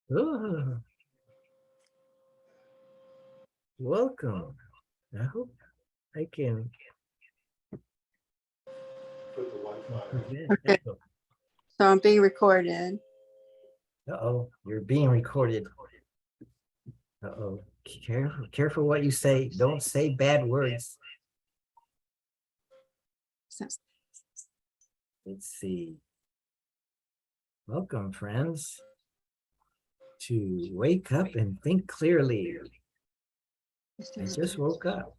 Oh, welcome. I hope I can Put the Wi-Fi on. prevent Okay. echo. So I'm being recorded. Uh-oh, you're being recorded. Uh-oh, careful what you say. Don't say bad words. Let's see. Welcome, friends, to Wake Up and Think Clearly. I just woke up.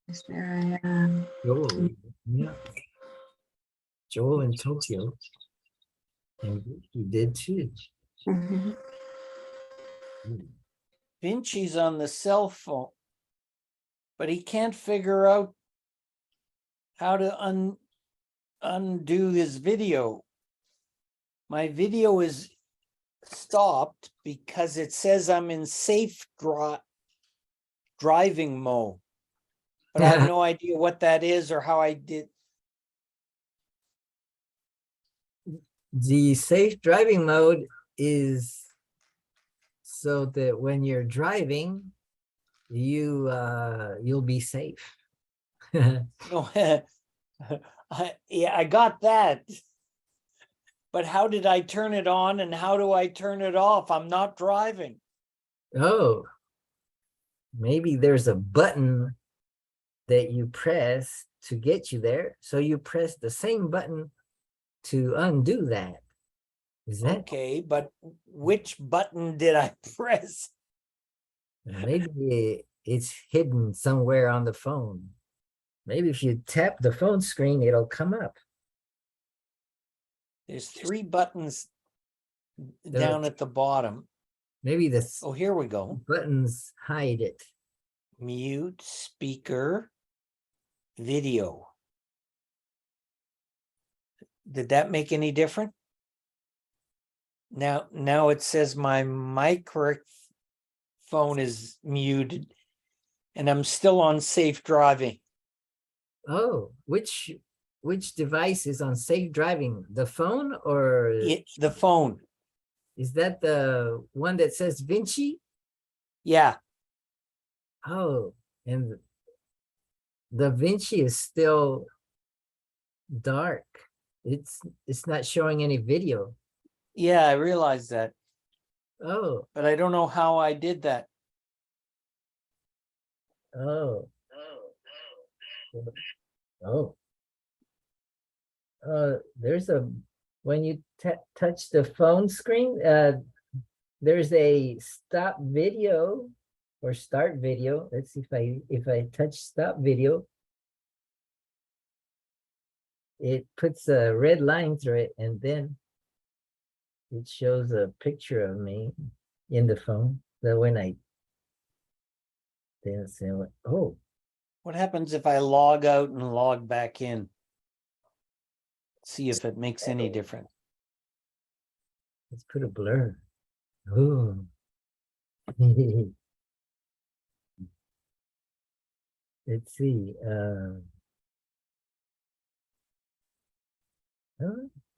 Is there a, Joel, yeah. Joel in Tokyo. And he did too. mhm. Vinci's on the cell phone, but he can't figure out how to undo his video. My video is stopped because it says I'm in safe driving mode, but I have no idea what that is or how I did. The safe driving mode is so that when you're driving, you'll be safe. No, I got that. But how did I turn it on and how do I turn it off? I'm not driving. Oh, maybe there's a button that you press to get you there. So you press the same button to undo that. Is that Okay, but which button did I press? maybe it's hidden somewhere on the phone? Maybe if you tap the phone screen, it'll come up. There's 3 buttons There- down at the bottom. Maybe the Oh, here we go. buttons hide it. Mute, speaker, video. Did that make any difference? Now it says my microphone is muted and I'm still on safe driving. Oh, which device is on safe driving? The phone or The phone. is that the one that says Vinci? Yeah, Oh, and the Vinci is still dark. It's not showing any video. yeah, I realized that, Oh, but I don't know how I did that. oh, oh. There's a when you touch the phone screen, there's a stop video or start video. Let's see if I touch stop video. It puts a red line through it, and then it shows a picture of me in the phone. So when I then say, oh, What happens if I log out and log back in? See if it makes any difference. let's put a blur. Oh. Let's see.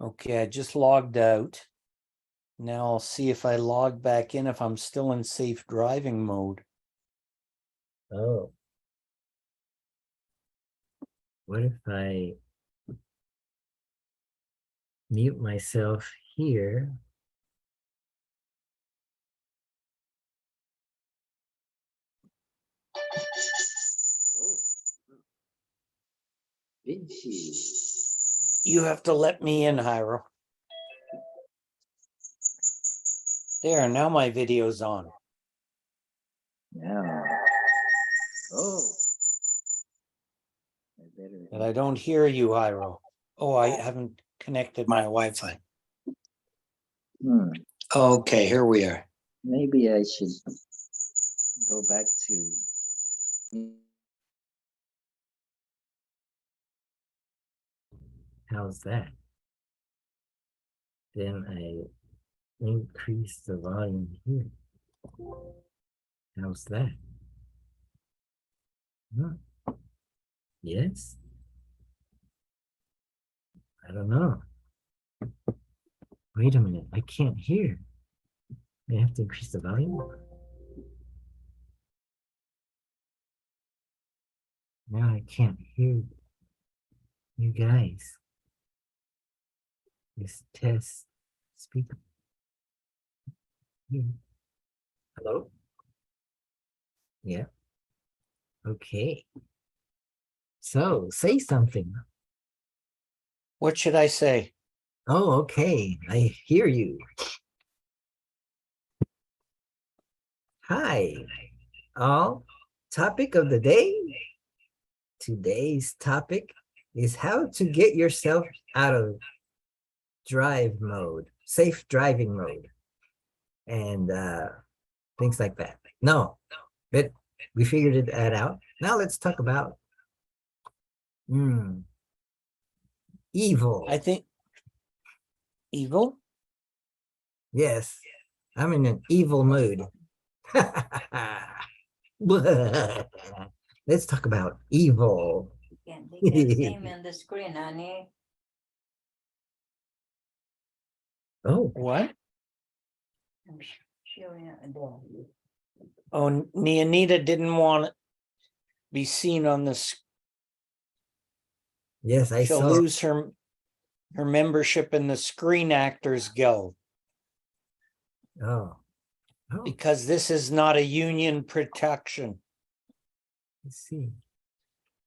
Okay, I just logged out. Now I'll see if I log back in if I'm still in safe driving mode. Oh. What if I mute myself here? Vinci. You have to let me in, Jairo. There, now my video's on. Yeah. Oh. But I don't hear you, Jairo. Oh, I haven't connected my Wi-Fi. Okay, here we are. Maybe I should go back to. How's that? Then I increase the volume here. How's that? Huh. Yes? I don't know. Wait a minute, I can't hear. You have to increase the volume. Now I can't hear you guys. This test speak. Hello? Yeah. Okay. So say something. What should I say? Oh, okay. I hear you. Hi, all. Topic of the day. Today's topic is how to get yourself out of drive mode, safe driving mode, and things like that. No, but we figured that out. Now let's talk about evil. I think evil. Yes, I'm in an evil mood. Let's talk about evil. They can see him on the screen, honey. Oh, What? I'm showing it there. Oh, Neonita didn't want to be seen on this. yes, I She'll saw. lose her membership in the Screen Actors Guild Oh, because this is not a union protection. let's see.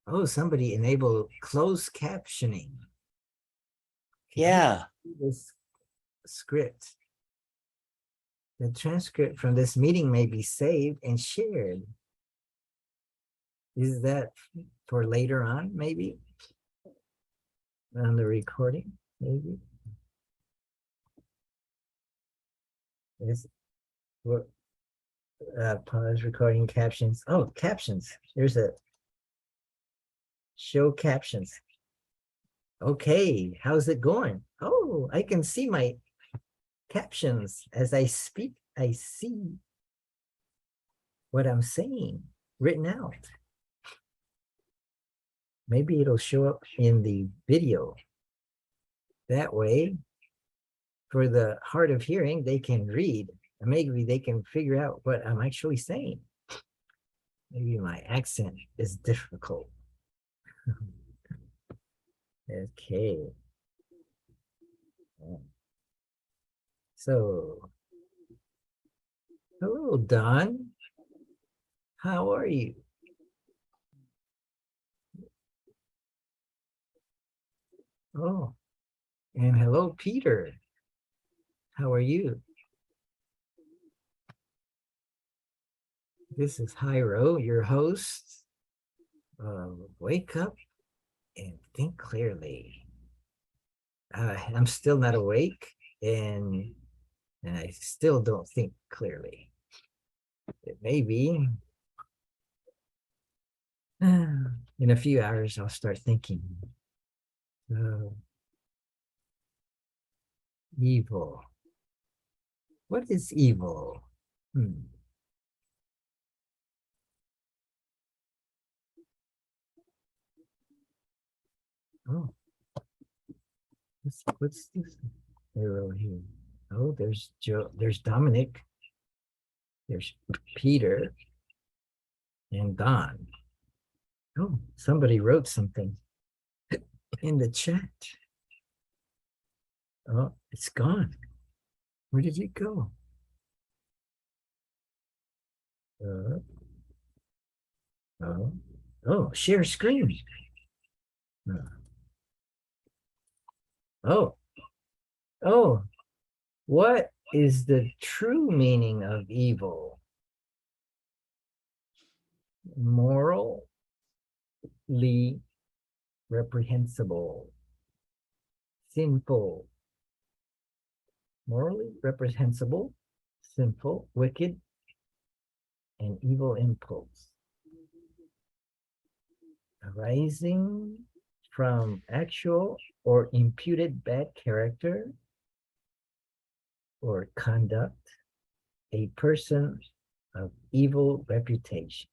Oh, somebody enable closed captioning. Can you Yeah. see this script. The transcript from this meeting may be saved and shared. Is that for later on, maybe? On the recording, maybe? Yes. What? Pause recording captions. Oh, captions. There's a show captions. Okay, how's it going? Oh, I can see my captions as I speak. I see what I'm saying written out. Maybe it'll show up in the video. That way, for the hard of hearing, they can read. And maybe they can figure out what I'm actually saying. Maybe my accent is difficult. Okay. So, hello, Don. How are you? Oh, and hello, Peter. How are you? This is Jairo, your host. Wake up and think clearly. I'm still not awake, and I still don't think clearly. It may be in a few hours I'll start thinking. Evil. What is evil? Oh, what's this arrow here? Oh, there's Joe. There's Dominic. There's Peter and Don. Oh, somebody wrote something in the chat. Oh, it's gone. Where did it go? Oh, share screen. Oh, what is the true meaning of evil? Morally reprehensible, sinful, morally reprehensible, sinful, wicked, and evil impulse, arising from actual or imputed bad character or conduct, a person of evil reputation.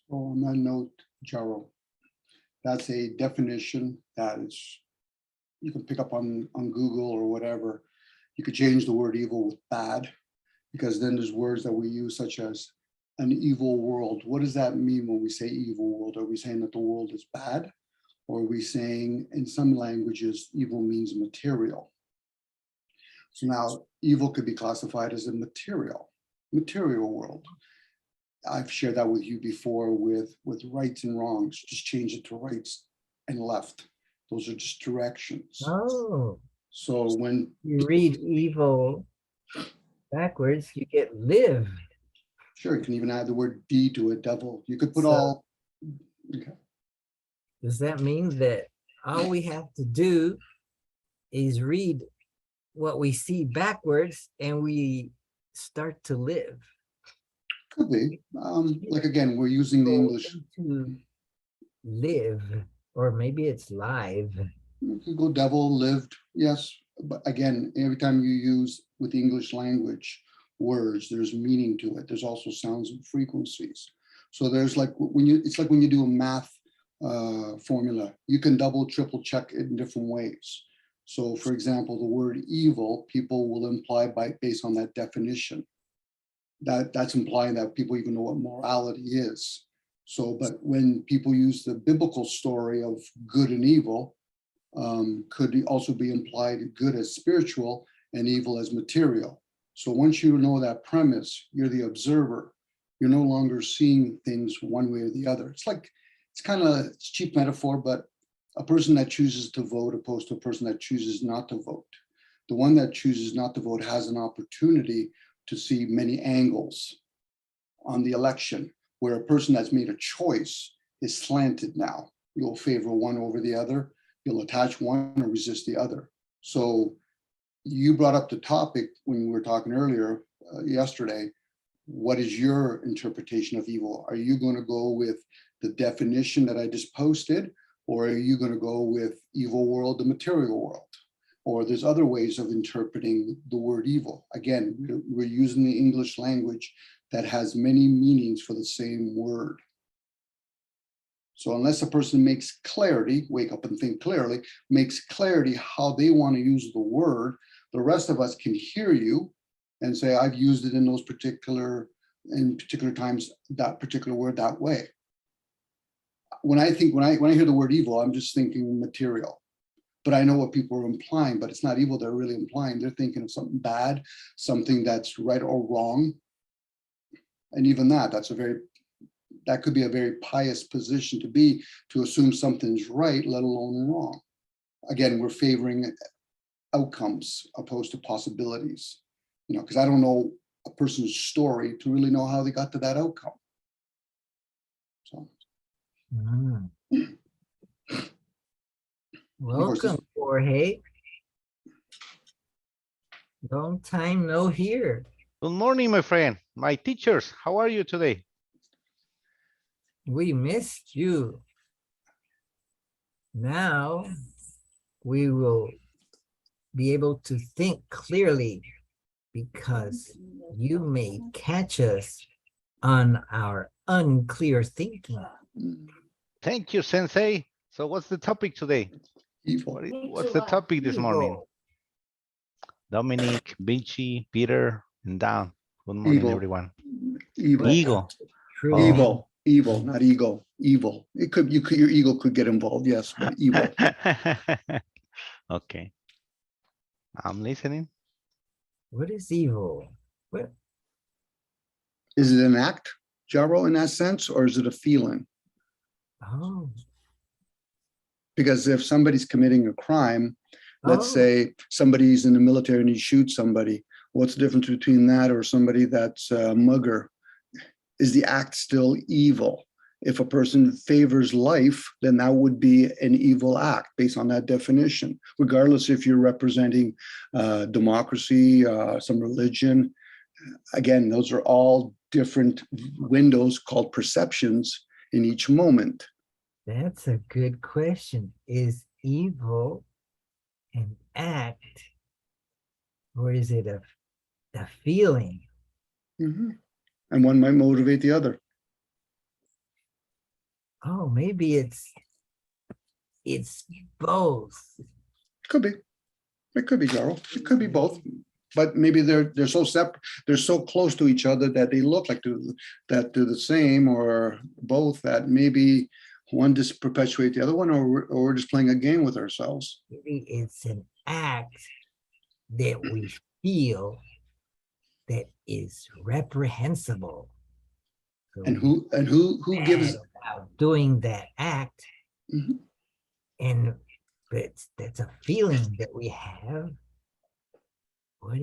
So on that note, Jairo, that's a definition that is you can pick up on Google or whatever. You could change the word evil with bad, because then there's words that we use such as an evil world. What does that mean when we say evil world? Are we saying that the world is bad? Or are we saying in some languages, evil means material? So now evil could be classified as a material world. I've shared that with you before with rights and wrongs. Just change it to rights and left. Those are just directions. Oh, So when you read evil backwards, you get live. sure, you can even add the word D to it, devil. You could put So- all, okay. Does that mean that all we have to do is read what we see backwards and we start to live? Could be. Like again, we're using the Go English. into live, or maybe it's live. You could go devil, lived, yes. But again, every time you use with the English language words, there's meaning to it. There's also sounds and frequencies. So there's like when you, it's like when you do a math formula, you can double, triple check it in different ways. So for example, the word evil, people will imply based on that definition. That's implying that people even know what morality is. So, but when people use the biblical story of good and evil, could also be implied good as spiritual and evil as material. So once you know that premise, you're the observer. You're no longer seeing things one way or the other. It's like, it's kind of a cheap metaphor, but a person that chooses to vote opposed to a person that chooses not to vote. The one that chooses not to vote has an opportunity to see many angles on the election, where a person that's made a choice is slanted now. You'll favor one over the other. You'll attach one or resist the other. So you brought up the topic when we were talking earlier yesterday. What is your interpretation of evil? Are you going to go with the definition that I just posted, or are you going to go with evil world, the material world? Or there's other ways of interpreting the word evil. Again, we're using the English language that has many meanings for the same word. So unless a person makes clarity, wake up and think clearly, makes clarity how they want to use the word, the rest of us can hear you and say, I've used it in those particular times, that particular word that way. When I hear the word evil, I'm just thinking material. But I know what people are implying, but it's not evil they're really implying. They're thinking of something bad, something that's right or wrong. And even that could be a very pious position to be, to assume something's right, let alone wrong. Again, we're favoring outcomes opposed to possibilities, because I don't know a person's story to really know how they got to that outcome. So. Mm. course, Welcome, Jorge. Long time no here. Good morning, my friend. My teachers, how are you today? We missed you. Now we will be able to think clearly because you may catch us on our unclear thinking. Thank you, Sensei. So what's the topic today? Evil. What's the topic this morning? Dominic, Vinci, Peter, and Dan. Good morning, Evil. everyone. Evil. Eagle. True. Oh. Evil, not ego. Evil. Your ego could get involved, yes, but evil. Okay. I'm listening. What is evil? What? Is it an act, Jairo, in that sense, or is it a feeling? Oh. Because if somebody's committing a crime, let's Oh. say somebody's in the military and he shoots somebody, what's the difference between that or somebody that's a mugger? Is the act still evil? If a person favors life, then that would be an evil act based on that definition, regardless if you're representing democracy, some religion. Again, those are all different windows called perceptions in each moment. That's a good question. Is evil an act, or is it a feeling? Mm-hmm. And one might motivate the other. Oh, maybe it's both. Could be. It could be, Jairo. It could be both. but maybe they're so separate, they're so close to each other that they look like they're the same or both, that maybe one just perpetuate the other one, or we're just playing a game with ourselves. Maybe it's an act that we feel that is reprehensible. So And who gives? mad about doing that act, Mhm. and but that's a feeling that we have. What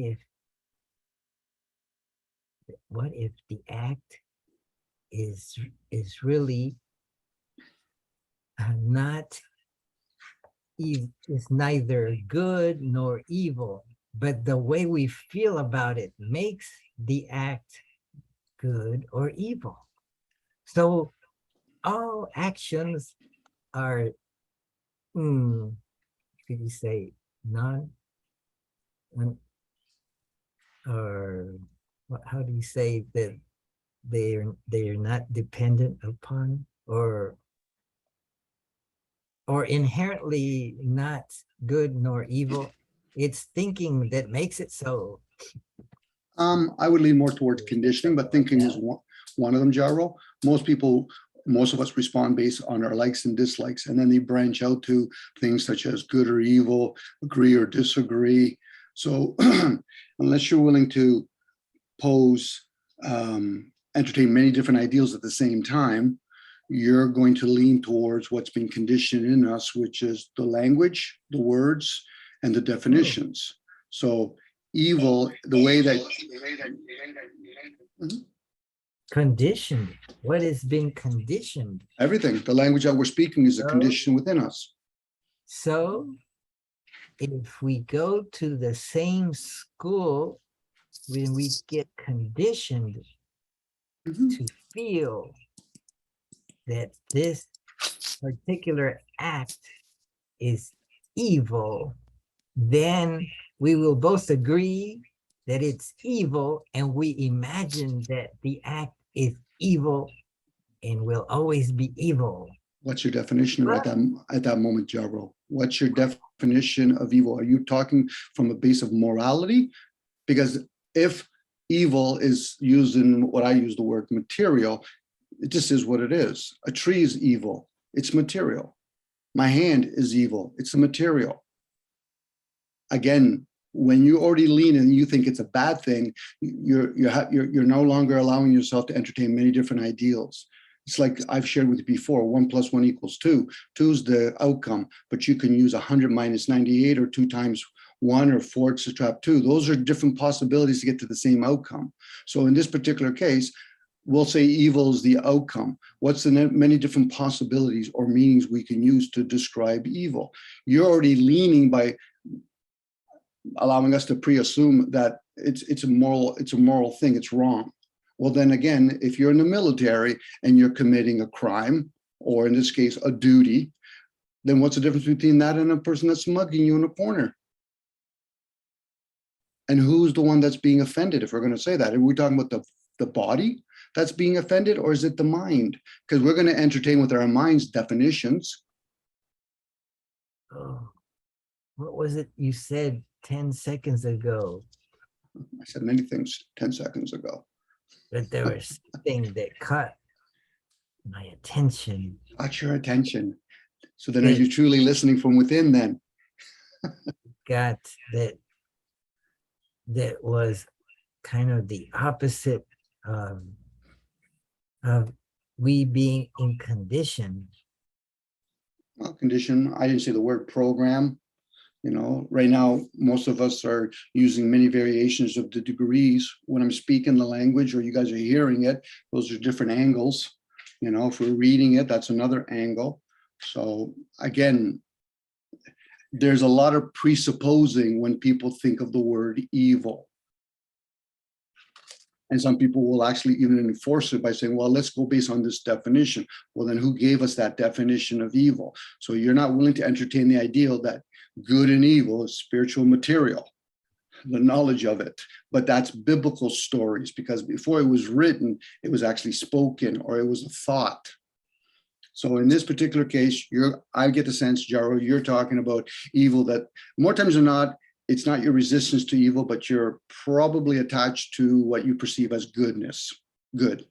if the act is really not is neither good nor evil, but the way we feel about it makes the act good or evil. So all actions are, could you say, or how do you say that they're not dependent upon, or inherently not good nor evil? It's thinking that makes it so. I would lean more towards conditioning, but thinking is one of them, Jairo. Most of us respond based on our likes and dislikes, and then they branch out to things such as good or evil, agree or disagree. So unless you're willing to entertain many different ideals at the same time, you're going to lean towards what's been conditioned in us, which is the language, the words, and the definitions. So evil, the way that Conditioned. What is being conditioned? everything, the language that we're speaking is a condition within us. So if we go to the same school, when we get conditioned to feel that this particular act is evil, then we will both agree that it's evil, and we imagine that the act is evil and will always be evil. What's your definition at that moment, Jairo? What's your definition of evil? Are you talking from a base of morality? Because if evil is used in what I use the word material, it just is what it is. A tree is evil. It's material. My hand is evil. It's a material. Again, when you already lean and you think it's a bad thing, you're no longer allowing yourself to entertain many different ideals. It's like I've shared with you before, 1 + 1 = 2. 2 is the outcome, but you can use 100 - 98 or 2 × 1 or 4 to subtract 2. Those are different possibilities to get to the same outcome. So in this particular case, we'll say evil is the outcome. What's the many different possibilities or meanings we can use to describe evil? You're already leaning by allowing us to pre-assume that it's a moral thing, it's wrong. Well, then again, if you're in the military and you're committing a crime, or in this case, a duty, then what's the difference between that and a person that's mugging you in a corner? And who's the one that's being offended, if we're going to say that? Are we talking about the body that's being offended, or is it the mind? Because we're going to entertain with our minds definitions. Oh, what was it you said 10 seconds ago? I said many things 10 seconds ago. But there was something that caught my attention. Got your attention. So then are you truly listening from within then? Got that was kind of the opposite of we being in condition. Well, condition, I didn't say the word program. You know, right now, most of us are using many variations of the degrees. When I'm speaking the language or you guys are hearing it, those are different angles. You know, if we're reading it, that's another angle. So again, there's a lot of presupposing when people think of the word evil. And some people will actually even enforce it by saying, well, let's go based on this definition. Well, then who gave us that definition of evil? So you're not willing to entertain the ideal that good and evil is spiritual material, the knowledge of it. But that's biblical stories, because before it was written, it was actually spoken, or it was a thought. So in this particular case, I get the sense, Jairo, you're talking about evil that more times than not it's not your resistance to evil, but you're probably attached to what you perceive as goodness, good.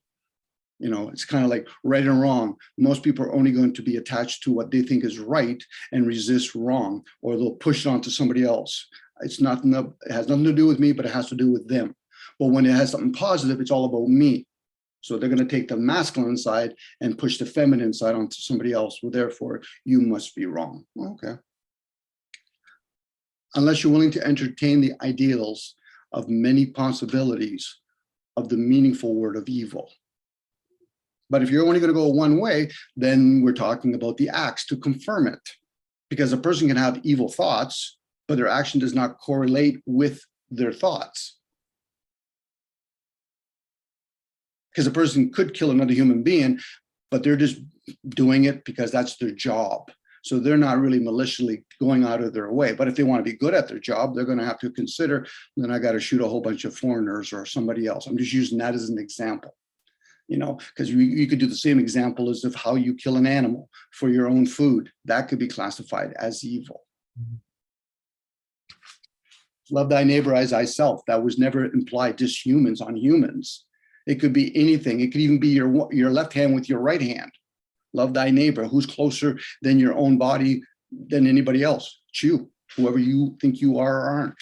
You know, it's kind of like right and wrong. Most people are only going to be attached to what they think is right and resist wrong, or they'll push it onto somebody else. It's not, it has nothing to do with me, but it has to do with them. But when it has something positive, it's all about me. So they're going to take the masculine side and push the feminine side onto somebody else. Well, therefore, you must be wrong. Okay. Unless you're willing to entertain the ideals of many possibilities of the meaningful word of evil. But if you're only going to go one way, then we're talking about the acts to confirm it. Because a person can have evil thoughts, but their action does not correlate with their thoughts. Because a person could kill another human being, but they're just doing it because that's their job. So they're not really maliciously going out of their way. But if they want to be good at their job, they're going to have to consider, then I got to shoot a whole bunch of foreigners or somebody else. I'm just using that as an example. You know, because you could do the same example as of how you kill an animal for your own food. That could be classified as evil. Love thy neighbor as thyself. That was never implied just humans on humans. It could be anything. It could even be your left hand with your right hand. Love thy neighbor. Who's closer than your own body than anybody else? It's you, whoever you think you are or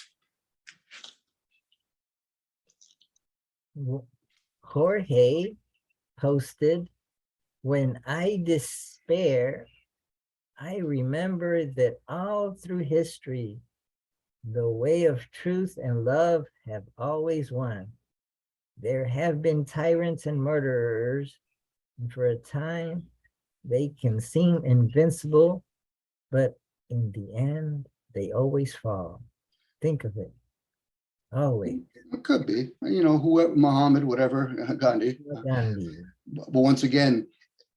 aren't. Jorge posted, when I despair, I remember that all through history, the way of truth and love have always won. There have been tyrants and murderers, and for a time, they can seem invincible, but in the end, they always fall. Think of it. Always. It could be, you know, whoever, Muhammad, whatever, Gandhi. Gandhi. But once again,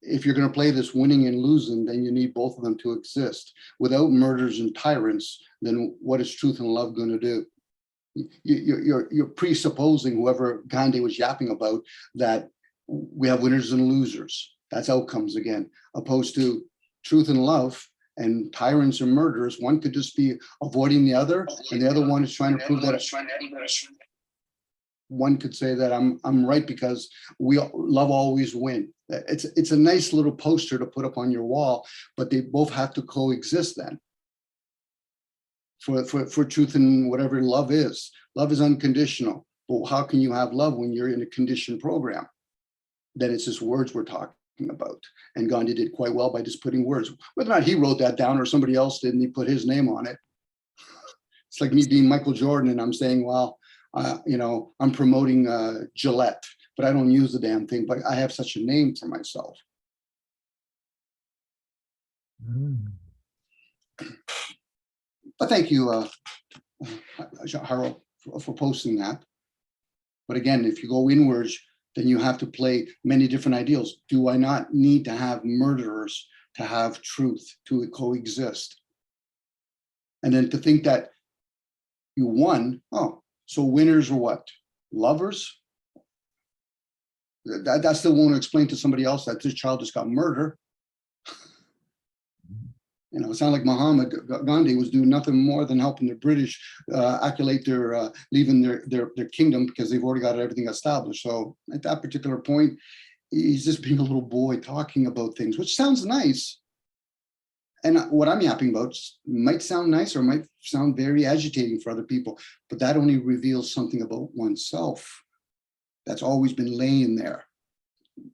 if you're going to play this winning and losing, then you need both of them to exist. Without murders and tyrants, then what is truth and love going to do? You're presupposing, whoever Gandhi was yapping about, that we have winners and losers. That's outcomes again, opposed to truth and love and tyrants and murderers. One could just be avoiding the other, and the other one is trying to prove that. One could say that I'm right because love always win. It's a nice little poster to put up on your wall, but they both have to coexist then. For truth and whatever love is. Love is unconditional. But how can you have love when you're in a conditioned program? Then it's just words we're talking about. And Gandhi did quite well by just putting words. Whether or not he wrote that down or somebody else did and he put his name on it. It's like me being Michael Jordan and I'm saying, well, you know, I'm promoting Gillette, but I don't use the damn thing, but I have such a name for myself. But thank you, Jairo, for posting that. But again, if you go inwards, then you have to play many different ideals. Do I not need to have murderers to have truth, to coexist? And then to think that you won, oh, so winners are what? Lovers? That still won't explain to somebody else that this child just got murdered. You know, it sounded like Mahatma Gandhi was doing nothing more than helping the British accolade their leaving their kingdom because they've already got everything established. So at that particular point, he's just being a little boy talking about things, which sounds nice. And what I'm yapping about might sound nice or might sound very agitating for other people, but that only reveals something about oneself that's always been laying there.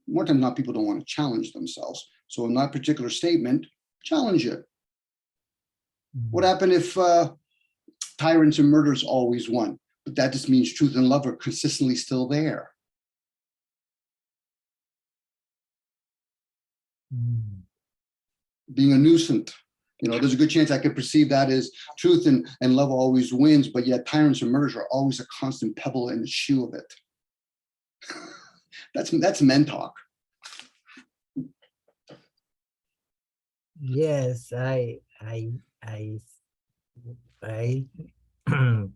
More times than not, people don't want to challenge themselves. So in that particular statement, challenge it. What happened if tyrants and murderers always won? But that just means truth and love are consistently still there. Being a nuisance, you know, there's a good chance I could perceive that as truth and love always wins, but yet tyrants and murderers are always a constant pebble in the shoe of it. That's men talk. Yes, I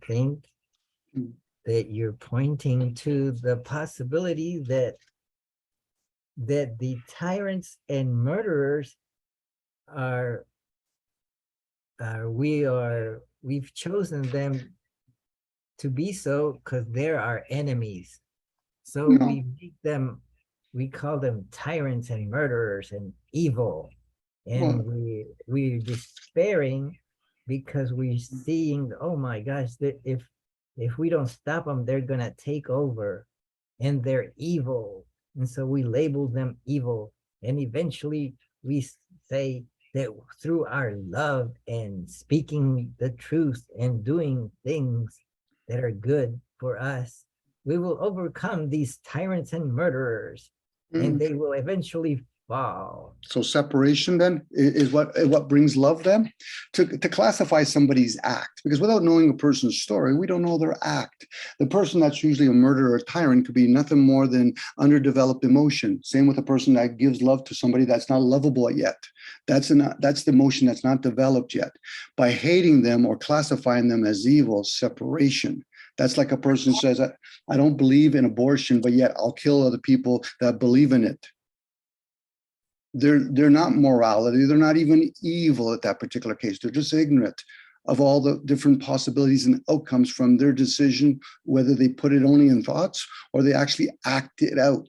think that you're pointing to the possibility that the tyrants and murderers we are we've chosen them to be so because they're our enemies. So No. we make them, we call them tyrants and murderers and evil. And we're despairing because we're seeing, oh my gosh, that if we don't stop them, they're gonna take over and they're evil. And so we label them evil. And eventually we say that through our love and speaking the truth and doing things that are good for us, we will overcome these tyrants and murderers, and they will eventually fall. So separation then is what brings love then? To classify somebody's act, because without knowing a person's story, we don't know their act. The person that's usually a murderer or a tyrant could be nothing more than underdeveloped emotion. Same with a person that gives love to somebody that's not lovable yet. That's the emotion that's not developed yet. By hating them or classifying them as evil, separation. That's like a person says, I don't believe in abortion, but yet I'll kill other people that believe in it. They're not morality. They're not even evil at that particular case. They're just ignorant of all the different possibilities and outcomes from their decision, whether they put it only in thoughts or they actually act it out.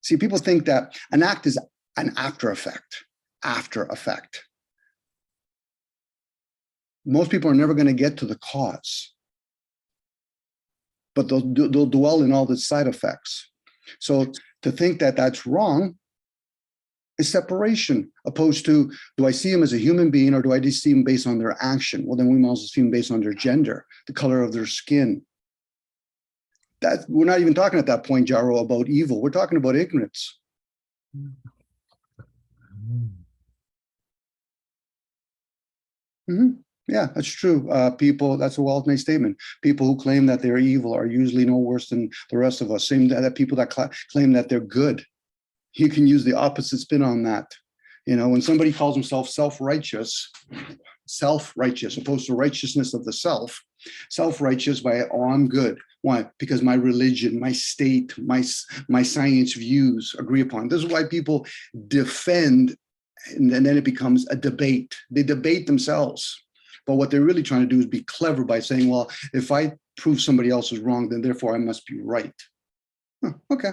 See, people think that an act is an after effect. Most people are never going to get to the cause, but they'll dwell in all the side effects. So to think that that's wrong is separation, opposed to, do I see them as a human being or do I just see them based on their action? Well, then we might also see them based on their gender, the color of their skin. That we're not even talking at that point, Jairo, about evil. We're talking about ignorance. Yeah, that's true. People, that's a well-made statement. People who claim that they're evil are usually no worse than the rest of us. Same that people that claim that they're good. You can use the opposite spin on that. You know, when somebody calls himself self-righteous, opposed to righteousness of the self-righteous by, oh, I'm good. Why? Because my religion, my state, my science views agree upon. This is why people defend, and then it becomes a debate. They debate themselves. But what they're really trying to do is be clever by saying, well, if I prove somebody else is wrong, then therefore I must be right. Okay.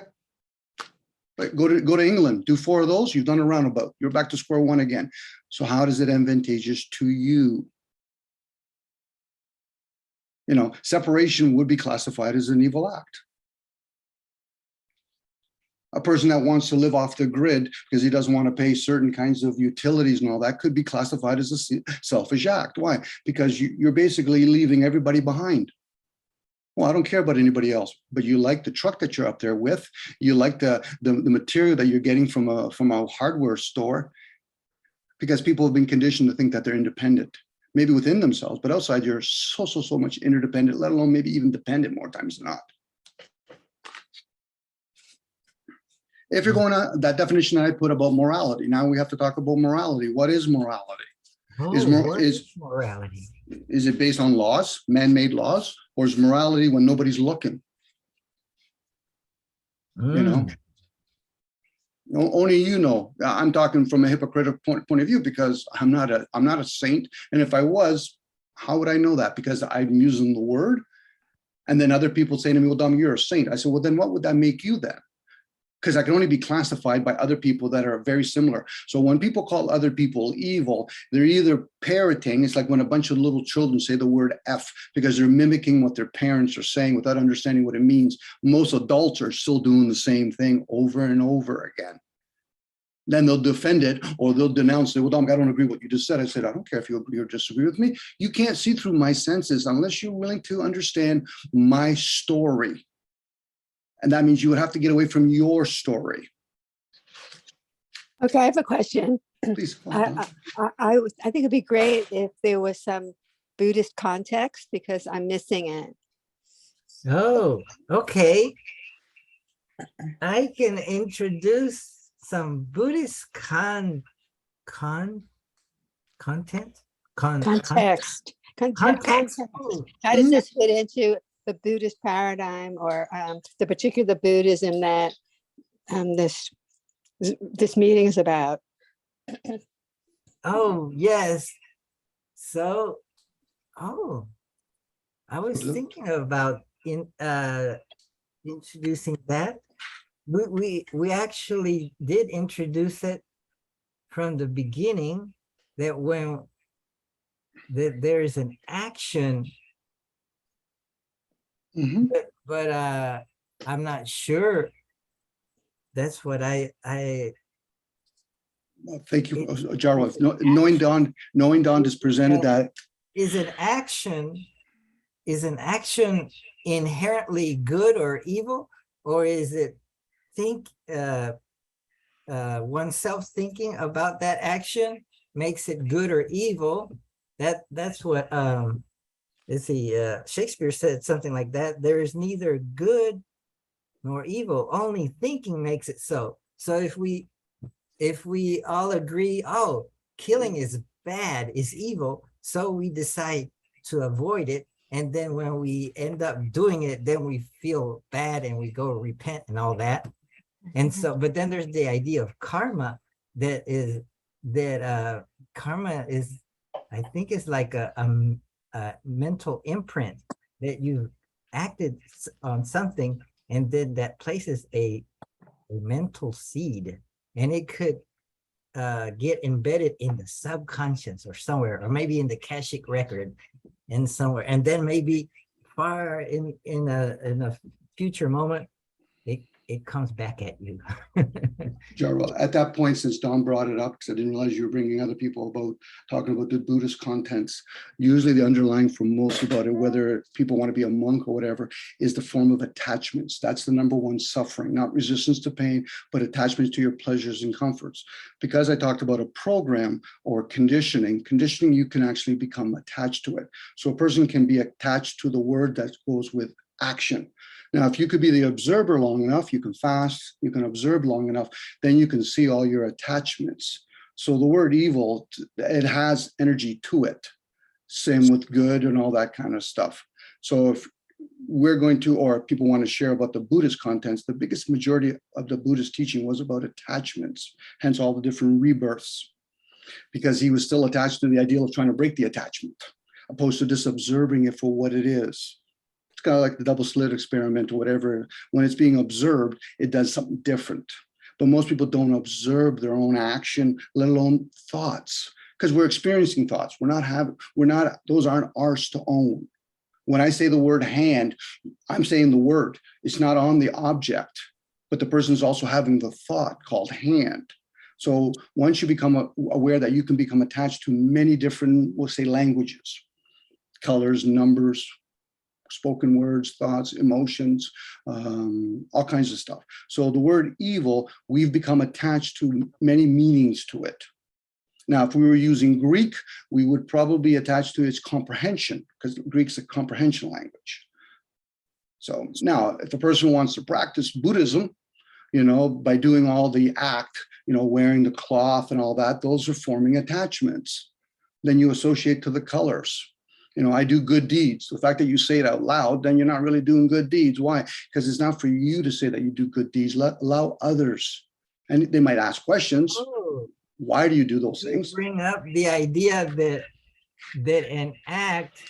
Go to England, do 4 of those, you've done a roundabout. You're back to square one again. So how does it advantageous to you? You know, separation would be classified as an evil act. A person that wants to live off the grid because he doesn't want to pay certain kinds of utilities and all that could be classified as a selfish act. Why? Because you're basically leaving everybody behind. Well, I don't care about anybody else, but you like the truck that you're up there with. You like the material that you're getting from a hardware store, because people have been conditioned to think that they're independent, maybe within themselves, but outside you're so much interdependent, let alone maybe even dependent more times than not. If you're going to that definition that I put about morality, now we have to talk about morality. What is morality? What is morality? Is it based on laws, man-made laws, or is morality when nobody's looking? You know, only you know. I'm talking from a hypocritical point of view because I'm not a saint, and if I was, how would I know that? Because I'm using the word, and then other people say to me, "Well, Dom, you're a saint." I said, "Well, then what would that make you then?" Because I can only be classified by other people that are very similar. So when people call other people evil, they're either parroting. It's like when a bunch of little children say the word F because they're mimicking what their parents are saying without understanding what it means. Most adults are still doing the same thing over and over again. Then they'll defend it or they'll denounce it. Well, Dom, I don't agree with what you just said. I said, I don't care if you agree or disagree with me. You can't see through my senses unless you're willing to understand my story. And that means you would have to get away from your story. Okay, I have a question. Please. I think it'd be great if there was some Buddhist context because I'm missing it. Oh, okay. I can introduce some Buddhist content. Context. Context. How does this fit into the Buddhist paradigm or the particular Buddhism that this meeting is about? Oh, yes. So Oh, I was Look. thinking about introducing that. We actually did introduce it from the beginning, that when that there is an action, Mhm. but I'm not sure. That's what I Well, thank you, It- Jairo. it's If an knowing Don has presented that. is an action is an action inherently good or evil, or is it think oneself thinking about that action makes it good or evil? That's what let's see, Shakespeare said something like that. There is neither good nor evil, only thinking makes it so. So if we all agree, oh, killing is bad, is evil, so we decide to avoid it, and then when we end up doing it, then we feel bad and we go repent and all that. And so, but then there's the idea of karma, that is that karma is, I think, is like a mental imprint that you acted on something, and then that places a mental seed, and it could get embedded in the subconscious or somewhere, or maybe in the Akashic record and somewhere, and then maybe far in a future moment, it comes back at you. Jairo, at that point, since Don brought it up, because I didn't realize you were bringing other people about talking about the Buddhist contents, usually the underlying for most about it, whether people want to be a monk or whatever, is the form of attachments. That's the number one suffering, not resistance to pain, but attachments to your pleasures and comforts. Because I talked about a program or conditioning, you can actually become attached to it. So a person can be attached to the word that goes with action. Now, if you could be the observer long enough, you can fast, you can observe long enough, then you can see all your attachments. So the word evil, it has energy to it. Same with good and all that kind of stuff. So if we're going to, or people want to share about the Buddhist contents, the biggest majority of the Buddhist teaching was about attachments, hence all the different rebirths, because he was still attached to the ideal of trying to break the attachment, opposed to just observing it for what it is. It's kind of like the double slit experiment or whatever. When it's being observed, it does something different. But most people don't observe their own action, let alone thoughts, because we're experiencing thoughts. Those aren't ours to own. When I say the word hand, I'm saying the word. It's not on the object, but the person's also having the thought called hand. So once you become aware that you can become attached to many different, we'll say, languages, colors, numbers, spoken words, thoughts, emotions, all kinds of stuff. So the word evil, we've become attached to many meanings to it. Now, if we were using Greek, we would probably attach to its comprehension, because Greek's a comprehension language. So now, if a person wants to practice Buddhism, by doing all the act, wearing the cloth and all that, those are forming attachments. Then you associate to the colors. I do good deeds. The fact that you say it out loud, then you're not really doing good deeds. Why? Because it's not for you to say that you do good deeds. Allow others. And they might ask questions. Oh, Why do you do those you things? bring up the idea that an act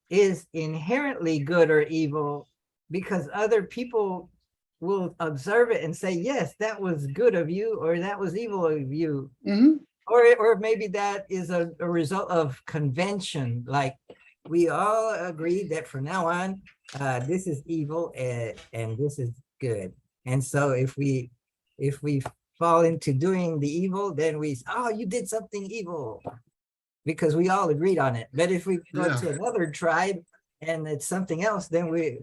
is inherently good or evil because other people will observe it and say, yes, that was good of you, or that was evil of you. Mhm. Or maybe that is a result of convention. Like we all agree that from now on, this is evil and this is good. And so if we fall into doing the evil, then you did something evil, because we all agreed on it. But if we go to another tribe and it's something else, then we,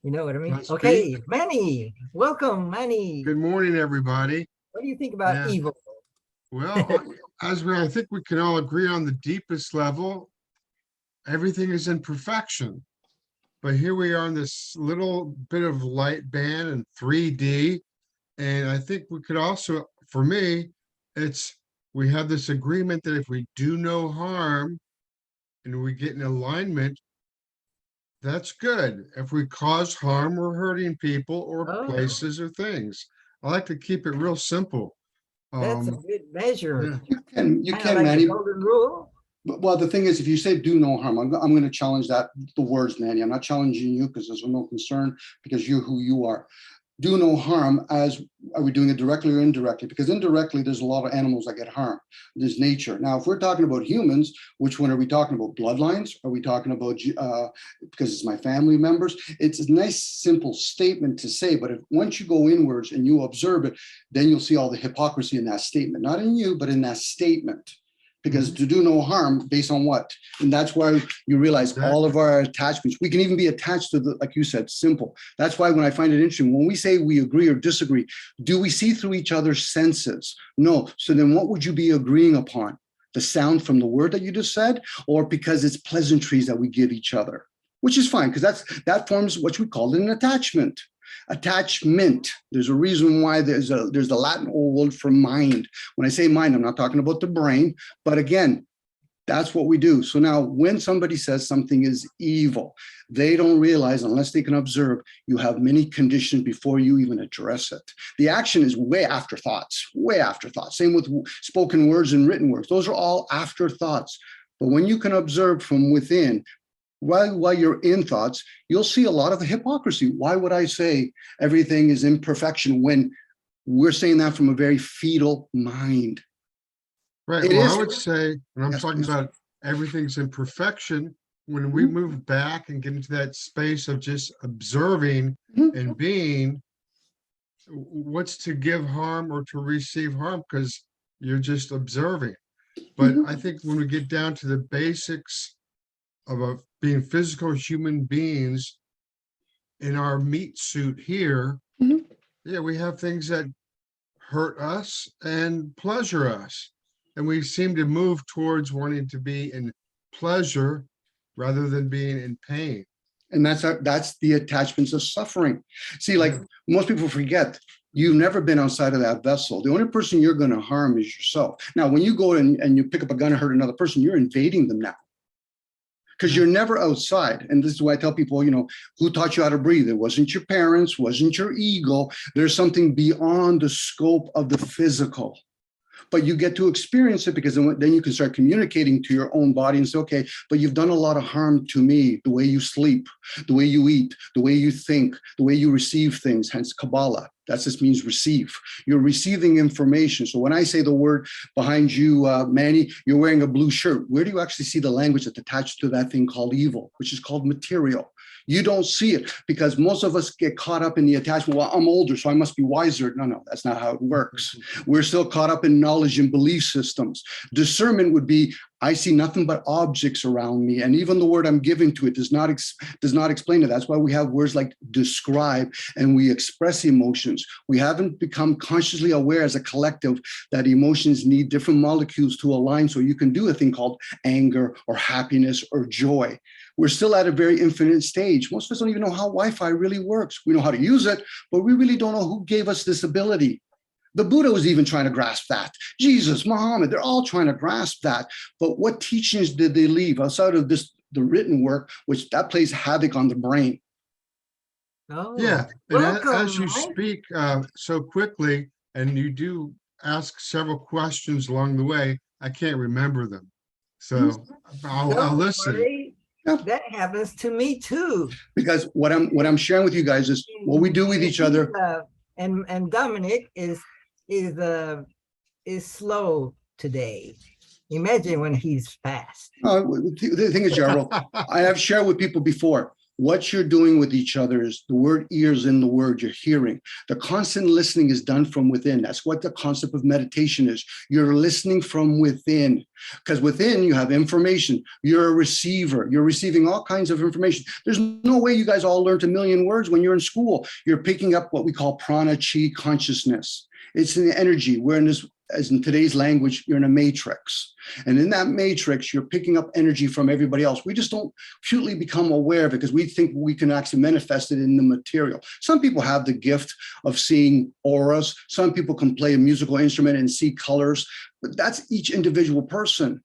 you know what I mean? Can I Okay, speak? Manny, welcome, Manny. Good morning, everybody. What do you think about Yeah. evil? Well, I think we can all agree on the deepest level, everything is imperfection. But here we are in this little bit of light band in 3D. And I think we could also, for me, we have this agreement that if we do no harm and we get in alignment, that's good. If we cause harm, we're hurting people or Oh. places or things. I like to keep it real simple. That's a good measure. Yeah. You Kind of can, like the Manny. golden rule. Well, the thing is, if you say do no harm, I'm going to challenge that, the words, Manny. I'm not challenging you because there's no concern, because you're who you are. Do no harm, as are we doing it directly or indirectly? Because indirectly, there's a lot of animals that get harmed. There's nature. Now, if we're talking about humans, which one are we talking about? Bloodlines? Are we talking about, because it's my family members? It's a nice, simple statement to say, but if once you go inwards and you observe it, then you'll see all the hypocrisy in that statement. Not in you, but in that statement. Because to do no harm based on what? And that's why you realize all of our attachments, we can even be attached to the, like you said, simple. That's why when I find it interesting, when we say we agree or disagree, do we see through each other's senses? No. So then what would you be agreeing upon? The sound from the word that you just said, or because it's pleasantries that we give each other, which is fine, because that forms what we call an attachment. Attachment. There's a reason why there's the Latin old word for mind. When I say mind, I'm not talking about the brain, but again, that's what we do. So now when somebody says something is evil, they don't realize, unless they can observe, you have many conditions before you even address it. The action is way after thoughts, way after thoughts. Same with spoken words and written words. Those are all afterthoughts. But when you can observe from within, while you're in thoughts, you'll see a lot of hypocrisy. Why would I say everything is imperfection when we're saying that from a very fetal mind? Right. Well, I would say, when I'm talking about everything's imperfection, when we move back and get into that space of just observing and being, what's to give harm or to receive harm? Because you're just observing. But I think when we get down to the basics of being physical human beings in our meat suit here, yeah, we have things that hurt us and pleasure us. And we seem to move towards wanting to be in pleasure rather than being in pain. And that's the attachments of suffering. See, like most people forget, you've never been outside of that vessel. The only person you're going to harm is yourself. Now, when you go and you pick up a gun and hurt another person, you're invading them now. Because you're never outside. And this is why I tell people, who taught you how to breathe? It wasn't your parents, wasn't your ego. There's something beyond the scope of the physical. But you get to experience it, because then you can start communicating to your own body and say, okay, but you've done a lot of harm to me, the way you sleep, the way you eat, the way you think, the way you receive things, hence Kabbalah. That just means receive. You're receiving information. So when I say the word behind you, Manny, you're wearing a blue shirt, where do you actually see the language that's attached to that thing called evil, which is called material? You don't see it, because most of us get caught up in the attachment. Well, I'm older, so I must be wiser. No, that's not how it works. We're still caught up in knowledge and belief systems. Discernment would be, I see nothing but objects around me, and even the word I'm giving to it does not explain it. That's why we have words like describe, and we express emotions. We haven't become consciously aware as a collective that emotions need different molecules to align, so you can do a thing called anger or happiness or joy. We're still at a very infinite stage. Most of us don't even know how Wi-Fi really works. We know how to use it, but we really don't know who gave us this ability. The Buddha was even trying to grasp that. Jesus, Muhammad, they're all trying to grasp that. But what teachings did they leave outside of the written work, which that plays havoc on the brain? Oh, Yeah, and welcome, as you Mike. speak so quickly, and you do ask several questions along the way, I can't remember them. So I'll Don't listen. worry. That happens to me too. Because what I'm sharing with you guys is what we do with each other. And Dominic is slow today. Imagine when he's fast. The thing is, Jairo, I have shared with people before, what you're doing with each other is the word ears in the word you're hearing. The constant listening is done from within. That's what the concept of meditation is. You're listening from within, because within you have information. You're a receiver. You're receiving all kinds of information. There's no way you guys all learned a million words when you're in school. You're picking up what we call prana, chi, consciousness. It's an energy. We're in this, as in today's language, you're in a matrix. And in that matrix, you're picking up energy from everybody else. We just don't acutely become aware of it because we think we can actually manifest it in the material. Some people have the gift of seeing auras. Some people can play a musical instrument and see colors, but that's each individual person.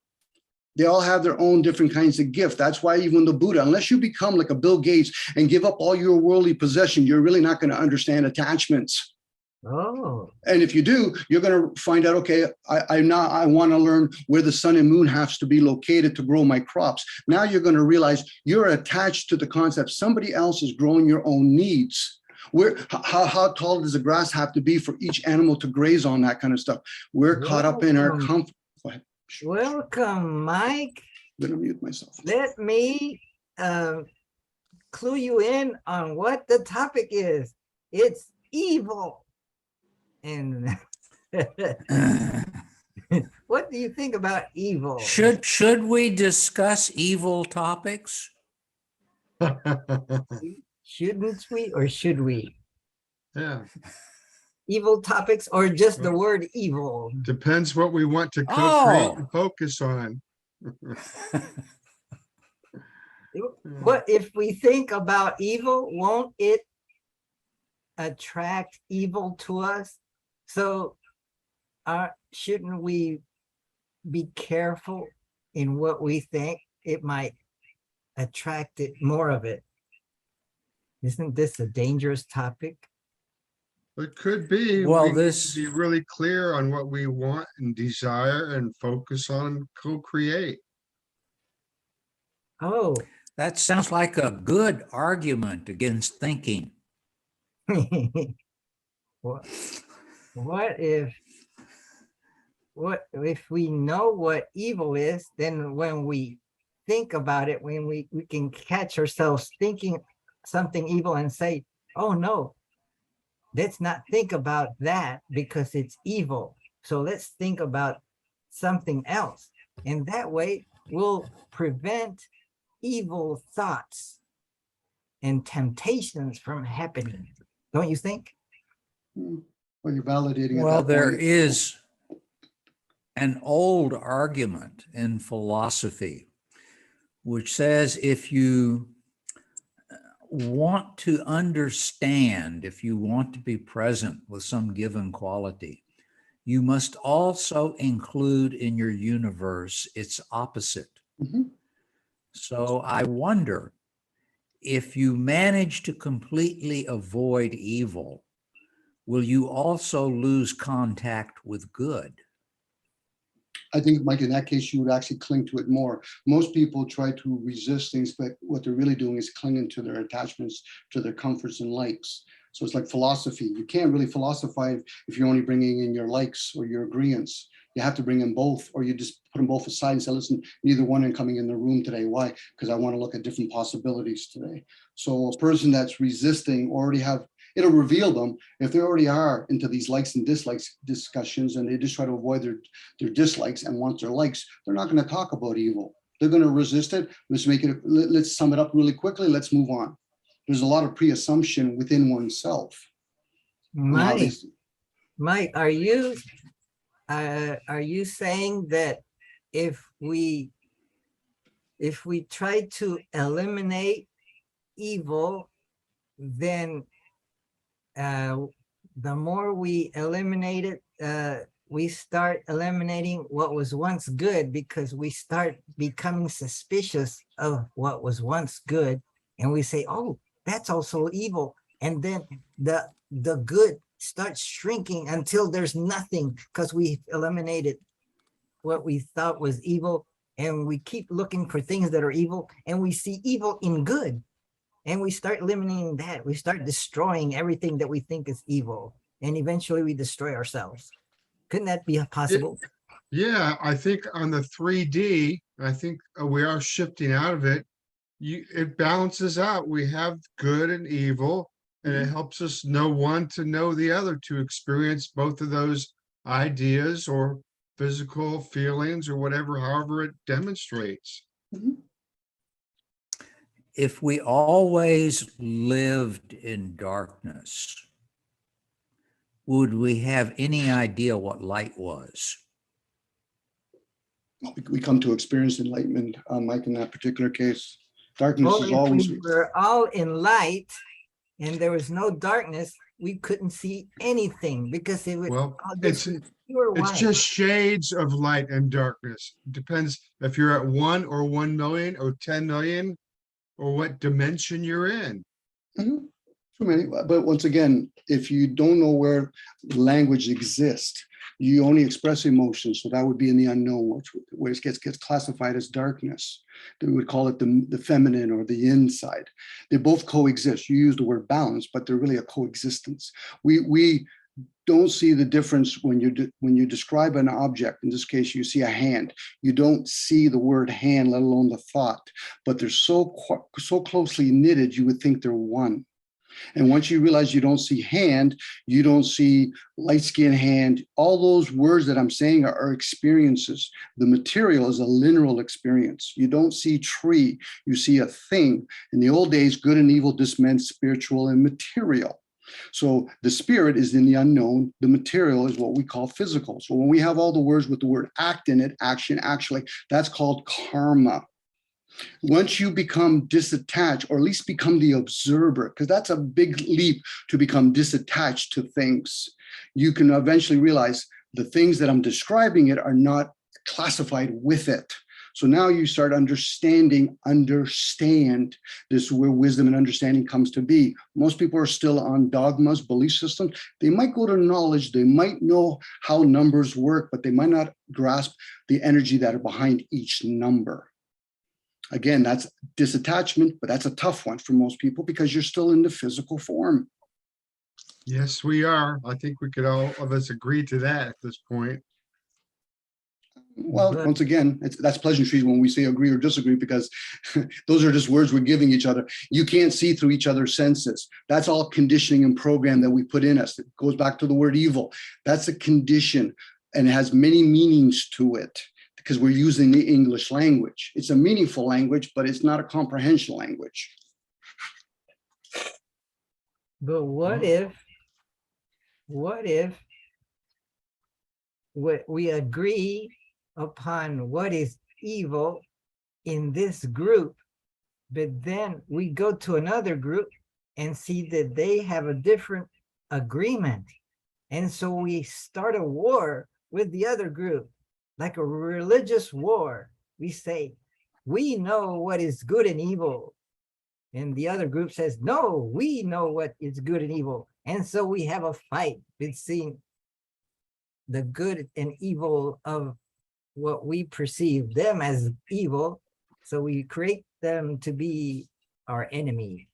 They all have their own different kinds of gift. That's why even the Buddha, unless you become like a Bill Gates and give up all your worldly possession, you're really not going to understand attachments. Oh, And if you do, you're going to find out, okay, I want to learn where the sun and moon has to be located to grow my crops. Now you're going to realize you're attached to the concept. Somebody else is growing your own needs. How tall does the grass have to be for each animal to graze on, that kind of stuff? We're caught up in our comfort. Go ahead. welcome, Mike. I'm going to mute myself. Let me clue you in on what the topic is. It's evil. And what do you think about evil? Should we discuss evil topics? Shouldn't we, or should we? Yeah, Evil topics, or just the word evil? depends what we want to co-create Oh. and focus on. What if we think about evil, won't it attract evil to us? So shouldn't we be careful in what we think? It might attract it, more of it. Isn't this a dangerous topic? It could be. Well, We need to this- be really clear on what we want and desire and focus on co-create. Oh, That sounds like a good argument against thinking. what if we know what evil is, then when we think about it, when we can catch ourselves thinking something evil and say, oh no, let's not think about that because it's evil. So let's think about something else. And that way we'll prevent evil thoughts and temptations from happening. Don't you think? Well, you're validating. Well, at that there point. is an old argument in philosophy which says if you want to understand, if you want to be present with some given quality, you must also include in your universe its opposite. Mhm. So I wonder if you manage to completely avoid evil, will you also lose contact with good? I think, Mike, in that case, you would actually cling to it more. Most people try to resist things, but what they're really doing is clinging to their attachments, to their comforts and likes. So it's like philosophy. You can't really philosophize if you're only bringing in your likes or your agreements. You have to bring in both, or you just put them both aside and say, listen, neither one are coming in the room today. Why? Because I want to look at different possibilities today. So a person that's resisting already have, it'll reveal them if they already are into these likes and dislikes discussions, and they just try to avoid their dislikes and want their likes. They're not going to talk about evil. They're going to resist it. Let's sum it up really quickly. Let's move on. There's a lot of pre-assumption within oneself. Mike, are you saying that if we try to eliminate evil, then the more we eliminate it, we start eliminating what was once good, because we start becoming suspicious of what was once good, and we say, oh, that's also evil. And then the good starts shrinking until there's nothing, because we've eliminated what we thought was evil, and we keep looking for things that are evil, and we see evil in good. And we start eliminating that. We start destroying everything that we think is evil. And eventually we destroy ourselves. Couldn't that be possible? Yeah, I think on the 3D, I think we are shifting out of it. It balances out. We have good and evil, and it helps us know one to know the other, to experience both of those ideas or physical feelings or whatever, however it demonstrates. Mhm. If we always lived in darkness, would we have any idea what light was? We come to experience enlightenment, Mike, in that particular case. Darkness Well, is if always. we were all in light and there was no darkness, we couldn't see anything, because it would Well, all it's just be pure it's white. just shades of light and darkness. It depends if you're at 1 or 1 million or 10 million or what dimension you're in. Mhm. Too many, but once again, if you don't know where language exists, you only express emotions. So that would be in the unknown, where it gets classified as darkness. We would call it the feminine or the inside. They both coexist. You use the word balance, but they're really a coexistence. We don't see the difference when you describe an object. In this case, you see a hand. You don't see the word hand, let alone the thought. But they're so closely knitted, you would think they're one. And once you realize you don't see hand, you don't see light skin hand, all those words that I'm saying are experiences. The material is a lineal experience. You don't see tree, you see a thing. In the old days, good and evil just meant spiritual and material. So the spirit is in the unknown. The material is what we call physical. So when we have all the words with the word act in it, action, actually, that's called karma. Once you become disattached, or at least become the observer, because that's a big leap to become disattached to things, you can eventually realize the things that I'm describing it are not classified with it. So now you start understand this, where wisdom and understanding comes to be. Most people are still on dogmas, belief systems. They might go to knowledge, they might know how numbers work, but they might not grasp the energy that are behind each number. Again, that's disattachment, but that's a tough one for most people because you're still in the physical form. Yes, we are. I think we could all of us agree to that at this point. Well, But- once again, that's pleasantries when we say agree or disagree, because those are just words we're giving each other. You can't see through each other's senses. That's all conditioning and program that we put in us. It goes back to the word evil. That's a condition and it has many meanings to it, because we're using the English language. It's a meaningful language, but it's not a comprehension language. But what if we agree upon what is evil in this group, but then we go to another group and see that they have a different agreement. And so we start a war with the other group, like a religious war. We say, we know what is good and evil. And the other group says, no, we know what is good and evil. And so we have a fight between the good and evil of what we perceive them as evil. So we create them to be our enemy.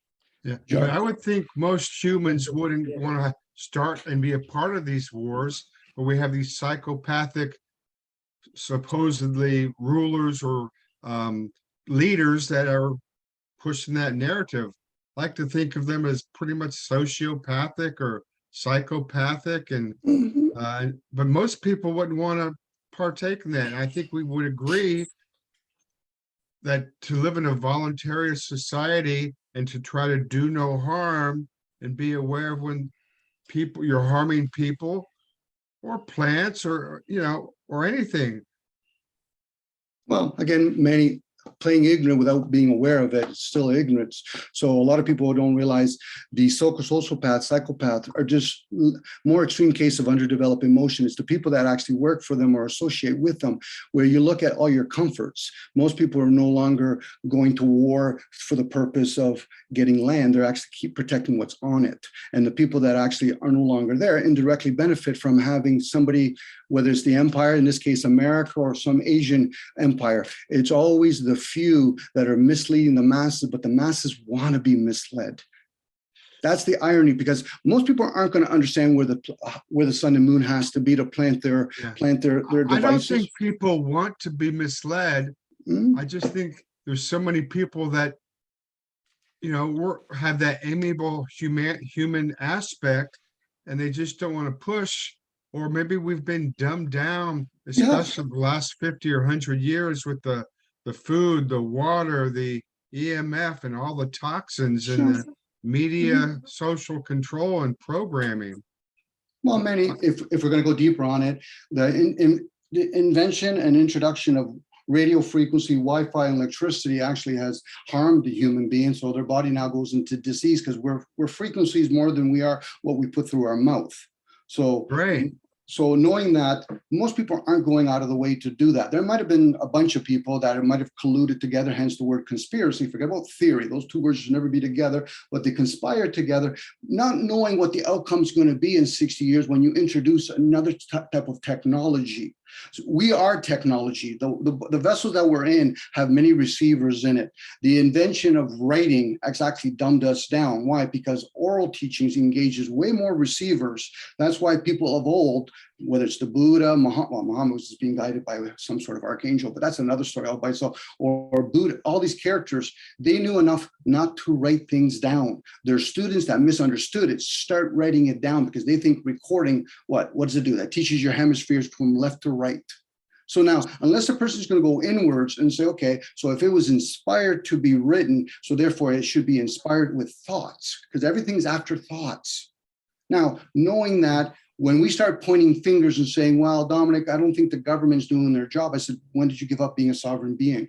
Yeah, Sure. I would think most humans wouldn't want to start and be a part of these wars, but we have these psychopathic, supposedly rulers or leaders that are pushing that narrative. I like to think of them as pretty much sociopathic or psychopathic, and Mhm. but most people wouldn't want to partake in that. And I think we would agree that to live in a voluntary society and to try to do no harm and be aware of when you're harming people or plants or, or anything. Well, again, many playing ignorant without being aware of it is still ignorance. So a lot of people don't realize the sociopath, psychopath are just more extreme case of underdeveloped emotion. It's the people that actually work for them or associate with them, where you look at all your comforts. Most people are no longer going to war for the purpose of getting land. They're actually keep protecting what's on it. And the people that actually are no longer there indirectly benefit from having somebody, whether it's the empire, in this case, America, or some Asian empire. It's always the few that are misleading the masses, but the masses want to be misled. That's the irony, because most people aren't going to understand where the sun and moon has to be to plant their devices. I don't think people want to be misled. Mm. I just think there's so many people that, have that amiable human aspect, and they just don't want to push. Or maybe we've been dumbed down, especially the last 50 or 100 years with the food, the water, the EMF, and all the toxins and the media, social control and programming. Well, Manny, if we're going to go deeper on it, the invention and introduction of radio frequency, Wi-Fi, and electricity actually has harmed the human being. So their body now goes into disease because we're frequencies more than we are what we put through our mouth. So Right. So knowing that, most people aren't going out of the way to do that. There might have been a bunch of people that might have colluded together, hence the word conspiracy. Forget about theory. Those two words should never be together, but they conspired together, not knowing what the outcome is going to be in 60 years when you introduce another type of technology. So we are technology. The vessels that we're in have many receivers in it. The invention of writing has actually dumbed us down. Why? Because oral teachings engages way more receivers. That's why people of old, whether it's the Buddha, Muhammad was being guided by some sort of archangel, but that's another story all by itself, or Buddha, all these characters, they knew enough not to write things down. Their students that misunderstood it start writing it down because they think recording, what does it do? That teaches your hemispheres from left to right. So now, unless a person is going to go inwards and say, okay, so if it was inspired to be written, so therefore it should be inspired with thoughts, because everything's after thoughts. Now, knowing that, when we start pointing fingers and saying, well, Dominic, I don't think the government's doing their job, I said, when did you give up being a sovereign being?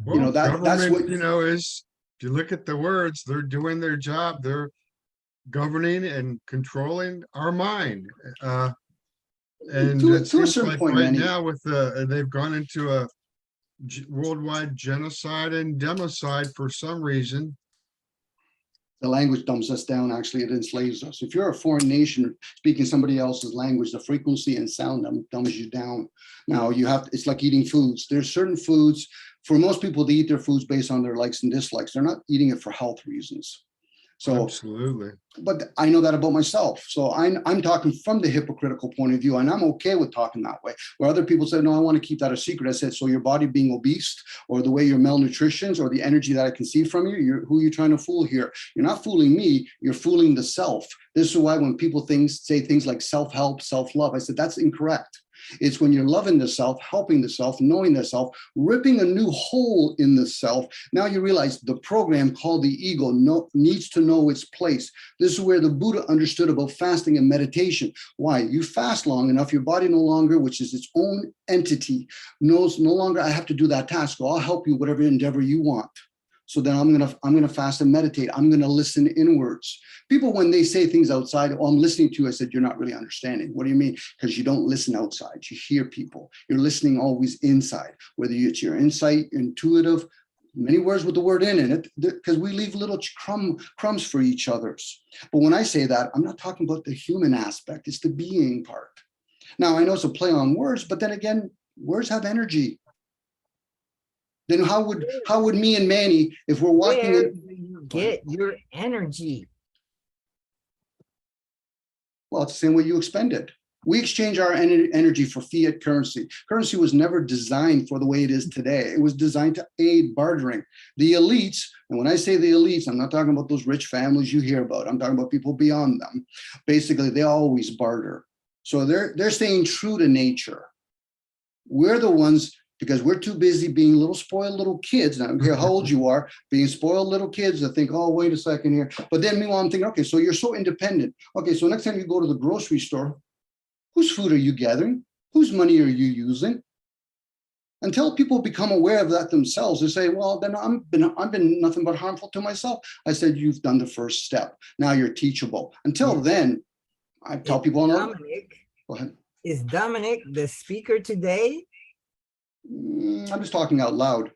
Well, You know, that's what, is, if you look at the words, they're doing their job. They're governing and controlling our mind. And To a it seems certain like point, right Manny. now with they've gone into a worldwide genocide and democide for some reason. the language dumbs us down. Actually, it enslaves us. If you're a foreign nation speaking somebody else's language, the frequency and sound dumbs you down. Now you have, it's like eating foods. There's certain foods, for most people to eat their foods based on their likes and dislikes. They're not eating it for health reasons. So, Absolutely. but I know that about myself. So I'm talking from the hypocritical point of view, and I'm okay with talking that way. Where other people say, no, I want to keep that a secret. I said, so your body being obese, or the way you're malnutrition, or the energy that I can see from you, who are you trying to fool here? You're not fooling me, you're fooling the self. This is why when people say things like self-help, self-love, I said, that's incorrect. It's when you're loving the self, helping the self, knowing the self, ripping a new hole in the self. Now you realize the program called the ego needs to know its place. This is where the Buddha understood about fasting and meditation. Why? You fast long enough, your body no longer, which is its own entity, knows no longer I have to do that task. So I'll help you whatever endeavor you want. So then I'm gonna fast and meditate. I'm gonna listen inwards. People, when they say things outside, oh, I'm listening to you, I said, you're not really understanding. What do you mean? Because you don't listen outside. You hear people. You're listening always inside, whether it's your insight, intuitive, many words with the word in it, because we leave little crumbs for each other's. But when I say that, I'm not talking about the human aspect. It's the being part. Now, I know it's a play on words, but then again, words have energy. Then how would me and Manny, if we're walking Where in, do you get your energy? well, it's the same way you expend it. We exchange our energy for fiat currency. Currency was never designed for the way it is today. It was designed to aid bartering. The elites, and when I say the elites, I'm not talking about those rich families you hear about. I'm talking about people beyond them. Basically, they always barter. So they're staying true to nature. We're the ones, because we're too busy being little spoiled little kids. And I don't care how old you are, being spoiled little kids that think, oh, wait a second here. But then meanwhile, I'm thinking, okay, so you're so independent. Okay, so next time you go to the grocery store, whose food are you gathering? Whose money are you using? Until people become aware of that themselves, they say, well, then I've been nothing but harmful to myself. I said, you've done the first step. Now you're teachable. Until then, I tell people, Dominic, go ahead. is Dominic the speaker today? I'm just talking out loud.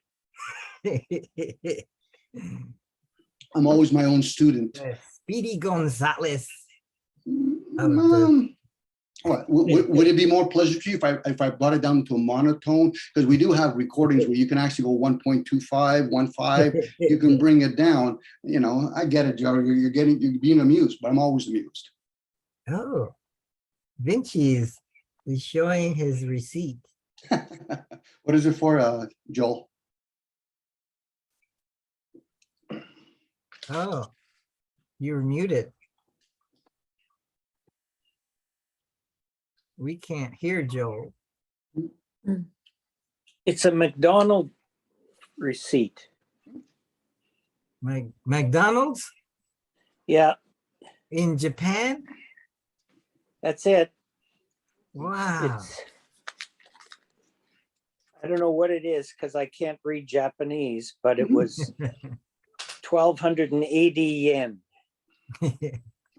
I'm always my own student. Speedy Gonzalez. What, would it be more pleasure to you if I brought it down to a monotone? Because we do have recordings where you can actually go 1.25, 1.5. You can bring it down. You know, I get it, Jairo. You're being amused, but I'm always amused. Oh, Vinci is showing his receipt. What is it for, Joel? Oh, you're muted. We can't hear Joel. It's a McDonald's receipt. McDonald's Yeah, in Japan? that's it. Wow. I don't know what it is because I can't read Japanese, but it was 1,280 yen.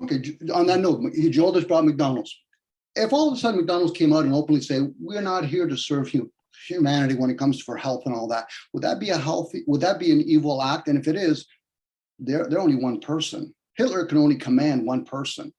Okay, on that note, Joel just brought McDonald's. If all of a sudden McDonald's came out and openly say, we're not here to serve humanity when it comes for health and all that, would that be an evil act? And if it is, they're only one person. Hitler can only command one person.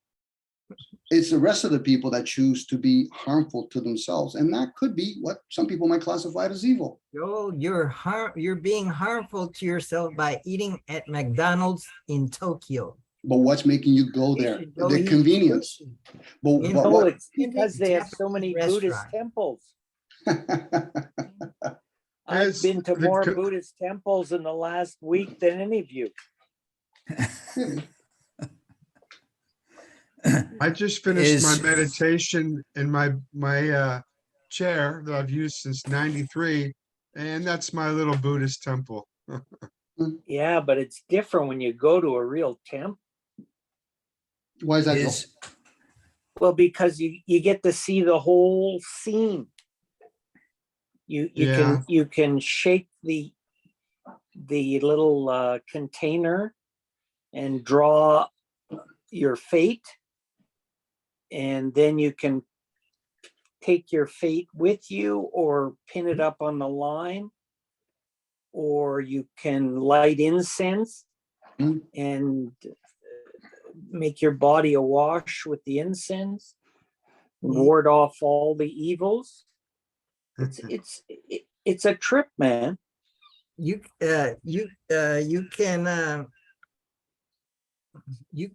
It's the rest of the people that choose to be harmful to themselves. And that could be what some people might classify as evil. Joel, you're being harmful to yourself by eating at McDonald's in Tokyo. But what's making you go there? The convenience. But No, what? it's because they have so many Buddhist temples. I've been to more Buddhist temples in the last week than any of you. I just finished my meditation in my chair that I've used since '93, and that's my little Buddhist temple. Yeah, but it's different when you go to a real temple. Why is that? Joel? Well, because you get to see the whole scene. You can shake the little container and draw your fate, and then you can take your fate with you or pin it up on the line, or you can light incense and make your body awash with the incense, ward off all the evils. It's a trip, man. You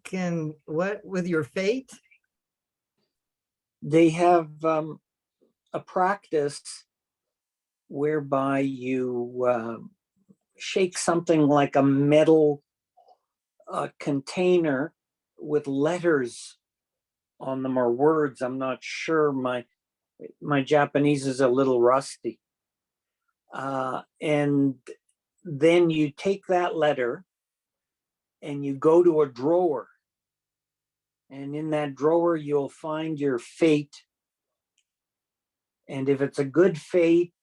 can what with your fate? They have a practice whereby you shake something like a metal container with letters on them or words. I'm not sure. My Japanese is a little rusty. And then you take that letter and you go to a drawer. And in that drawer, you'll find your fate. And if it's a good fate,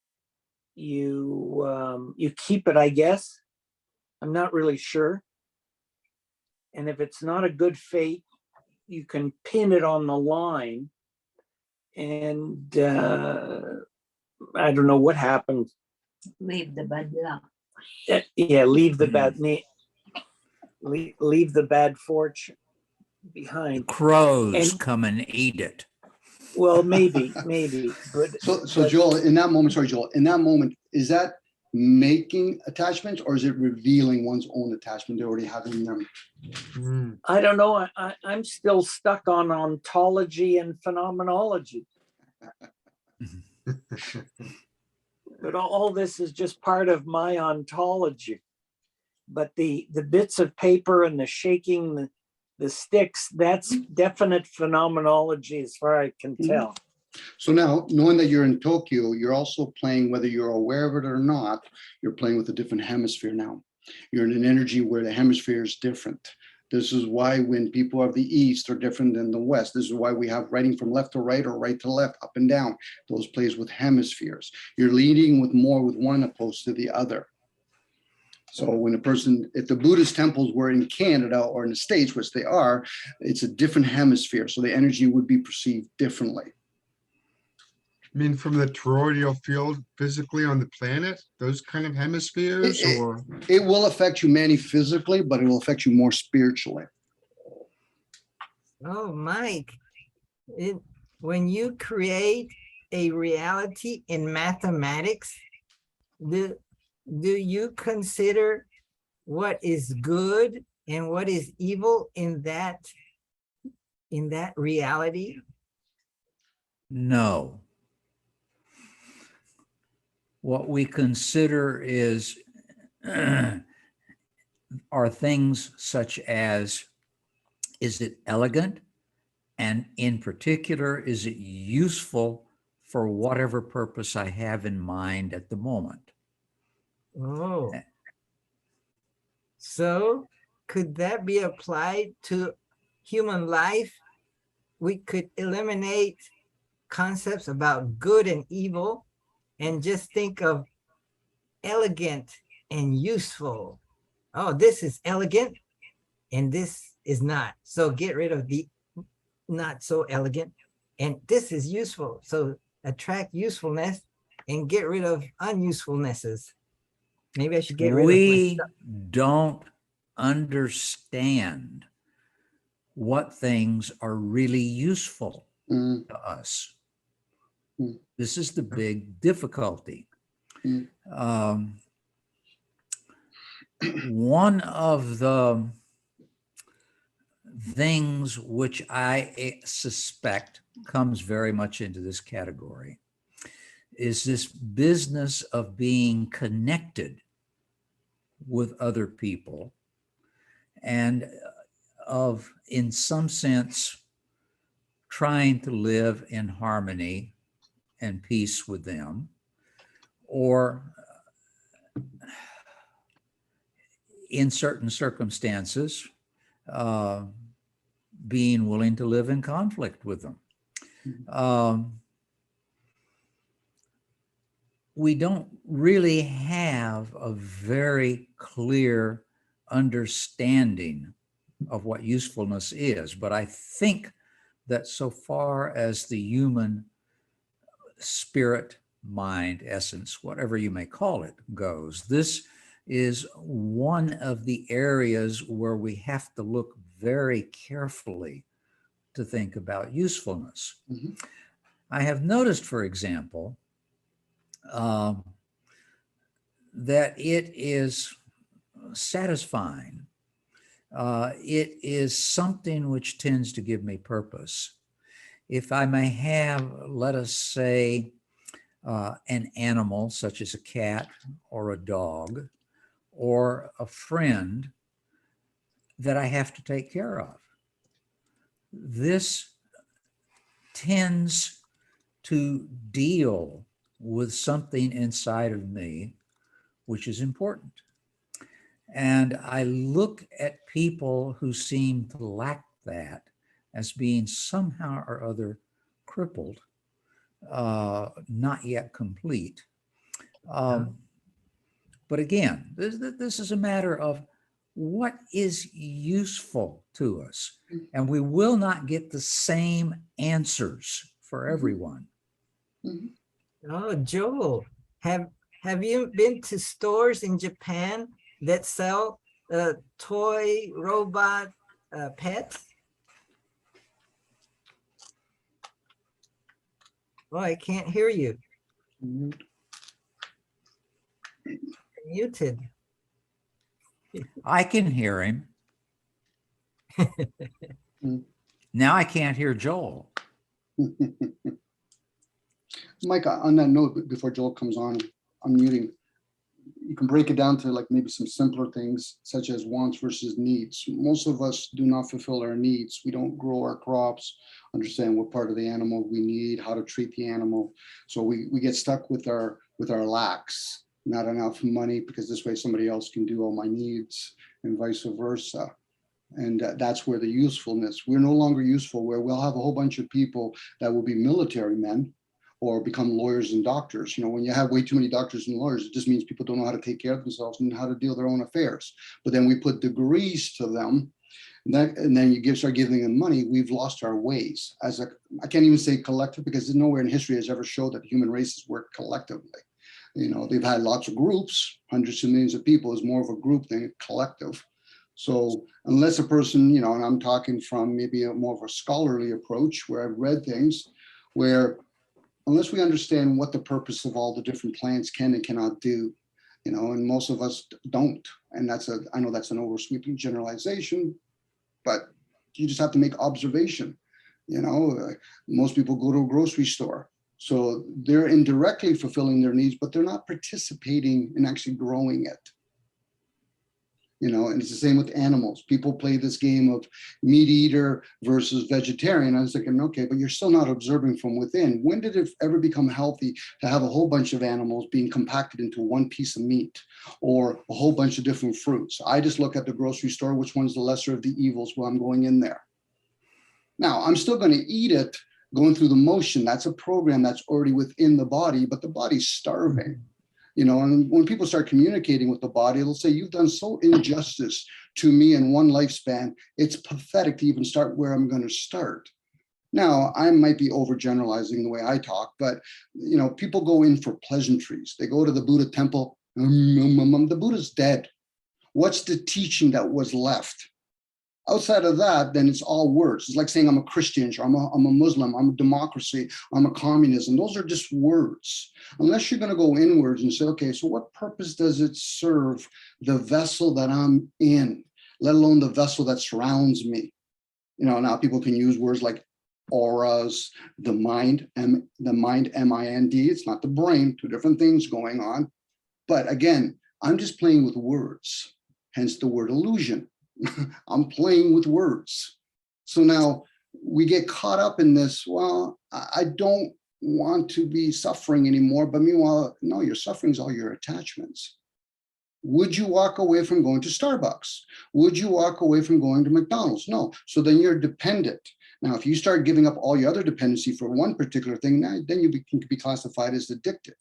you keep it, I guess. I'm not really sure. And if it's not a good fate, you can pin it on the line. And I don't know what happens. Leave the bad luck. Yeah, leave the bad leave the bad fortune behind. Crows come and eat it. Well, maybe, but so Joel, in that moment, in that moment, is that making attachments or is it revealing one's own attachment they already have in them? I don't know. I'm still stuck on ontology and phenomenology. But all this is just part of my ontology. But the bits of paper and the shaking the sticks, that's definite phenomenology as far as I can tell. So now, knowing that you're in Tokyo, you're also playing, whether you're aware of it or not, you're playing with a different hemisphere now. You're in an energy where the hemisphere is different. This is why when people of the East are different than the West, this is why we have writing from left to right or right to left, up and down. Those plays with hemispheres. You're leading with more with one opposed to the other. So when a person, if the Buddhist temples were in Canada or in the States, which they are, it's a different hemisphere. So the energy would be perceived differently. I mean, from the toroidal field physically on the planet, those kind of hemispheres, or it will affect humanity physically, but it will affect you more spiritually. Oh, Mike, when you create a reality in mathematics, do you consider what is good and what is evil in that reality? No. What we consider are things such as, is it elegant? And in particular, is it useful for whatever purpose I have in mind at the moment? Oh. So could that be applied to human life? We could eliminate concepts about good and evil and just think of elegant and useful. Oh, this is elegant. and this is not. So get rid of the not so elegant, and this is useful. So attract usefulness and get rid of unusefulnesses. Maybe I should get rid of my We stuff. don't understand what things are really useful Mm, to us. Mm. This is the big difficulty. Mm. One of the things which I suspect comes very much into this category is this business of being connected with other people and of, in some sense, trying to live in harmony and peace with them, or in certain circumstances, being willing to live in conflict with them. We don't really have a very clear understanding of what usefulness is, but I think that so far as the human spirit, mind, essence, whatever you may call it, goes, this is one of the areas where we have to look very carefully to think about usefulness. Mhm. I have noticed, for example, that it is satisfying. It is something which tends to give me purpose. If I may have, let us say, an animal such as a cat or a dog or a friend that I have to take care of, this tends to deal with something inside of me which is important. And I look at people who seem to lack that as being somehow or other crippled, not yet complete. But again, this is a matter of what is useful to us. And we will not get the same answers for everyone. Mhm. Oh, Joel, have you been to stores in Japan that sell toy robot pets? Oh, I can't hear you. Mhm. You're muted. I can hear him. Now I can't hear Joel. Mike, on that note, before Joel comes on, unmuting, you can break it down to like maybe some simpler things such as wants versus needs. Most of us do not fulfill our needs. We don't grow our crops, understand what part of the animal we need, how to treat the animal. So we get stuck with our lacks, not enough money because this way somebody else can do all my needs and vice versa. And that's where the usefulness, we're no longer useful, where we'll have a whole bunch of people that will be military men or become lawyers and doctors. You know, when you have way too many doctors and lawyers, it just means people don't know how to take care of themselves and how to deal with their own affairs. But then we put degrees to them, and then you start giving them money. We've lost our ways. I can't even say collective, because nowhere in history has ever showed that the human race has worked collectively. You know, they've had lots of groups, hundreds of millions of people is more of a group than a collective. So unless a person, you know, and I'm talking from maybe more of a scholarly approach where I've read things where unless we understand what the purpose of all the different plants can and cannot do, you know, and most of us don't. And I know that's an oversweeping generalization, but you just have to make observation. You know, most people go to a grocery store. So they're indirectly fulfilling their needs, but they're not participating in actually growing it. You know, and it's the same with animals. People play this game of meat eater versus vegetarian. I was thinking, okay, but you're still not observing from within. When did it ever become healthy to have a whole bunch of animals being compacted into one piece of meat or a whole bunch of different fruits? I just look at the grocery store, which one's the lesser of the evils while I'm going in there. Now, I'm still going to eat it going through the motion. That's a program that's already within the body, but the body's starving. And when people start communicating with the body, they'll say, you've done so injustice to me in one lifespan. It's pathetic to even start where I'm going to start. Now, I might be overgeneralizing the way I talk, but people go in for pleasantries. They go to the Buddha temple. The Buddha's dead. What's the teaching that was left? Outside of that, then it's all words. It's like saying I'm a Christian, or I'm a Muslim, I'm a democracy, I'm a communism. Those are just words. Unless you're going to go inwards and say, okay, so what purpose does it serve the vessel that I'm in, let alone the vessel that surrounds me? Now people can use words like auras, the mind, M-I-N-D. It's not the brain, two different things going on. But again, I'm just playing with words, hence the word illusion. I'm playing with words. So now we get caught up in this, well, I don't want to be suffering anymore. But meanwhile, no, your suffering is all your attachments. Would you walk away from going to Starbucks? Would you walk away from going to McDonald's? No. So then you're dependent. Now, if you start giving up all your other dependency for one particular thing, then you can be classified as addictive.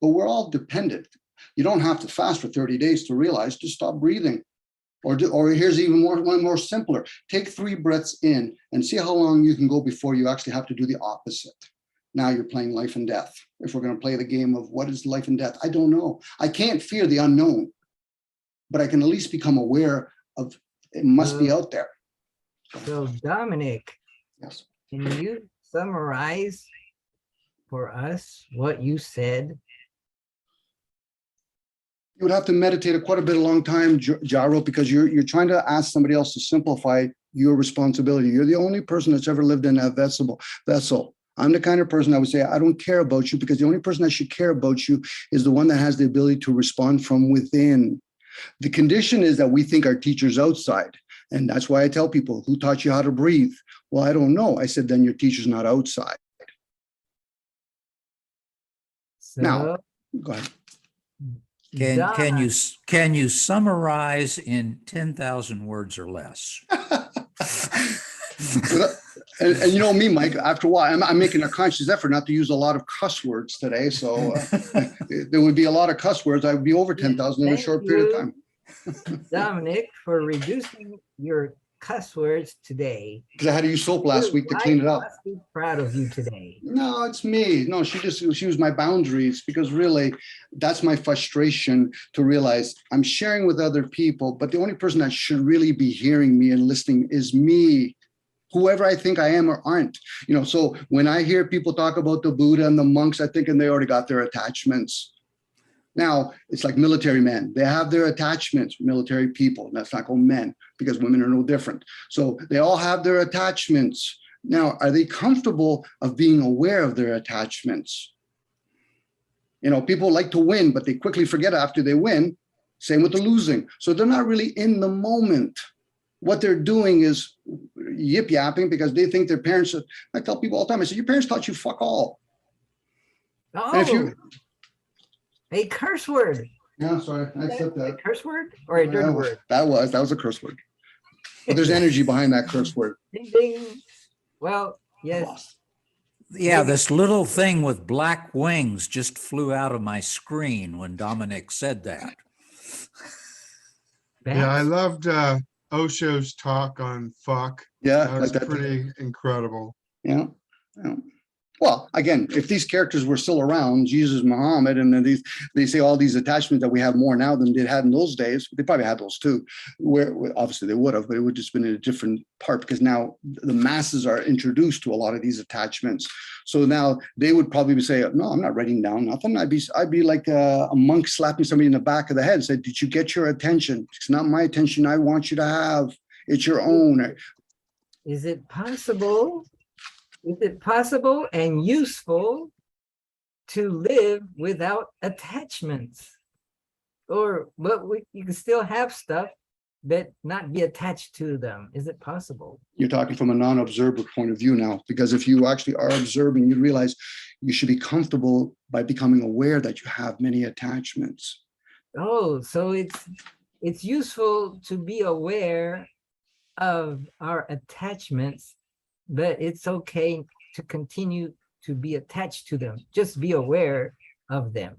But we're all dependent. You don't have to fast for 30 days to realize to stop breathing. Or here's even one more simpler. Take 3 breaths in and see how long you can go before you actually have to do the opposite. Now you're playing life and death. If we're going to play the game of what is life and death, I don't know. I can't fear the unknown, but I can at least become aware of it must be out there. So Dominic, Yes. can you summarize for us what you said? You would have to meditate quite a long time, Jairo, because you're trying to ask somebody else to simplify your responsibility. You're the only person that's ever lived in that vessel. I'm the kind of person I would say, I don't care about you, because the only person that should care about you is the one that has the ability to respond from within. The condition is that we think our teacher's outside. And that's why I tell people, who taught you how to breathe? Well, I don't know. I said, then your teacher's not outside. So, Now, go ahead. Can you summarize in 10,000 words or less? And you know me, Mike, after a while, I'm making a conscious effort not to use a lot of cuss words today. So there would be a lot of cuss words. I would be over 10,000 in a short period of time. Dominic, for reducing your cuss words today. Because I had to use soap last week to clean it up. I must be proud of you today. No, it's me. No, she was my boundaries, because really that's my frustration, to realize I'm sharing with other people, but the only person that should really be hearing me and listening is me, whoever I think I am or aren't. So when I hear people talk about the Buddha and the monks, I think, and they already got their attachments. Now, it's like military men. They have their attachments, military people. Let's not go men, because women are no different. So they all have their attachments. Now, are they comfortable of being aware of their attachments? People like to win, but they quickly forget after they win. Same with the losing. So they're not really in the moment. What they're doing is yip-yapping because they think their parents, I tell people all the time, I say, your parents taught you fuck all. Oh. And if you, a curse word. yeah, sorry, I accept A that. curse word or a dirty word? That was a curse word. But there's energy behind that curse word. Ding, ding. Well, yes. Yeah, this little thing with black wings just flew out of my screen when Dominic said that. Yeah, I Bats. loved Osho's talk on fuck. Yeah, That was like that. pretty incredible. Yeah. Yeah. Well, again, if these characters were still around, Jesus, Muhammad, and then they say all these attachments that we have more now than they had in those days, they probably had those too, where obviously they would have, but it would just been in a different part, because now the masses are introduced to a lot of these attachments. So now they would probably say, no, I'm not writing down nothing. I'd be like a monk slapping somebody in the back of the head and say, did you get your attention? It's not my attention I want you to have. It's your own. Is it possible? Is it possible and useful to live without attachments? But you can still have stuff, but not be attached to them. Is it possible? You're talking from a non-observer point of view now, because if you actually are observing, you realize you should be comfortable by becoming aware that you have many attachments. Oh, so it's useful to be aware of our attachments, but it's okay to continue to be attached to them. Just be aware of them.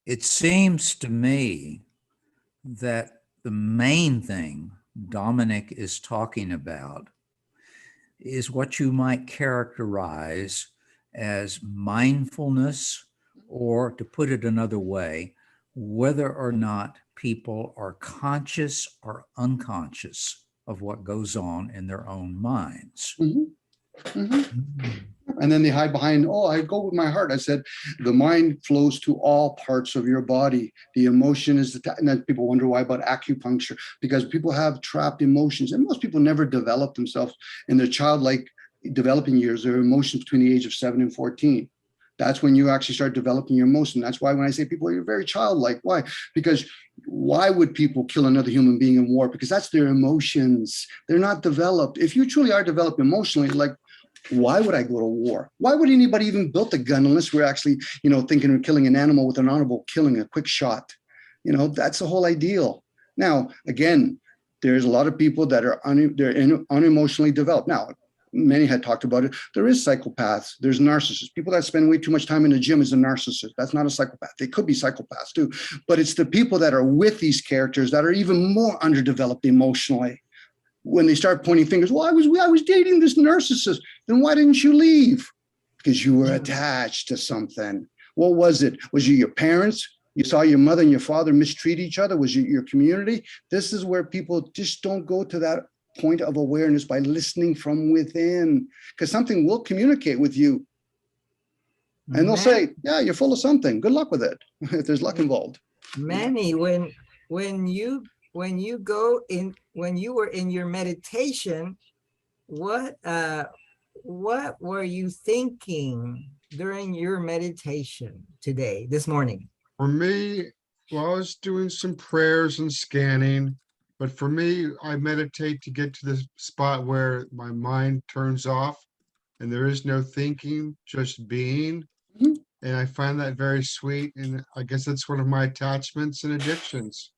It seems to me that the main thing Dominic is talking about is what you might characterize as mindfulness, or to put it another way, whether or not people are conscious or unconscious of what goes on in their own minds. Mhm. Mhm. And then they hide behind, oh, I go with my heart. I said, the mind flows to all parts of your body. The emotion is, and then people wonder why about acupuncture, because people have trapped emotions, and most people never develop themselves in their childlike developing years, their emotions between the age of 7 and 14. That's when you actually start developing your emotion. That's why when I say people are very childlike, why? Because why would people kill another human being in war? Because that's their emotions. They're not developed. If you truly are developed emotionally, like, why would I go to war? Why would anybody even build a gun unless we're actually, thinking of killing an animal with an honorable killing, a quick shot? That's the whole ideal. Now, again, there's a lot of people that are unemotionally developed. Now, many had talked about it. There is psychopaths. There's narcissists. People that spend way too much time in the gym is a narcissist. That's not a psychopath. They could be psychopaths too. But it's the people that are with these characters that are even more underdeveloped emotionally. When they start pointing fingers, well, I was dating this narcissist. Then why didn't you leave? Because you were attached to something. What was it? Was it your parents? You saw your mother and your father mistreat each other? Was it your community? This is where people just don't go to that point of awareness by listening from within, because something will communicate with you. And they'll say, yeah, you're full of something. Good luck with it, if there's luck involved. Manny, when you were in your meditation, what were you thinking during your meditation this morning? For me, well, I was doing some prayers and scanning, but for me, I meditate to get to the spot where my mind turns off and there is no thinking, just being. Mhm. And I find that very sweet. And I guess that's one of my attachments and addictions.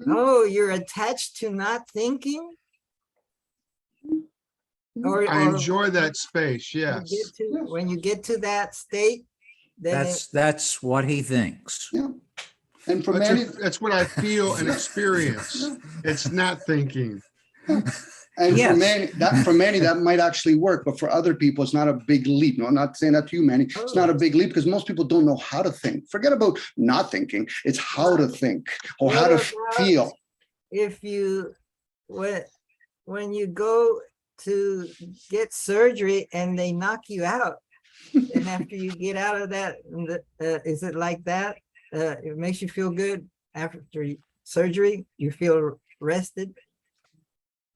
Oh, you're attached to not thinking? I enjoy that space, yes. When you get to that state, then That's what he thinks. Yeah. And for many, That's what I feel and experience. It's not thinking. and Yes. for many, that might actually work, but for other people, it's not a big leap. No, I'm not saying that to you, Manny. It's not a big leap because most people don't know how to think. Forget about not thinking. It's how to think or how to feel. If you, when you go to get surgery and they knock you out, and after you get out of that, is it like that? It makes you feel good after surgery? You feel rested,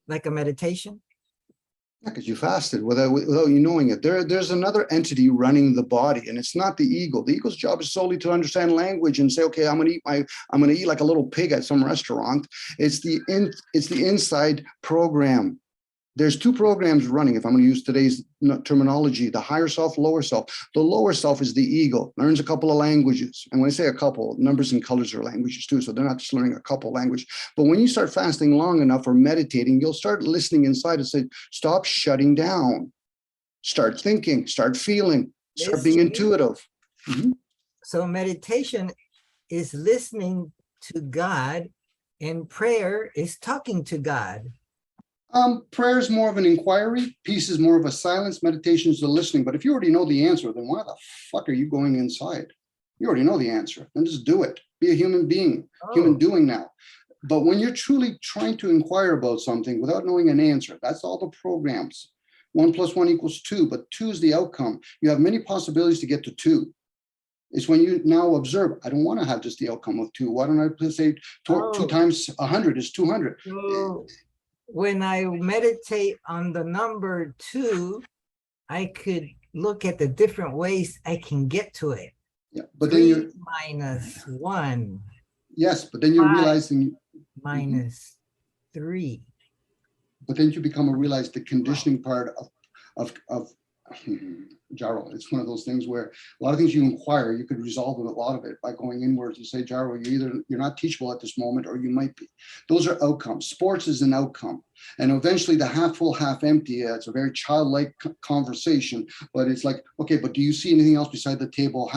like a meditation? Because you fasted without you knowing it. There's another entity running the body, and it's not the ego. The ego's job is solely to understand language and say, okay, I'm gonna eat like a little pig at some restaurant. It's the inside program. There's two programs running, if I'm going to use today's terminology, the higher self, lower self. The lower self is the ego, learns a couple of languages. And when I say a couple, numbers and colors are languages too. So they're not just learning a couple language. But when you start fasting long enough or meditating, you'll start listening inside and say, stop shutting down. Start thinking, start feeling, start being intuitive. Mm-hmm. So meditation is listening to God, and prayer is talking to God. Prayer is more of an inquiry. Peace is more of a silence. Meditation is the listening. But if you already know the answer, then why the fuck are you going inside? You already know the answer. Then just do it. Be a human being, human doing now. But when you're truly trying to inquire about something without knowing an answer, that's all the programs. 1 + 1 = 2, but 2 is the outcome. You have many possibilities to get to 2. It's when you now observe, I don't want to have just the outcome of 2. Why don't I say 2 times 100 is 200? So when I meditate on the number 2, I could look at the different ways I can get to it. Yeah, but then you minus 1. Yes, but then you're realizing minus 3. But then you become realize the conditioning part of Jairo. It's one of those things where a lot of things you inquire, you could resolve a lot of it by going inwards and say, Jairo, you're not teachable at this moment, or you might be. Those are outcomes. Sports is an outcome. And eventually the half full, half empty, it's a very childlike conversation, but it's like, okay, but do you see anything else beside the table,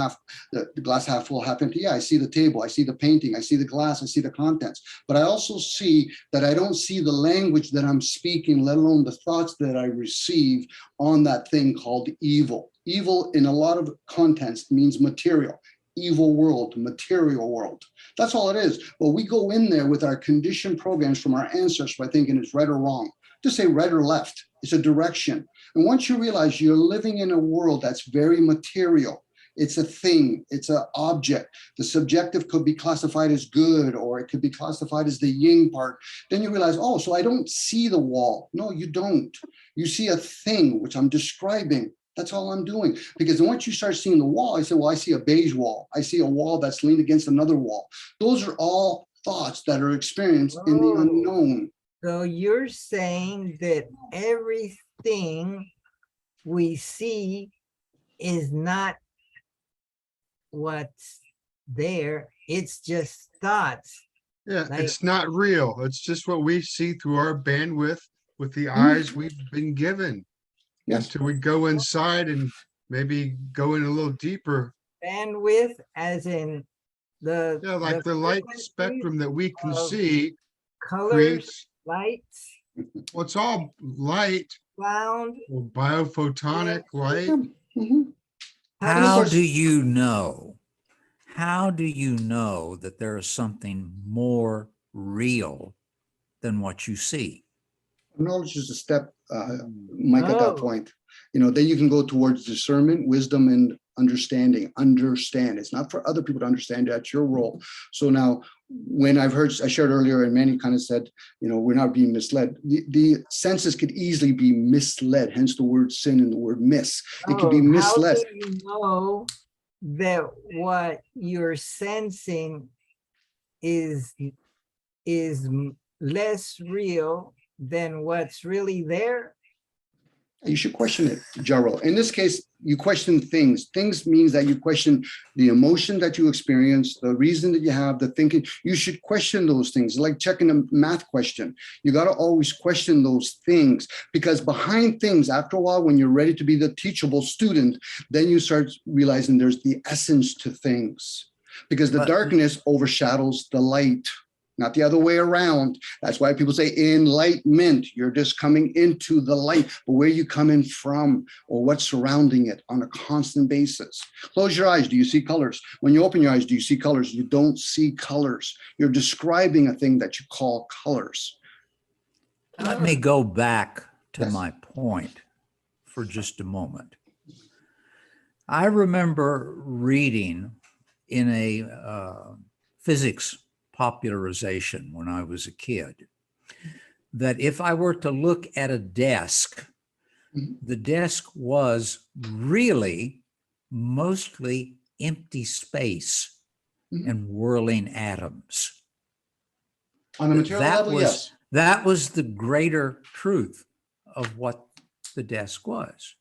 the glass half full, half empty? Yeah, I see the table, I see the painting, I see the glass, I see the contents, but I also see that I don't see the language that I'm speaking, let alone the thoughts that I receive on that thing called evil. Evil in a lot of contents means material. Evil world, material world. That's all it is. But we go in there with our conditioned programs from our ancestors by thinking it's right or wrong. Just say right or left. It's a direction. And once you realize you're living in a world that's very material, it's a thing, it's an object. The subjective could be classified as good, or it could be classified as the yin part. Then you realize, oh, so I don't see the wall. No, you don't. You see a thing, which I'm describing. That's all I'm doing. Because once you start seeing the wall, I say, well, I see a beige wall. I see a wall that's leaned against another wall. Those are all thoughts that are experienced in the unknown. So you're saying that everything we see is not what's there, it's just thoughts. Yeah, Like- it's not real. It's just what we see through our bandwidth with the eyes we've been given. Yes. Until we go inside and maybe go in a little deeper. Bandwidth as in the Yeah, like the light frequency spectrum that we can of see colors, creates, lights, well, it's all light, sound. or biophotonic light. Mhm. How do you know? How do you know that there is something more real than what you see? Knowledge is a step, Mike, at that Oh. point. Then you can go towards discernment, wisdom, and understanding. Understand. It's not for other people to understand. That's your role. So now, when I shared earlier, and Manny kind of said, we're not being misled. The senses could easily be misled, hence the word sin and the word miss. It could be misled. How do you know that what you're sensing is less real than what's really there? You should question it, Jairo. In this case, you question things. Things means that you question the emotion that you experience, the reason that you have, the thinking. You should question those things, like checking a math question. You got to always question those things, because behind things, after a while, when you're ready to be the teachable student, then you start realizing there's the essence to things, because the darkness overshadows the light. Not the other way around. That's why people say enlightenment. You're just coming into the light, but where are you coming from, or what's surrounding it on a constant basis? Close your eyes. Do you see colors? When you open your eyes, do you see colors? You don't see colors. You're describing a thing that you call colors. Let me go back to Yes. my point for just a moment. I remember reading in a physics popularization when I was a kid that if I were to look at a desk, the desk was really mostly empty space and whirling atoms. On a material level, yes. That was the greater truth of what the desk was.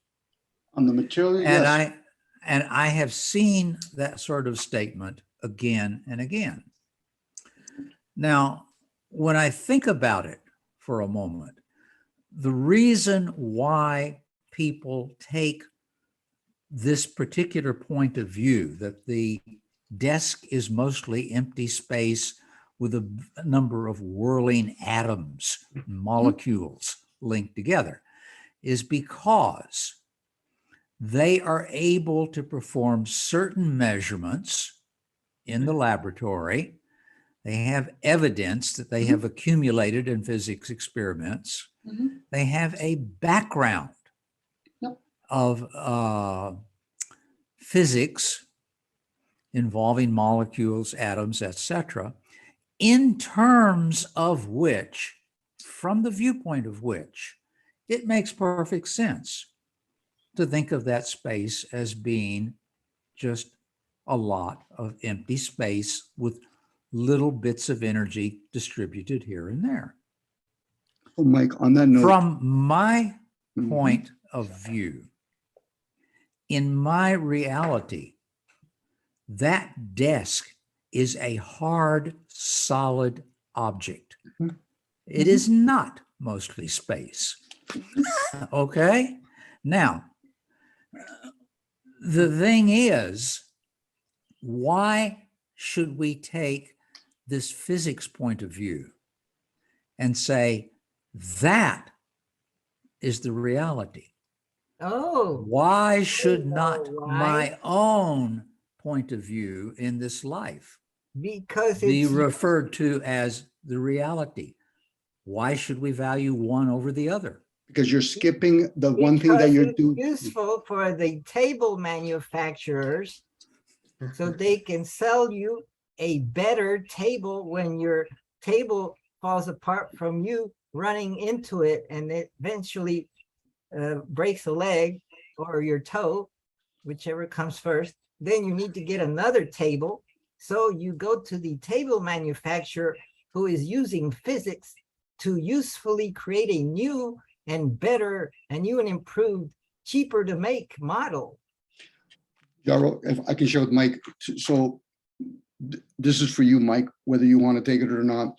On the material, And yes. I have seen that sort of statement again and again. Now, when I think about it for a moment, the reason why people take this particular point of view, that the desk is mostly empty space with a number of whirling atoms, molecules linked together, is because they are able to perform certain measurements in the laboratory. They have evidence that they have accumulated in physics experiments. They have a background of physics involving molecules, atoms, etc., in terms of which, from the viewpoint of which, it makes perfect sense to think of that space as being just a lot of empty space with little bits of energy distributed here and there. Oh, Mike, on that note. From my point of view, in my reality, that desk is a hard, solid object. It is not mostly space. Okay? Now, the thing is, why should we take this physics point of view and say that is the reality? Oh, Why should not why? my own point of view in this life because be it's referred to as the reality? Why should we value one over the other? Because you're skipping the one thing that because you're it's doing. useful for the table manufacturers so they can sell you a better table when your table falls apart from you running into it and it eventually breaks a leg or your toe, whichever comes first. Then you need to get another table. So you go to the table manufacturer who is using physics to usefully create a new and better and new and improved, cheaper to make model. Jairo, if I can share with Mike, so this is for you, Mike, whether you want to take it or not.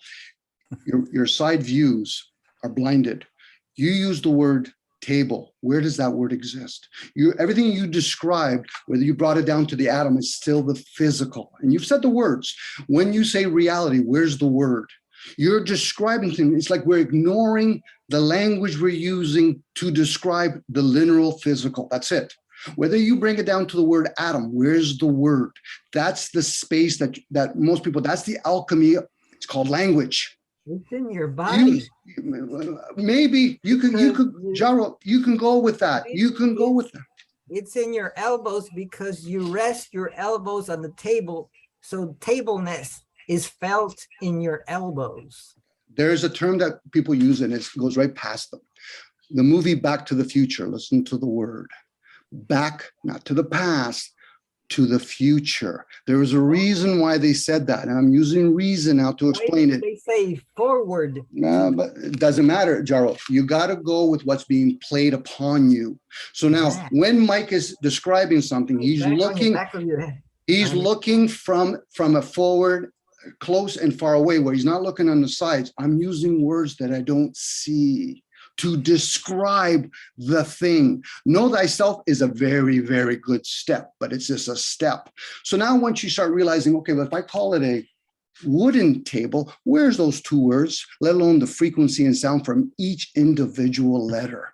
Your side views are blinded. You use the word table. Where does that word exist? Everything you described, whether you brought it down to the atom, is still the physical. And you've said the words. When you say reality, where's the word? You're describing things. It's like we're ignoring the language we're using to describe the literal physical. That's it. Whether you bring it down to the word atom, where's the word? That's the space that most people, that's the alchemy. It's called language. It's in your body. Maybe you can, Jairo, you can go with that. You can go with that. It's in your elbows because you rest your elbows on the table. So tableness is felt in your elbows. There's a term that people use and it goes right past them. The movie Back to the Future, listen to the word. Back, not to the past, to the future. There was a reason why they said that. And I'm using reason now to explain it. They say forward. But it doesn't matter, Jairo. You got to go with what's being played upon you. So now when Mike is describing something, he's looking from a forward, close and far away, where he's not looking on the sides. I'm using words that I don't see to describe the thing. Know thyself is a very, very good step, but it's just a step. So now once you start realizing, okay, well, if I call it a wooden table, where's those two words, let alone the frequency and sound from each individual letter?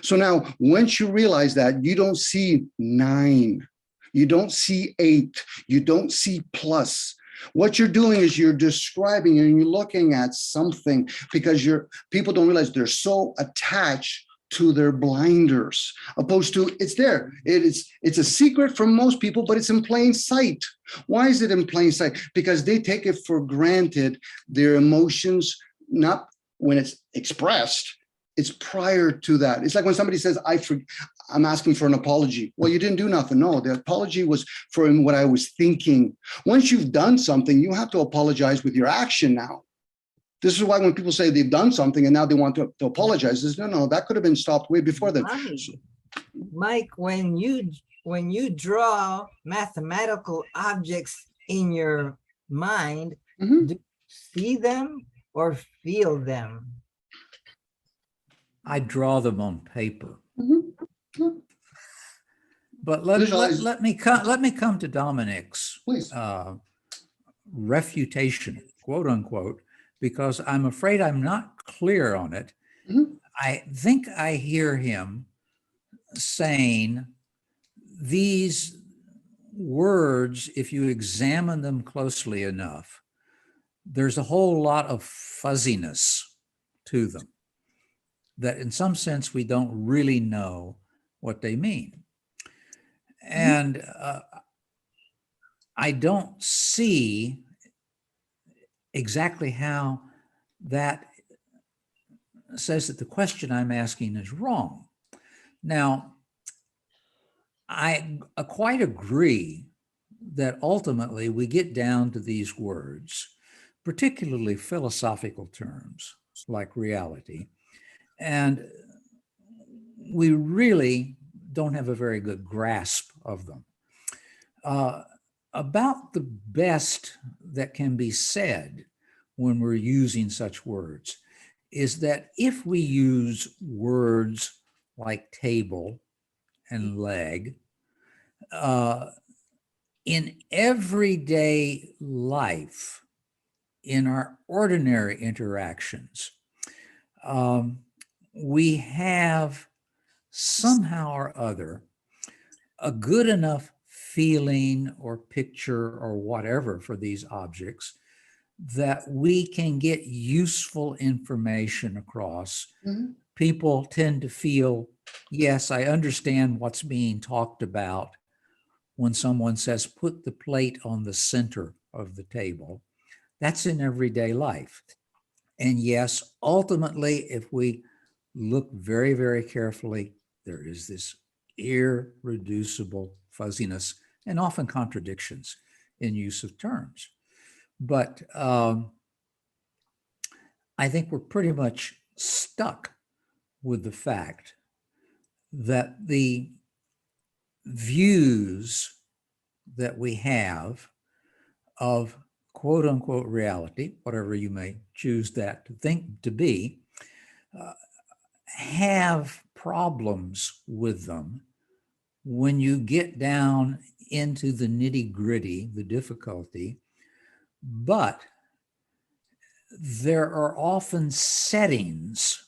So now once you realize that, you don't see 9, you don't see 8, you don't see plus. What you're doing is you're describing and you're looking at something because people don't realize they're so attached to their blinders, opposed to it's there. It's a secret from most people, but it's in plain sight. Why is it in plain sight? Because they take it for granted. Their emotions, not when it's expressed, it's prior to that. It's like when somebody says, I'm asking for an apology. Well, you didn't do nothing. No, the apology was for what I was thinking. Once you've done something, you have to apologize with your action now. This is why when people say they've done something and now they want to apologize, is no, that could have been stopped way before then. Mike, when you draw mathematical objects in your mind, do you see them or feel them? I draw them on paper. But let me come to Dominic's refutation, quote unquote, because I'm afraid I'm not clear on it. I think I hear him saying these words, if you examine them closely enough, there's a whole lot of fuzziness to them that in some sense we don't really know what they mean. And I don't see exactly how that says that the question I'm asking is wrong. Now, I quite agree that ultimately we get down to these words, particularly philosophical terms like reality, and we really don't have a very good grasp of them. About the best that can be said when we're using such words is that if we use words like table and leg, in everyday life, in our ordinary interactions, we have somehow or other a good enough feeling or picture or whatever for these objects that we can get useful information across. Mhm. People tend to feel, yes, I understand what's being talked about when someone says, put the plate on the center of the table. That's in everyday life. And yes, ultimately, if we look very, very carefully, there is this irreducible fuzziness and often contradictions in use of terms. But I think we're pretty much stuck with the fact that the views that we have of quote unquote reality, whatever you may choose that to think to be, have problems with them when you get down into the nitty gritty, the difficulty. But there are often settings,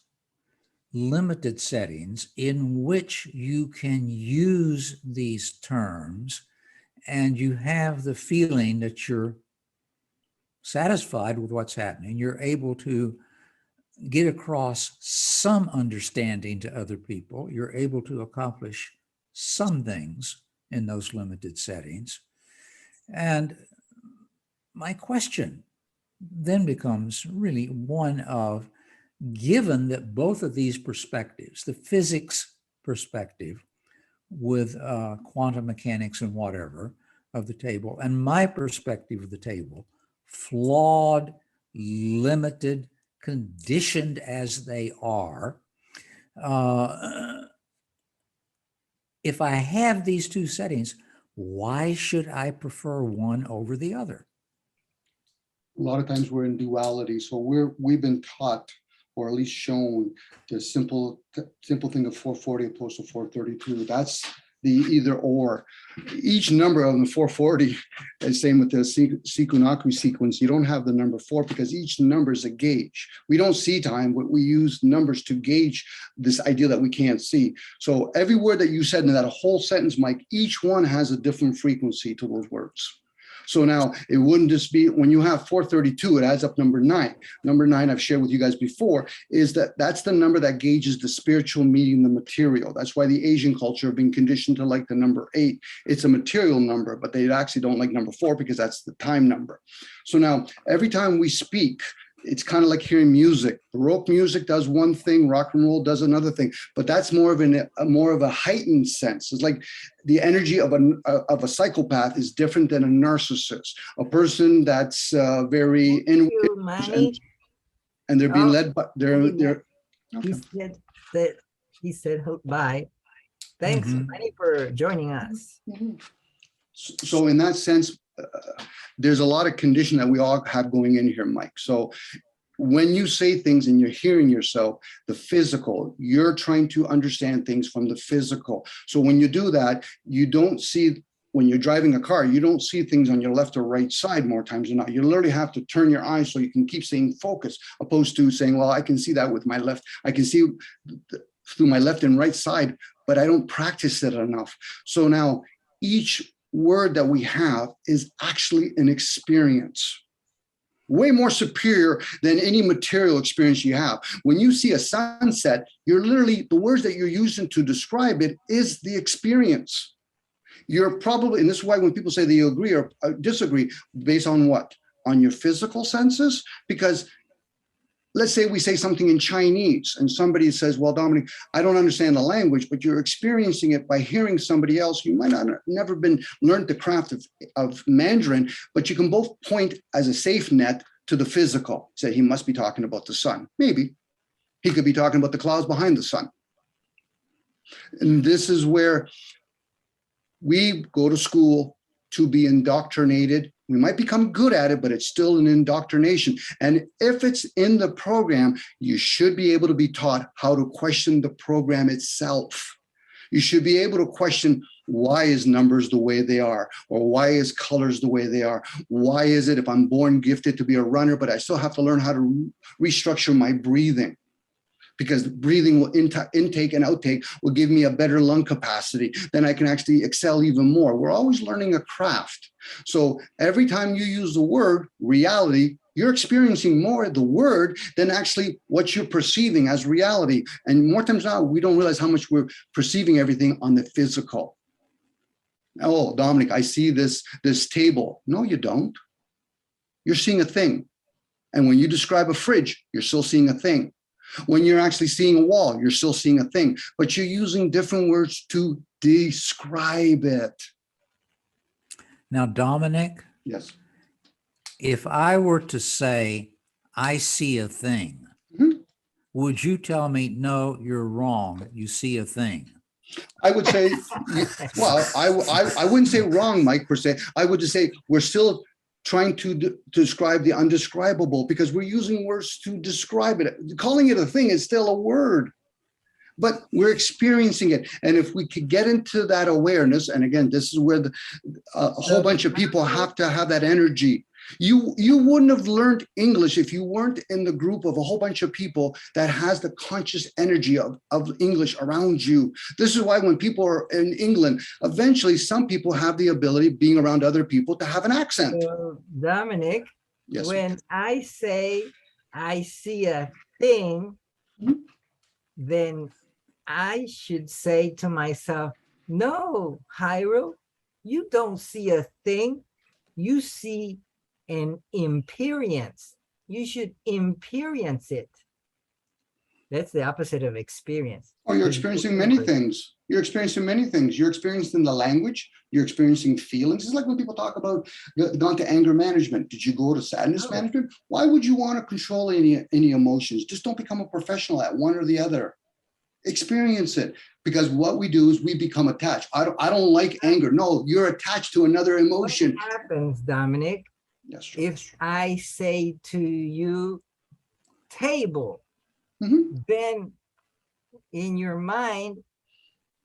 limited settings, in which you can use these terms and you have the feeling that you're satisfied with what's happening. You're able to get across some understanding to other people. You're able to accomplish some things in those limited settings. And my question then becomes really one of, given that both of these perspectives, the physics perspective with quantum mechanics and whatever of the table, and my perspective of the table, flawed, limited, conditioned as they are, if I have these two settings, why should I prefer one over the other? A lot of times we're in duality. So we've been taught, or at least shown, the simple thing of 440 opposed to 432. That's the either or. Each number of the 440, is same with the Sikunaku sequence, you don't have the number 4 because each number is a gauge. We don't see time, but we use numbers to gauge this idea that we can't see. So every word that you said in that whole sentence, Mike, each one has a different frequency to those words. So now it wouldn't just be, when you have 432, it adds up number 9. Number 9, I've shared with you guys before, is that's the number that gauges the spiritual meeting the material. That's why the Asian culture have been conditioned to like the number 8. It's a material number, but they actually don't like number 4 because that's the time number. So now every time we speak, it's kind of like hearing music. Baroque music does one thing, rock and roll does another thing, but that's more of a heightened sense. It's like the energy of a psychopath is different than a narcissist. A person that's very inward and they're being led by they're okay. He said bye. Thanks, Manny, for joining us. So in that sense, there's a lot of condition that we all have going in here, Mike. So when you say things and you're hearing yourself, the physical, you're trying to understand things from the physical. So when you do that, you don't see, when you're driving a car, you don't see things on your left or right side more times than not. You literally have to turn your eyes so you can keep staying focused, opposed to saying, well, I can see that with my left. I can see through my left and right side, but I don't practice it enough. So now each word that we have is actually an experience, way more superior than any material experience you have. When you see a sunset, you're literally, the words that you're using to describe it is the experience. You're probably, and this is why when people say they agree or disagree, based on what? On your physical senses? Because let's say we say something in Chinese and somebody says, well, Dominic, I don't understand the language, but you're experiencing it by hearing somebody else. You might not never learned the craft of Mandarin, but you can both point as a safe net to the physical. Say he must be talking about the sun. Maybe. He could be talking about the clouds behind the sun. And this is where we go to school to be indoctrinated. We might become good at it, but it's still an indoctrination. And if it's in the program, you should be able to be taught how to question the program itself. You should be able to question, why is numbers the way they are? Or why is colors the way they are? Why is it if I'm born gifted to be a runner, but I still have to learn how to restructure my breathing? Because breathing will intake and outtake will give me a better lung capacity. Then I can actually excel even more. We're always learning a craft. So every time you use the word reality, you're experiencing more the word than actually what you're perceiving as reality. And more times now, we don't realize how much we're perceiving everything on the physical. Oh, Dominic, I see this table. No, you don't. You're seeing a thing. And when you describe a fridge, you're still seeing a thing. When you're actually seeing a wall, you're still seeing a thing, but you're using different words to describe it. Now, Dominic, Yes. if I were to say, I see a thing, Mhm. would you tell me, no, you're wrong, you see a thing? I would say, well, I wouldn't say wrong, Mike, per se. I would just say we're still trying to describe the undescribable because we're using words to describe it. Calling it a thing is still a word, but we're experiencing it. And if we could get into that awareness, and again, this is where a whole bunch of people have to have that energy. You wouldn't have learned English if you weren't in the group of a whole bunch of people that has the conscious energy of English around you. This is why when people are in England, eventually some people have the ability, being around other people, to have an accent. So, Dominic, Yes. when I say I see a thing, Mhm. then I should say to myself, no, Jairo, you don't see a thing. You see an imperience. You should imperience it. That's the opposite of experience. Oh, you're experiencing many things. You're experiencing many things. You're experiencing the language. You're experiencing feelings. It's like when people talk about gone to anger management. Did you go to sadness management? Why would you want to control any emotions? Just don't become a professional at one or the other. Experience it, because what we do is we become attached. I don't like anger. No, you're attached to another emotion. What happens, Dominic, Yes, if I say to you, table, Mhm. then in your mind,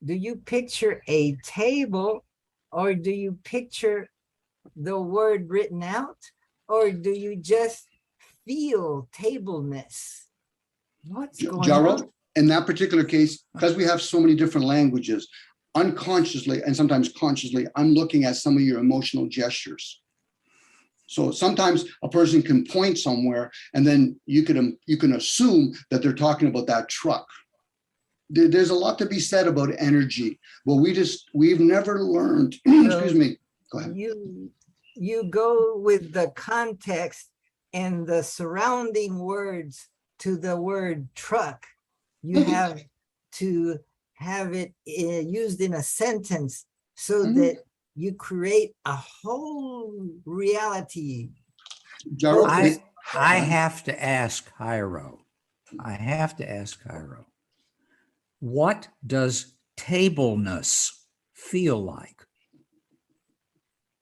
do you picture a table or do you picture the word written out, or do you just feel tableness? What's going Jairo, on? in that particular case, because we have so many different languages, unconsciously and sometimes consciously, I'm looking at some of your emotional gestures. So sometimes a person can point somewhere and then you can assume that they're talking about that truck. There's a lot to be said about energy, but we've never learned, excuse me, go ahead. You go with the context and the surrounding words to the word truck. You have to have it used in a sentence so that you create a whole reality. Jairo, I have to ask Jairo. What does tableness feel like?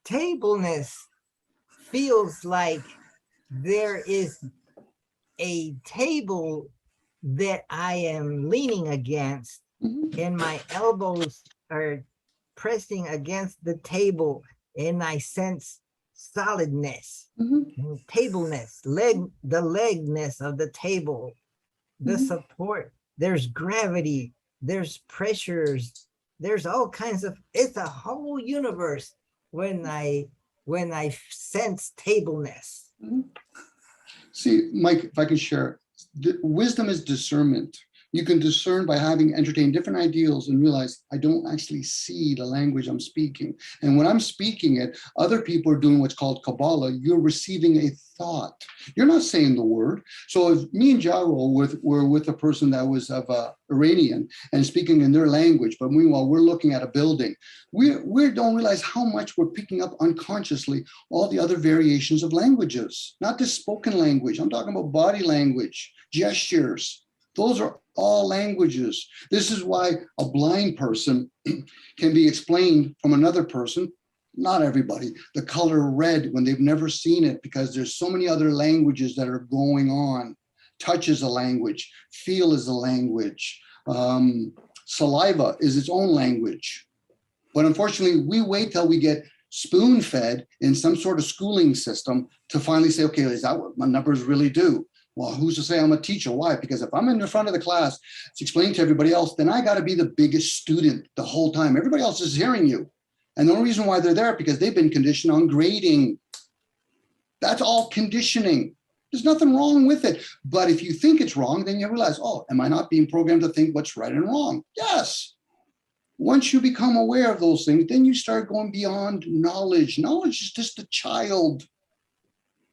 Tableness feels like there is a table that I am leaning against, and my elbows are pressing against the table, and I sense solidness, and tableness, the legness of the table, the support. There's gravity, there's pressures, there's all kinds of, it's a whole universe when I sense tableness. See, Mike, if I can share, wisdom is discernment. You can discern by having entertained different ideals and realize I don't actually see the language I'm speaking. And when I'm speaking it, other people are doing what's called Kabbalah. You're receiving a thought. You're not saying the word. So if me and Jairo were with a person that was of Iranian and speaking in their language, but meanwhile, we're looking at a building, we don't realize how much we're picking up unconsciously all the other variations of languages, not just spoken language. I'm talking about body language, gestures. Those are all languages. This is why a blind person can be explained from another person. Not everybody, the color red when they've never seen it, because there's so many other languages that are going on. Touch is a language, feel is a language, saliva is its own language. But unfortunately, we wait till we get spoon-fed in some sort of schooling system to finally say, okay, is that what my numbers really do? Well, who's to say I'm a teacher? Why? Because if I'm in the front of the class, it's explaining to everybody else, then I got to be the biggest student the whole time. Everybody else is hearing you. And the only reason why they're there, because they've been conditioned on grading. That's all conditioning. There's nothing wrong with it. But if you think it's wrong, then you realize, oh, am I not being programmed to think what's right and wrong? Yes. Once you become aware of those things, then you start going beyond knowledge. Knowledge is just a child.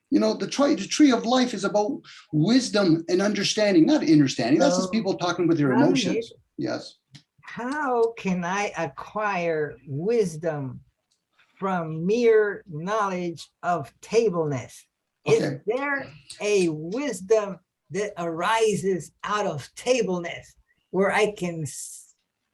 You know, the tree of life is about wisdom and understanding, not understanding. That's just people talking with their emotions. Yes. How can I acquire wisdom from mere knowledge of tableness? Is Okay. there a wisdom that arises out of tableness where I can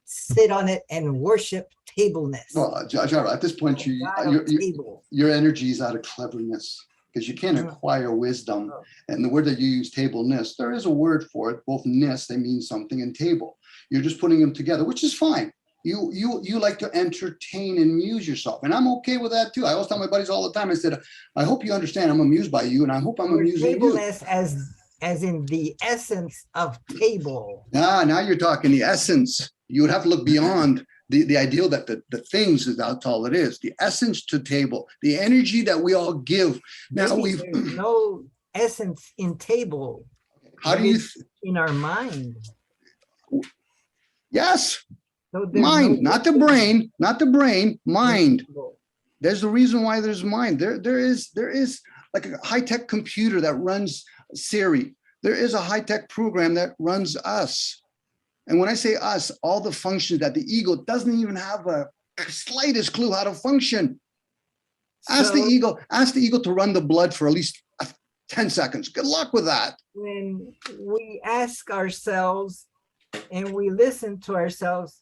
sit on it and worship tableness? Well, Jairo, at this point, your energy is out of cleverness, because you can't acquire wisdom. And the word that you use, tableness, there is a word for it. Both ness, they mean something, and table. You're just putting them together, which is fine. You like to entertain and amuse yourself. And I'm okay with that too. I always tell my buddies all the time, I said, I hope you understand I'm amused by you, and I hope I'm amusing you. Tableness as in the essence of table. Now you're talking the essence. You would have to look beyond the ideal that the things is that's all it is. The essence to table, the energy that we all give. Now Maybe there's no essence in table. How do you in our mind? Yes. So Mind, no not the brain, mind. There's the reason why there's mind. There is like a high-tech computer that runs Siri. There is a high-tech program that runs us. And when I say us, all the functions that the ego doesn't even have a slightest clue how to function. Ask the ego to run the blood for at least 10 seconds. Good luck with that. When we ask ourselves and we listen to ourselves,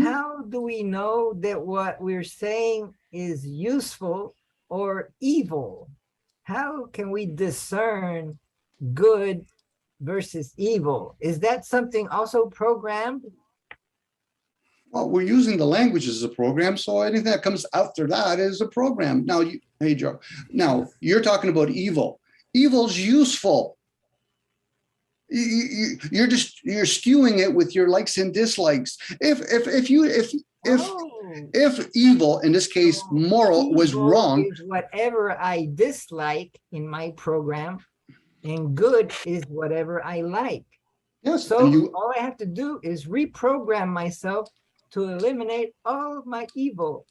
how do we know that what we're saying is useful or evil? How can we discern good versus evil? Is that something also programmed? Well, we're using the language as a program, so anything that comes after that is a program. Now, hey, Joe, now you're talking about evil. Evil's useful. You're skewing it with your likes and dislikes. If evil, in this case, moral, was wrong, is whatever I dislike in my program, and good is whatever I like. yes. So And all I have to do is reprogram myself to eliminate all of my evil,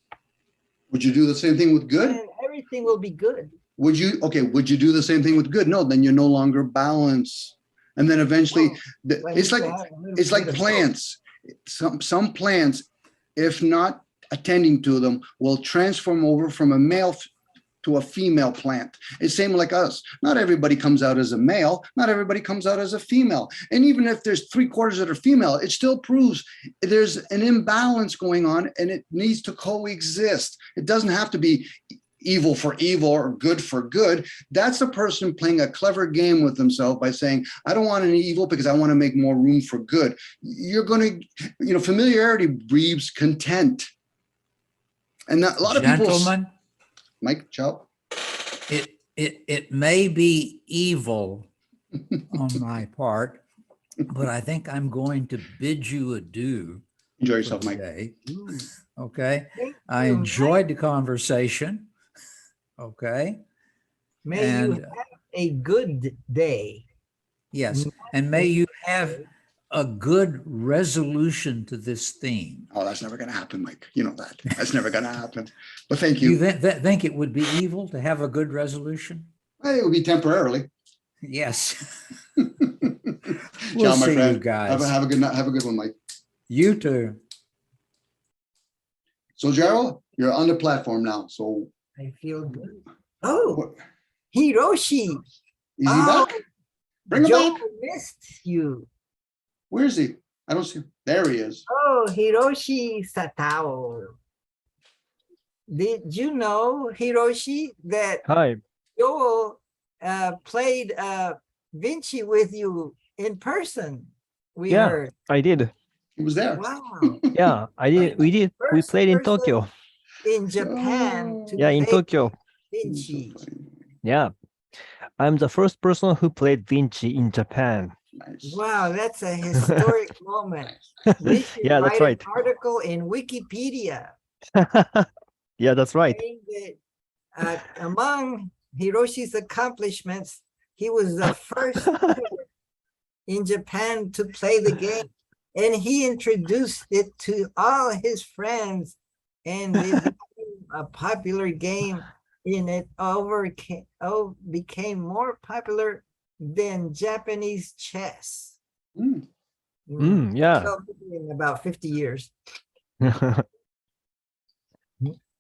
would you do the same thing with good? and everything will be good. Would you do the same thing with good? No, then you're no longer balanced. And then eventually, it's like plants. Some plants, if not attending to them, will transform over from a male to a female plant. It's same like us. Not everybody comes out as a male. Not everybody comes out as a female. And even if there's 3/4 that are female, it still proves there's an imbalance going on, and it needs to coexist. It doesn't have to be evil for evil or good for good. That's a person playing a clever game with themselves by saying, I don't want any evil because I want to make more room for good. You're going to, familiarity breeds content. And a lot of people, Gentlemen, Mike, ciao. it may be evil on my part, but I think I'm going to bid you adieu. Enjoy for yourself, Mike. today. Okay. Thank I you, enjoyed the conversation. Okay. May you And have a good day. yes, and may you have a good resolution to this theme. Oh, that's never going to happen, Mike. You know that. That's never going to happen. But thank You you. think it would be evil to have a good resolution? It will be temporarily. Yes. Ciao, We'll my see friend. you guys. Have a good night. Have a good one, Mike. You too. So, Jairo, you're on the platform now. So, I feel good. Oh, what, Hiroshi. is he back? Bring him Joe back. missed you. Where is he? I don't see him. There he is. Oh, Hiroshi Satow. Did you know, Hiroshi, that Hi. Joel played Vinci with you in person? We Yeah, heard. I did. He was there. Wow. Yeah, I did. We did. We First played in person Tokyo. in Japan to Yeah, in play Tokyo. He's so Vinci. funny. Yeah. I'm the first person who played Vinci in Japan. Nice. Wow, that's a historic moment. We should Yeah, that's write right. an article in Wikipedia Yeah, that's right. saying that among Hiroshi's accomplishments, he was the first in Japan to play the game, and he introduced it to all his friends, and it became a popular game, and it became more popular than Japanese chess. Mm. Yeah. So in about 50 years.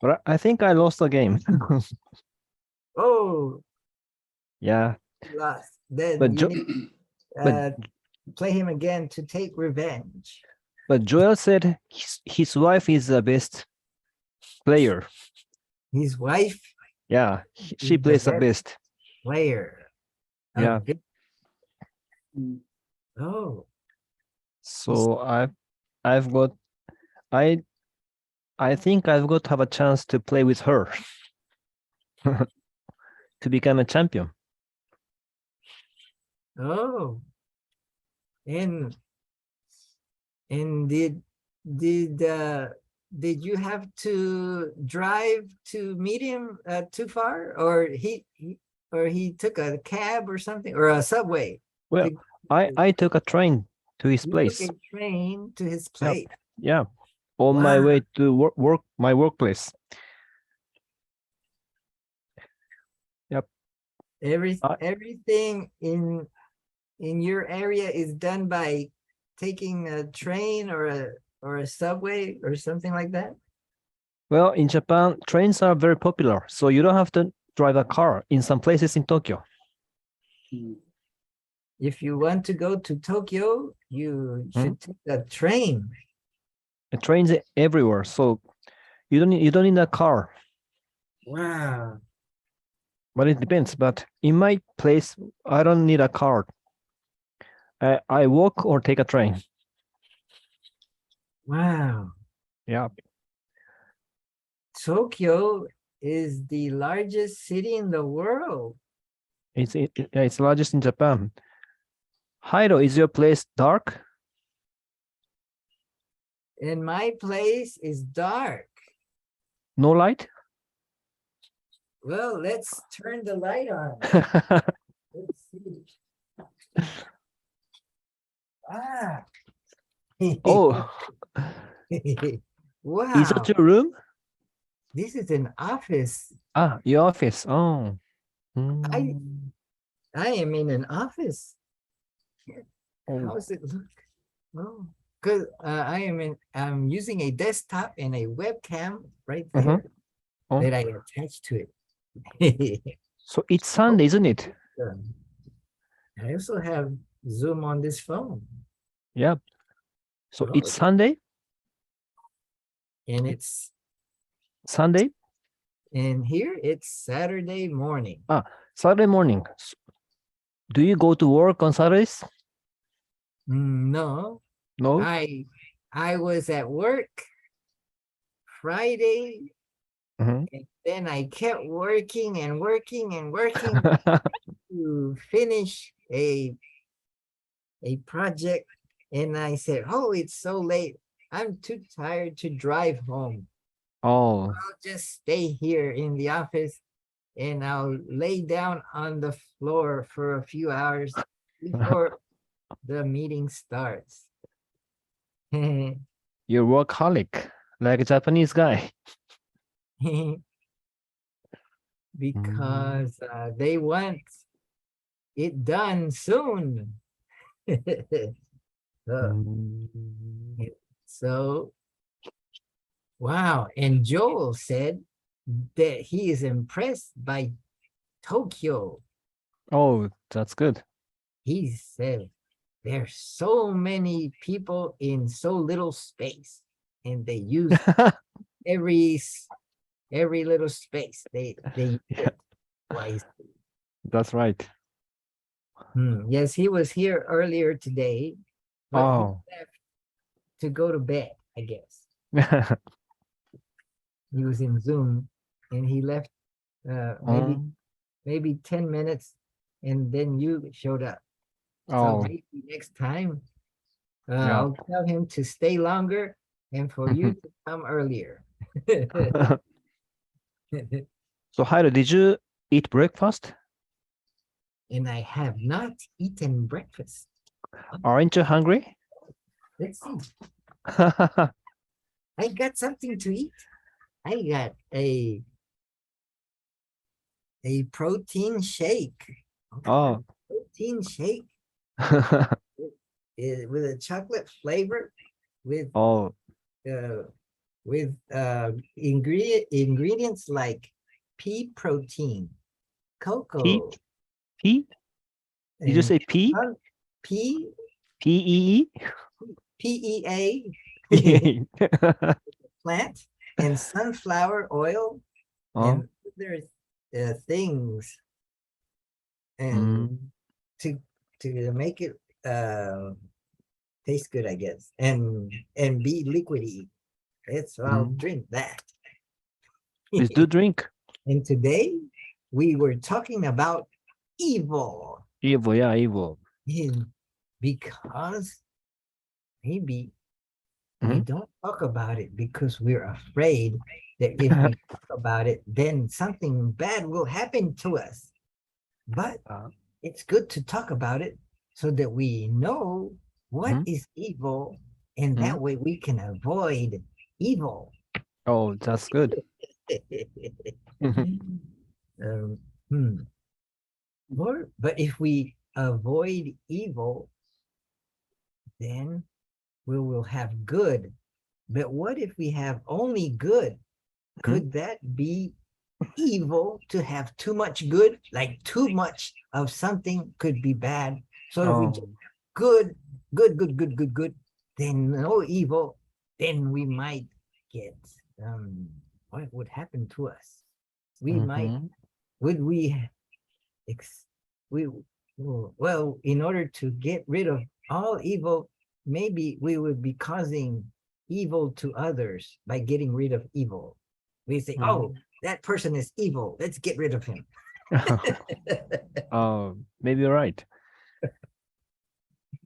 But I think I lost the game. Oh, Yeah. he lost. Then But you need but- play him again to take revenge. But Joel said his wife is the best player. His wife Yeah, she is the plays the best best. player. of Yeah. Vic- Mm. Oh, So I've got I think I've got to have a chance to play with her to become a champion. oh. And did you have to drive to meet him too far, or he took a cab or something, or a subway? Well, to- I took a train to his you place. took a train to his place. Yeah, on my Wow. way to my workplace. I- Everything in your area is done by taking a train or a subway or something like that. Well, in Japan, trains are very popular, so you don't have to drive a car in some places in Tokyo. Mm. If you want to go to Tokyo, you should take a train. The trains are everywhere, so you don't need a car. Wow. But it depends. But in my place, I don't need a car. I walk or take a train. Wow. Yeah. Tokyo is the largest city in the world. It's largest in Japan. Jairo, is your place dark? And my place is dark. No light? Well, let's turn the light on. Let's see. Ah. Oh, Wow. is that your room? This is an office. Ah, your office. Oh. I am in an office. Oh. How does it look? Oh, because I'm using a desktop and a webcam right there Oh. that I attach to it. So it's Sunday, isn't it? I also have Zoom on this phone, Yeah. So Oh. it's Sunday? and it's Sunday? and here it's Saturday morning. Saturday morning. Do you go to work on Saturdays? No, No? I was at work Friday, Mhm. and then I kept working and working and working to finish a project, and I said, oh, it's so late. I'm too tired to drive home. Oh, I'll just stay here in the office and I'll lay down on the floor for a few hours before the meeting starts. you're workaholic, like a Japanese guy. Because they want it done soon. So, wow. And Joel said that he is impressed by Tokyo. Oh, that's good. He said there's so many people in so little space, and they use every little space. They use Yeah. it wisely. That's right. Yes, he was here earlier today, but he Oh. left to go to bed, I guess. He was in Zoom and he left maybe 10 minutes, and then you showed up. So Oh. maybe next time Yeah. I'll tell him to stay longer and for you to come earlier. So Jairo, did you eat breakfast? And I have not eaten breakfast. Aren't you hungry? Let's see. I got something to eat. I got a protein shake. Oh. Protein shake with a chocolate flavor with Oh. ingredients like pea protein, cocoa. P? Did you and say P? P P-E-E? PEA plant and sunflower oil and other things, and to make it taste good, I guess, and be liquidy. It's I'll drink that. Please do drink. And today we were talking about evil. Evil, yeah, evil. Because maybe we don't talk about it because we're afraid that if we talk about it, then something bad will happen to us. But it's good to talk about it so that we know what is evil, and that way we can avoid evil. Oh, that's good. But if we avoid evil, then we will have good. But what if we have only good? Could that be evil to have too much good? Like too much of something could be bad. So if we just good, then no evil, then we might get what would happen to us? We might, well, in order to get rid of all evil, maybe we would be causing evil to others by getting rid of evil. We say, oh, that person is evil, let's get rid of him. Maybe you're right.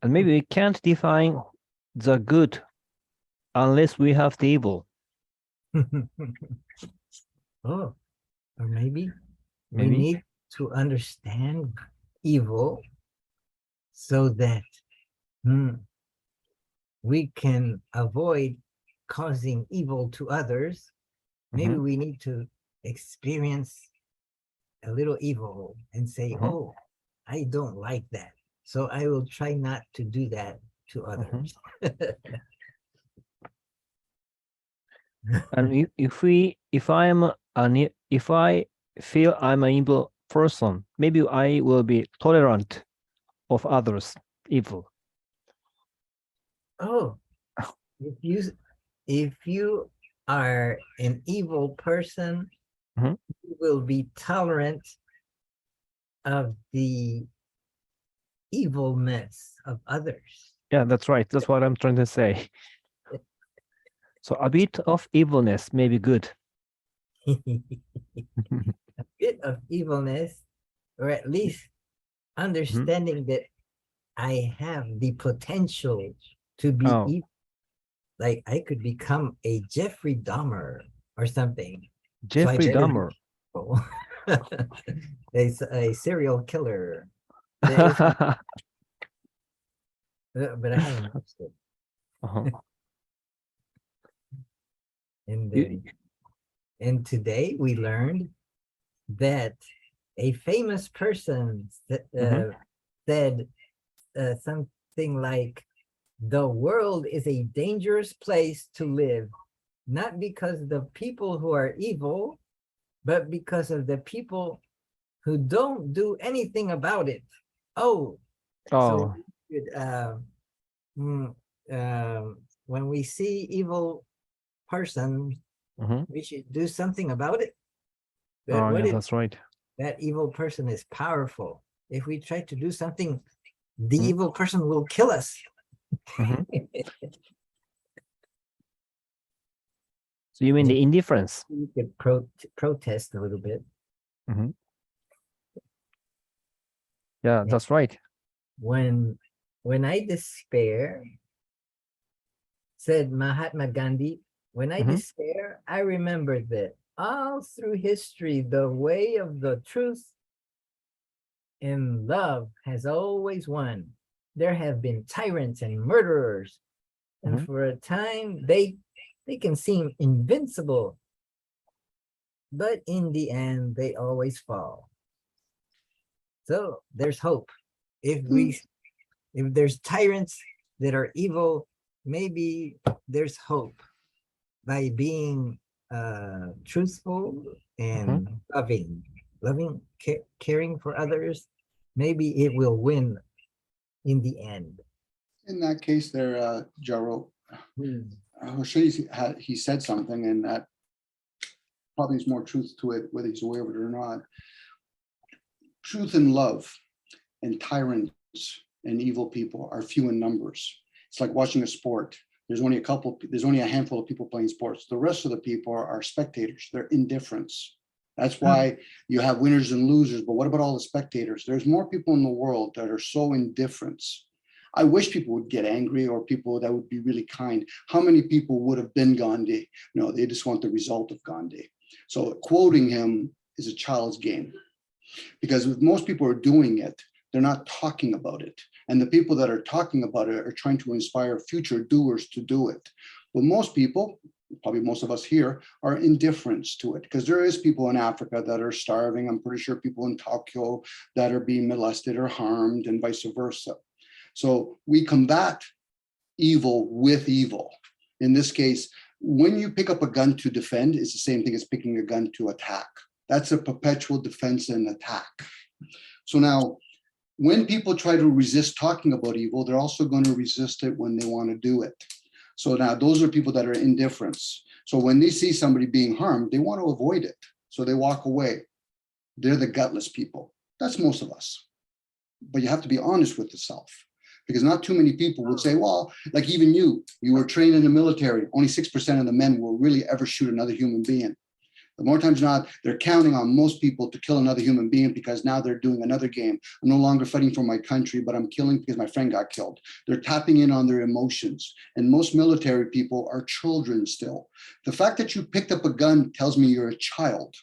And maybe we can't define the good unless we have the evil. Or maybe we need to understand evil so that we can avoid causing evil to others. Maybe we need to experience a little evil and say, oh, I don't like that, so I will try not to do that to others. And if I feel I'm an evil person, maybe I will be tolerant of others' evil. Oh, if you are an evil person, you will be tolerant of the evilness of others. Yeah, that's right. That's what I'm trying to say. So a bit of evilness may be good. A bit of evilness, or at least understanding that I have the potential to be evil. Like I could become a Jeffrey Dahmer or something. Jeffrey Dahmer. A serial killer. But I haven't watched it. And today we learned that a famous person said something like, the world is a dangerous place to live, not because of the people who are evil, but because of the people who don't do anything about it. So when we see evil person, Mhm. we should do something about it. But Oh, what yeah, if that's right. that evil person is powerful? If we try to do something, the Mhm. evil person will kill us. Mhm. So you mean the indifference? You could protest a little bit. Mhm. Yeah, that's right. When I despair, said Mahatma Gandhi, when I Mhm. despair, I remember that all through history, the way of the truth and love has always won. There have been tyrants and murderers, and Mhm. for a time they can seem invincible, but in the end they always fall. So there's hope. If there's tyrants that are evil, maybe there's hope by being truthful and loving, caring for others. Maybe it will win in the end. In that case there, Jairo, Hiroshi, he said something, and that probably is more truth to it, whether he's aware of it or not. Truth and love and tyrants and evil people are few in numbers. It's like watching a sport. There's only a handful of people playing sports. The rest of the people are spectators. They're indifferents. That's why you have winners and losers. But what about all the spectators? There's more people in the world that are so indifferent. I wish people would get angry, or people that would be really kind. How many people would have been Gandhi? No, they just want the result of Gandhi. So quoting him is a child's game, because if most people are doing it, they're not talking about it. And the people that are talking about it are trying to inspire future doers to do it. But most people, probably most of us here, are indifferent to it, because there is people in Africa that are starving. I'm pretty sure people in Tokyo that are being molested or harmed, and vice versa. So we combat evil with evil. In this case, when you pick up a gun to defend, it's the same thing as picking a gun to attack. That's a perpetual defense and attack. So now, when people try to resist talking about evil, they're also going to resist it when they want to do it. So now those are people that are indifferent. So when they see somebody being harmed, they want to avoid it. So they walk away. They're the gutless people. That's most of us. But you have to be honest with yourself, because not too many people would say, well, like even you were trained in the military. Only 6% of the men will really ever shoot another human being. The more times not, they're counting on most people to kill another human being, because now they're doing another game. I'm no longer fighting for my country, but I'm killing because my friend got killed. They're tapping in on their emotions. And most military people are children still. The fact that you picked up a gun tells me you're a child.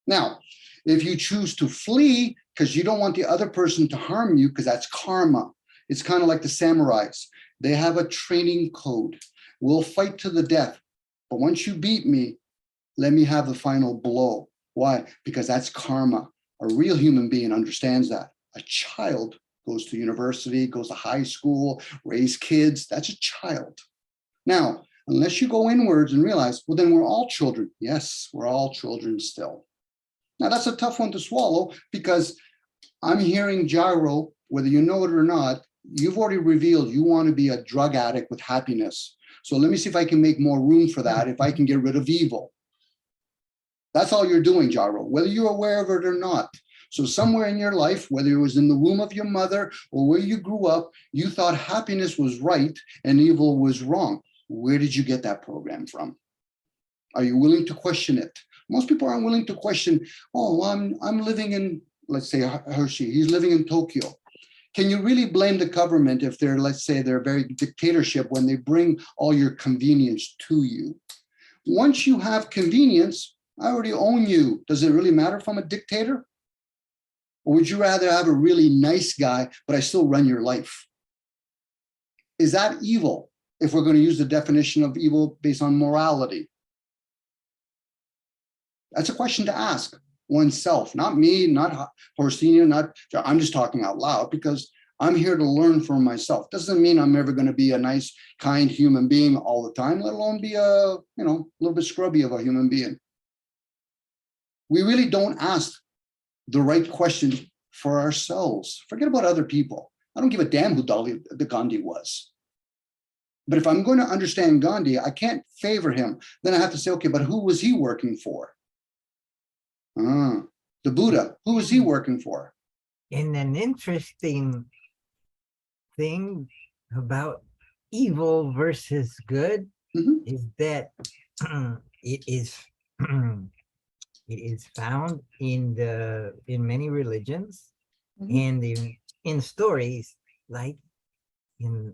Now, if you choose to flee because you don't want the other person to harm you, because that's karma. It's kind of like the samurais. They have a training code. We'll fight to the death. But once you beat me, let me have the final blow. Why? Because that's karma. A real human being understands that. A child goes to university, goes to high school, raise kids. That's a child. Now, unless you go inwards and realize, well, then we're all children. Yes, we're all children still. Now, that's a tough one to swallow, because I'm hearing Jairo, whether you know it or not, you've already revealed you want to be a drug addict with happiness. So let me see if I can make more room for that, if I can get rid of evil. That's all you're doing, Jairo, whether you're aware of it or not. So somewhere in your life, whether it was in the womb of your mother or where you grew up, you thought happiness was right and evil was wrong. Where did you get that program from? Are you willing to question it? Most people aren't willing to question, oh, well, I'm living in, let's say Hiroshi, he's living in Tokyo. Can you really blame the government if they're, let's say, they're very dictatorship when they bring all your convenience to you? Once you have convenience, I already own you. Does it really matter if I'm a dictator? Or would you rather have a really nice guy, but I still run your life? Is that evil, if we're going to use the definition of evil based on morality? That's a question to ask oneself, not me, not Horsenia, not, I'm just talking out loud because I'm here to learn for myself. Doesn't mean I'm ever going to be a nice, kind human being all the time, let alone be a, little bit scrubby of a human being. We really don't ask the right question for ourselves. Forget about other people. I don't give a damn who the Gandhi was. But if I'm going to understand Gandhi, I can't favor him. Then I have to say, okay, but who was he working for? The Buddha, who was he working for? And an interesting thing about evil versus good is that it is it is found in many religions and in stories, like in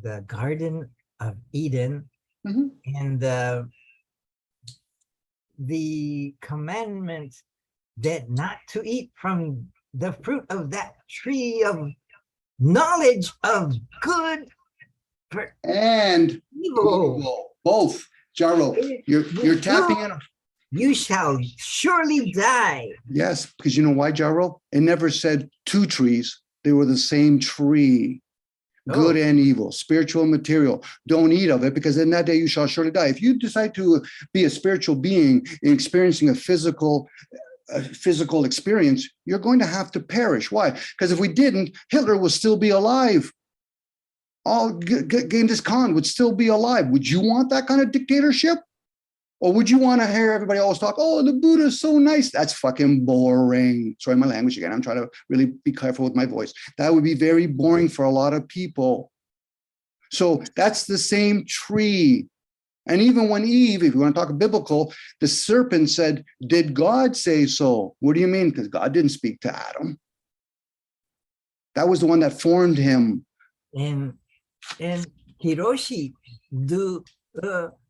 the Garden of Eden, and the commandment that not to eat from the fruit of that tree of knowledge of good and evil. Both. Jairo, you're tapping in. You shall surely die. Yes, because you know why, Jairo? It never said two trees. They were the same tree. Good and evil, spiritual and material. Don't eat of it, because in that day you shall surely die. If you decide to be a spiritual being and experiencing a physical experience, you're going to have to perish. Why? Because if we didn't, Hitler would still be alive. Genghis Khan would still be alive. Would you want that kind of dictatorship? Or would you want to hear everybody always talk, oh, the Buddha is so nice? That's fucking boring. Sorry, my language again. I'm trying to really be careful with my voice. That would be very boring for a lot of people. So that's the same tree. And even when Eve, if you want to talk biblical, the serpent said, did God say so? What do you mean? Because God didn't speak to Adam. That was the one that formed him. And Hiroshi, do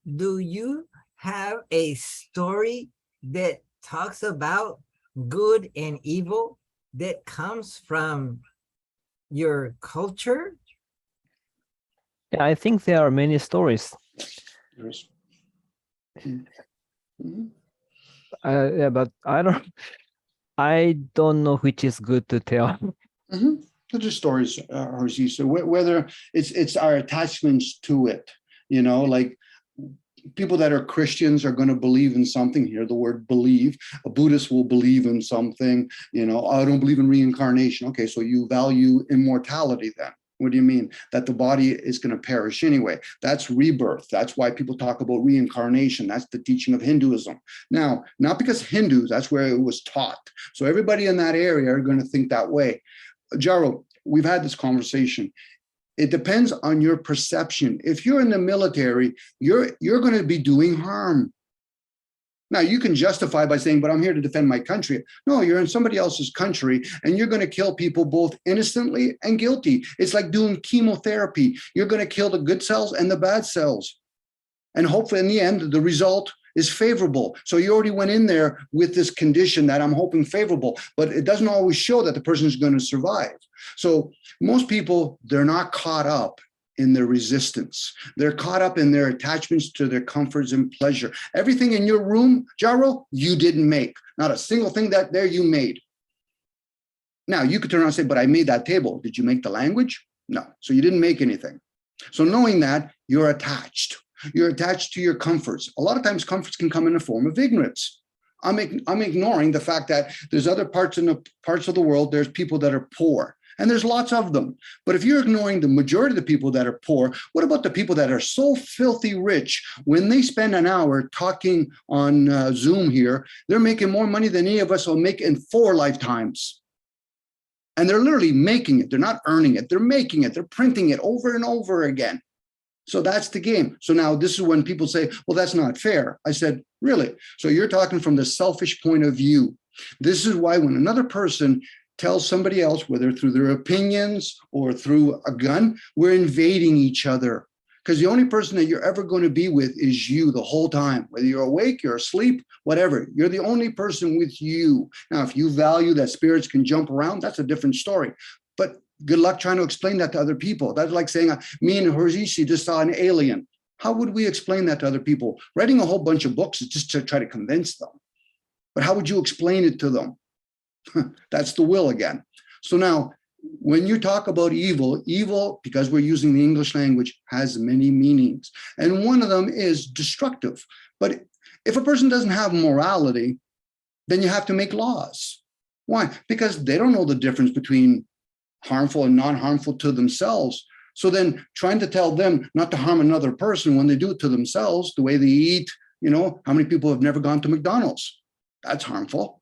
you have a story that talks about good and evil that comes from your culture? Yeah, I think there are many stories. Yes. Yeah, but I don't know which is good to tell. They're just stories, Jorge. So whether it's our attachments to it, like people that are Christians are going to believe in something. Here, the word believe. A Buddhist will believe in something. I don't believe in reincarnation. Okay, so you value immortality then. What do you mean? That the body is going to perish anyway. That's rebirth. That's why people talk about reincarnation. That's the teaching of Hinduism. Now, not because Hindus, that's where it was taught. So everybody in that area are going to think that way. Jairo, we've had this conversation. It depends on your perception. If you're in the military, you're going to be doing harm. Now, you can justify by saying, but I'm here to defend my country. No, you're in somebody else's country, and you're going to kill people both innocently and guilty. It's like doing chemotherapy. You're going to kill the good cells and the bad cells. And hopefully, in the end, the result is favorable. So you already went in there with this condition that I'm hoping favorable, but it doesn't always show that the person is going to survive. So most people, they're not caught up in their resistance. They're caught up in their attachments to their comforts and pleasure. Everything in your room, Jairo, you didn't make. Not a single thing that there you made. Now, you could turn around and say, but I made that table. Did you make the language? No. So you didn't make anything. So knowing that, you're attached. You're attached to your comforts. A lot of times comforts can come in the form of ignorance. I'm ignoring the fact that there's other parts of the world, there's people that are poor, and there's lots of them. But if you're ignoring the majority of the people that are poor, what about the people that are so filthy rich? When they spend an hour talking on Zoom here, they're making more money than any of us will make in 4 lifetimes. And they're literally making it. They're not earning it. They're making it. They're printing it over and over again. So that's the game. So now this is when people say, well, that's not fair. I said, really? So you're talking from the selfish point of view. This is why when another person tells somebody else, whether through their opinions or through a gun, we're invading each other. Because the only person that you're ever going to be with is you the whole time. Whether you're awake, you're asleep, whatever. You're the only person with you. Now, if you value that spirits can jump around, that's a different story. But good luck trying to explain that to other people. That's like saying, me and Jorge just saw an alien. How would we explain that to other people? Writing a whole bunch of books is just to try to convince them. But how would you explain it to them? That's the will again. So now, when you talk about evil, because we're using the English language, has many meanings. And one of them is destructive. But if a person doesn't have morality, then you have to make laws. Why? Because they don't know the difference between harmful and non-harmful to themselves. So then trying to tell them not to harm another person when they do it to themselves, the way they eat, how many people have never gone to McDonald's? That's harmful.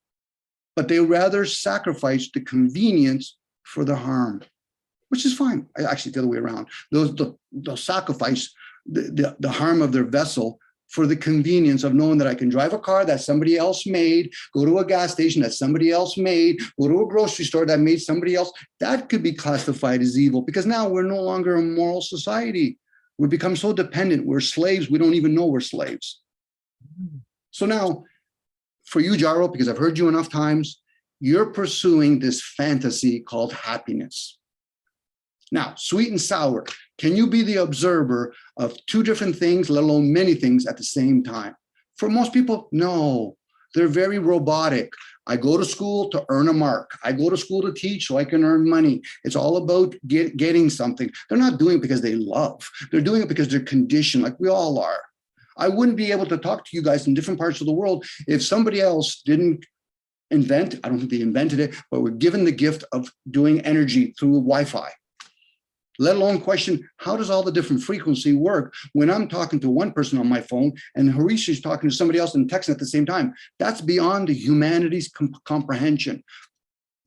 But they rather sacrifice the convenience for the harm, which is fine. Actually, the other way around. They'll sacrifice the harm of their vessel for the convenience of knowing that I can drive a car that somebody else made, go to a gas station that somebody else made, go to a grocery store that made somebody else. That could be classified as evil because now we're no longer a moral society. We become so dependent. We're slaves. We don't even know we're slaves. So now, for you, Jairo, because I've heard you enough times, you're pursuing this fantasy called happiness. Now, sweet and sour. Can you be the observer of two different things, let alone many things at the same time? For most people, no. They're very robotic. I go to school to earn a mark. I go to school to teach so I can earn money. It's all about getting something. They're not doing it because they love. They're doing it because they're conditioned like we all are. I wouldn't be able to talk to you guys in different parts of the world if somebody else didn't invent, I don't think they invented it, but were given the gift of doing energy through Wi-Fi. Let alone question, how does all the different frequency work when I'm talking to one person on my phone and Hiroshi is talking to somebody else and texting at the same time? That's beyond the humanity's comprehension.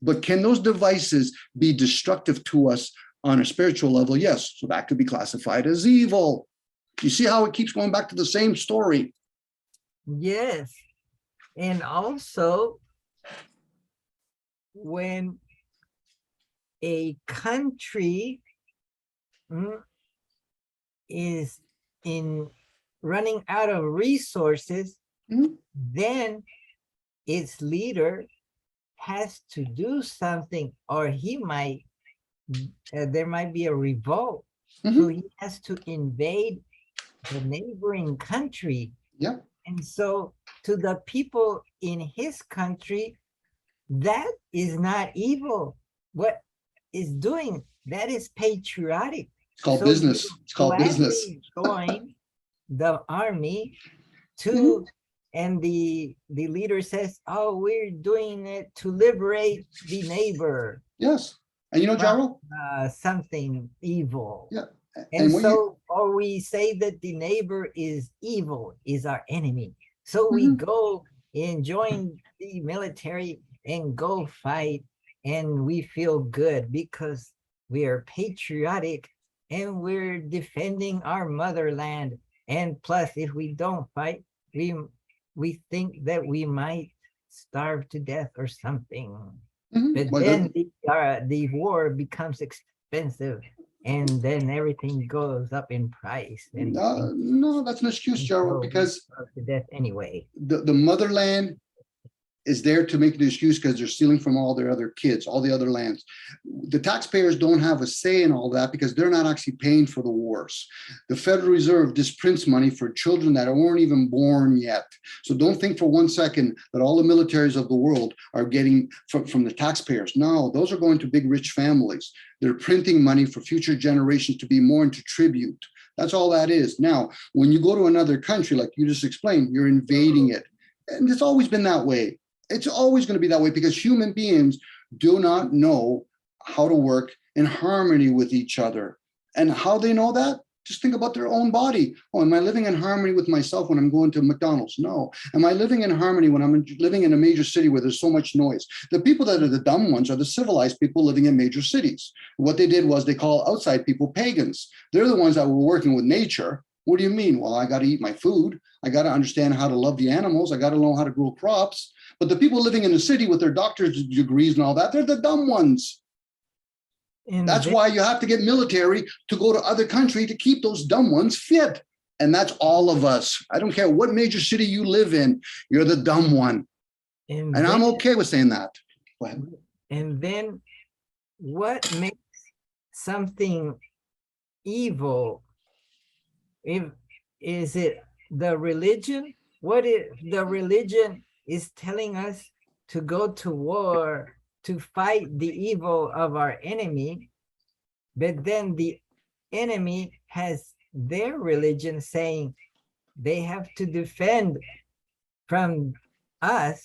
But can those devices be destructive to us on a spiritual level? Yes, so that could be classified as evil. You see how it keeps going back to the same story? Yes. And also, when a country is in running out of resources, then its leader has to do something, or he might, there might be a revolt. So he has to invade the neighboring country. Yep. And so to the people in his country, that is not evil. What is doing that is patriotic. It's called business. It's called business. Join the army to, and the leader says, "Oh, we're doing it to liberate the neighbor." Yes, and Jairo, something evil. Yeah, and so, or we say that the neighbor is evil, is our enemy. So we go and join the military and go fight, and we feel good because we are patriotic and we're defending our motherland. And plus, if we don't fight, we think that we might starve to death or something. But then the war becomes expensive, and then everything goes up in price. And no, that's an excuse, Jairo, because to death anyway. The motherland is there to make the excuse because they're stealing from all their other kids, all the other lands. The taxpayers don't have a say in all that because they're not actually paying for the wars. The Federal Reserve just prints money for children that weren't even born yet. So don't think for 1 second that all the militaries of the world are getting from the taxpayers. No, those are going to big rich families. They're printing money for future generations to be more into tribute. That's all that is. Now, when you go to another country, like you just explained, you're invading it. And it's always been that way. It's always going to be that way because human beings do not know how to work in harmony with each other. And how they know that? Just think about their own body. Oh, am I living in harmony with myself when I'm going to McDonald's? No. Am I living in harmony when I'm living in a major city where there's so much noise? The people that are the dumb ones are the civilized people living in major cities. What they did was they call outside people pagans. They're the ones that were working with nature. What do you mean? Well, I got to eat my food. I got to understand how to love the animals. I got to know how to grow crops. But the people living in the city with their doctor's degrees and all that, they're the dumb ones. And that's why you have to get military to go to other country to keep those dumb ones fit. And that's all of us. I don't care what major city you live in, you're the dumb one. And I'm okay with saying that. Go ahead. And then what makes something evil? Is it the religion? What if the religion is telling us to go to war to fight the evil of our enemy, but then the enemy has their religion saying they have to defend from us,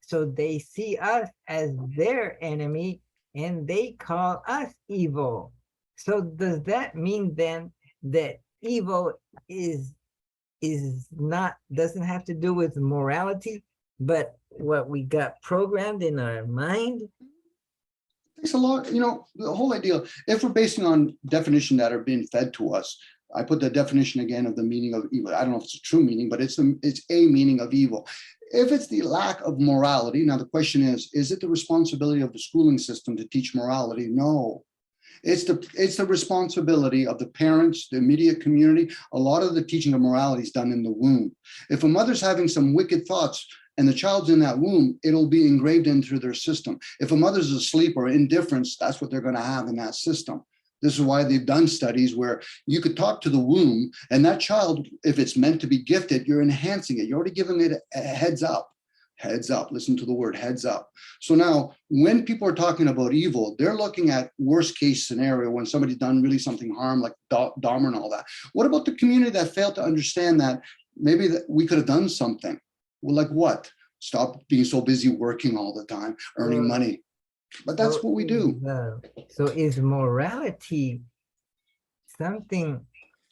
so they see us as their enemy, and they call us evil. So does that mean then that evil is not, doesn't have to do with morality, but what we got programmed in our mind? Takes a lot, the whole idea, if we're basing on definition that are being fed to us, I put the definition again of the meaning of evil. I don't know if it's a true meaning, but it's a meaning of evil. If it's the lack of morality, now the question is it the responsibility of the schooling system to teach morality? No. It's the responsibility of the parents, the immediate community. A lot of the teaching of morality is done in the womb. If a mother's having some wicked thoughts and the child's in that womb, it'll be engraved into their system. If a mother's asleep or indifference, that's what they're going to have in that system. This is why they've done studies where you could talk to the womb, and that child, if it's meant to be gifted, you're enhancing it. You're already giving it a heads up. Heads up, listen to the word heads up. So now when people are talking about evil, they're looking at worst case scenario when somebody's done really something harm like Dahmer and all that. What about the community that failed to understand that maybe that we could have done something? Well, like what? Stop being so busy working all the time, earning money. But that's what we do. So is morality something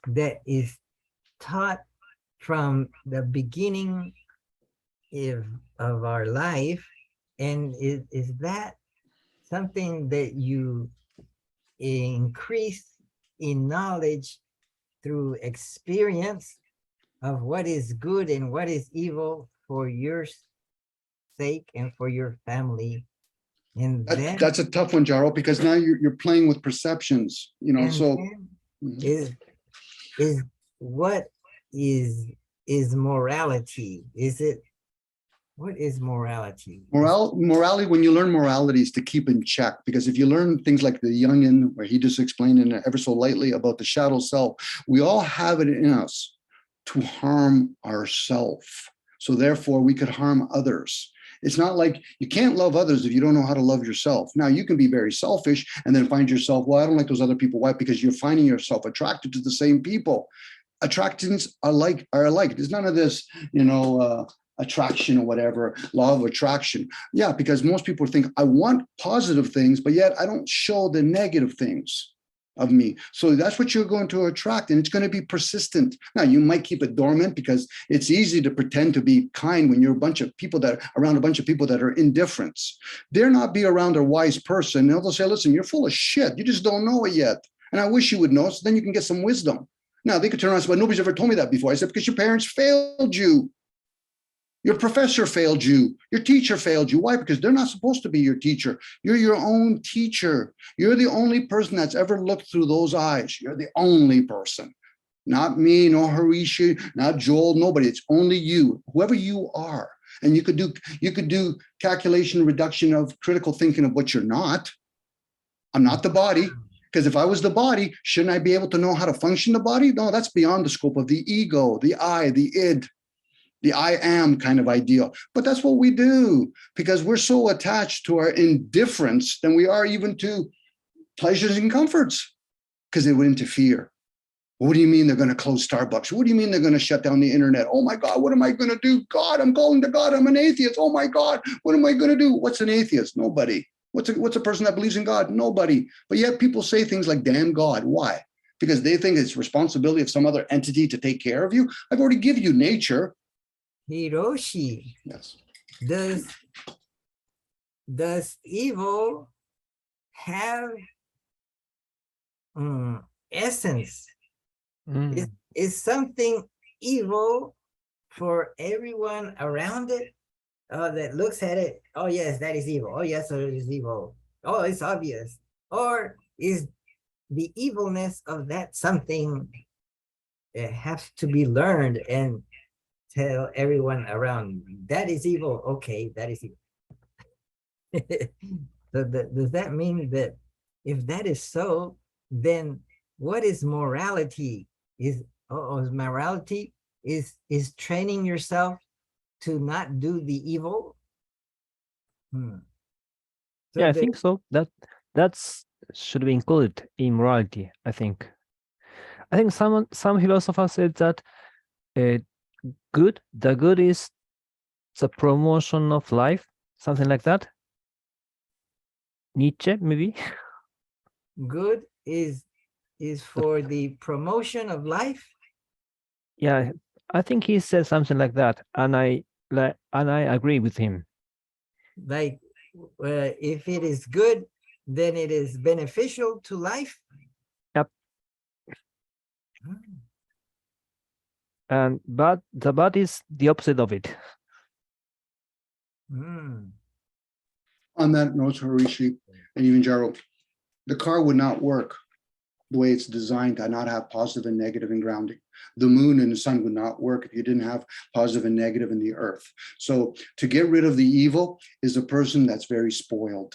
that is taught from the beginning of our life, and is that something that you increase in knowledge through experience of what is good and what is evil for your sake and for your family? And then That's a tough one, Jairo, because now you're playing with perceptions, so is what is morality? What is morality? Morality, when you learn morality, is to keep in check, because if you learn things like the Jungian, where he just explained in ever so lightly about the shadow self, we all have it in us to harm ourselves. So therefore we could harm others. It's not like you can't love others if you don't know how to love yourself. Now you can be very selfish and then find yourself, well, I don't like those other people. Why? Because you're finding yourself attracted to the same people. Attractions are alike. There's none of this, attraction or whatever, law of attraction. Yeah, because most people think I want positive things, but yet I don't show the negative things of me. So that's what you're going to attract, and it's going to be persistent. Now you might keep it dormant because it's easy to pretend to be kind when you're around a bunch of people that are indifferent. Dare not be around a wise person. They'll say, listen, you're full of shit. You just don't know it yet. And I wish you would know, so then you can get some wisdom. Now they could turn around and say, well, nobody's ever told me that before. I said, because your parents failed you. Your professor failed you. Your teacher failed you. Why? Because they're not supposed to be your teacher. You're your own teacher. You're the only person that's ever looked through those eyes. You're the only person. Not me, no Hiroshi, not Joel, nobody. It's only you, whoever you are. And you could do calculation, reduction of critical thinking of what you're not. I'm not the body. Because if I was the body, shouldn't I be able to know how to function the body? No, that's beyond the scope of the ego, the I, the id. The I am kind of ideal. But that's what we do, because we're so attached to our indifference than we are even to pleasures and comforts, because they would interfere. What do you mean they're going to close Starbucks? What do you mean they're going to shut down the internet? Oh my God, what am I going to do? God, I'm calling to God. I'm an atheist. Oh my God, what am I going to do? What's an atheist? Nobody. What's a person that believes in God? Nobody. But yet people say things like, damn God. Why? Because they think it's responsibility of some other entity to take care of you. I've already given you nature. Hiroshi, Yes. Does evil have essence? Is something evil for everyone around it that looks at it? Oh yes, that is evil. Oh yes, it is evil. Oh, it's obvious. Or is the evilness of that something has to be learned and tell everyone around that is evil? Okay, that is evil. So does that mean that if that is so, then what is morality? Is morality is training yourself to not do the evil? So yeah, I think so. That's should be included in morality. I think some philosophers said that the good is the promotion of life, something like that. Nietzsche, maybe. Good is for the promotion of life. Yeah, I think he said something like that, and I agree with him. Like, if it is good, then it is beneficial to life. Yep. And but the bad is the opposite of it. Mm. On that note, Hiroshi and even Jairo, the car would not work the way it's designed to not have positive and negative in grounding. The moon and the sun would not work if you didn't have positive and negative in the earth. So to get rid of the evil is a person that's very spoiled.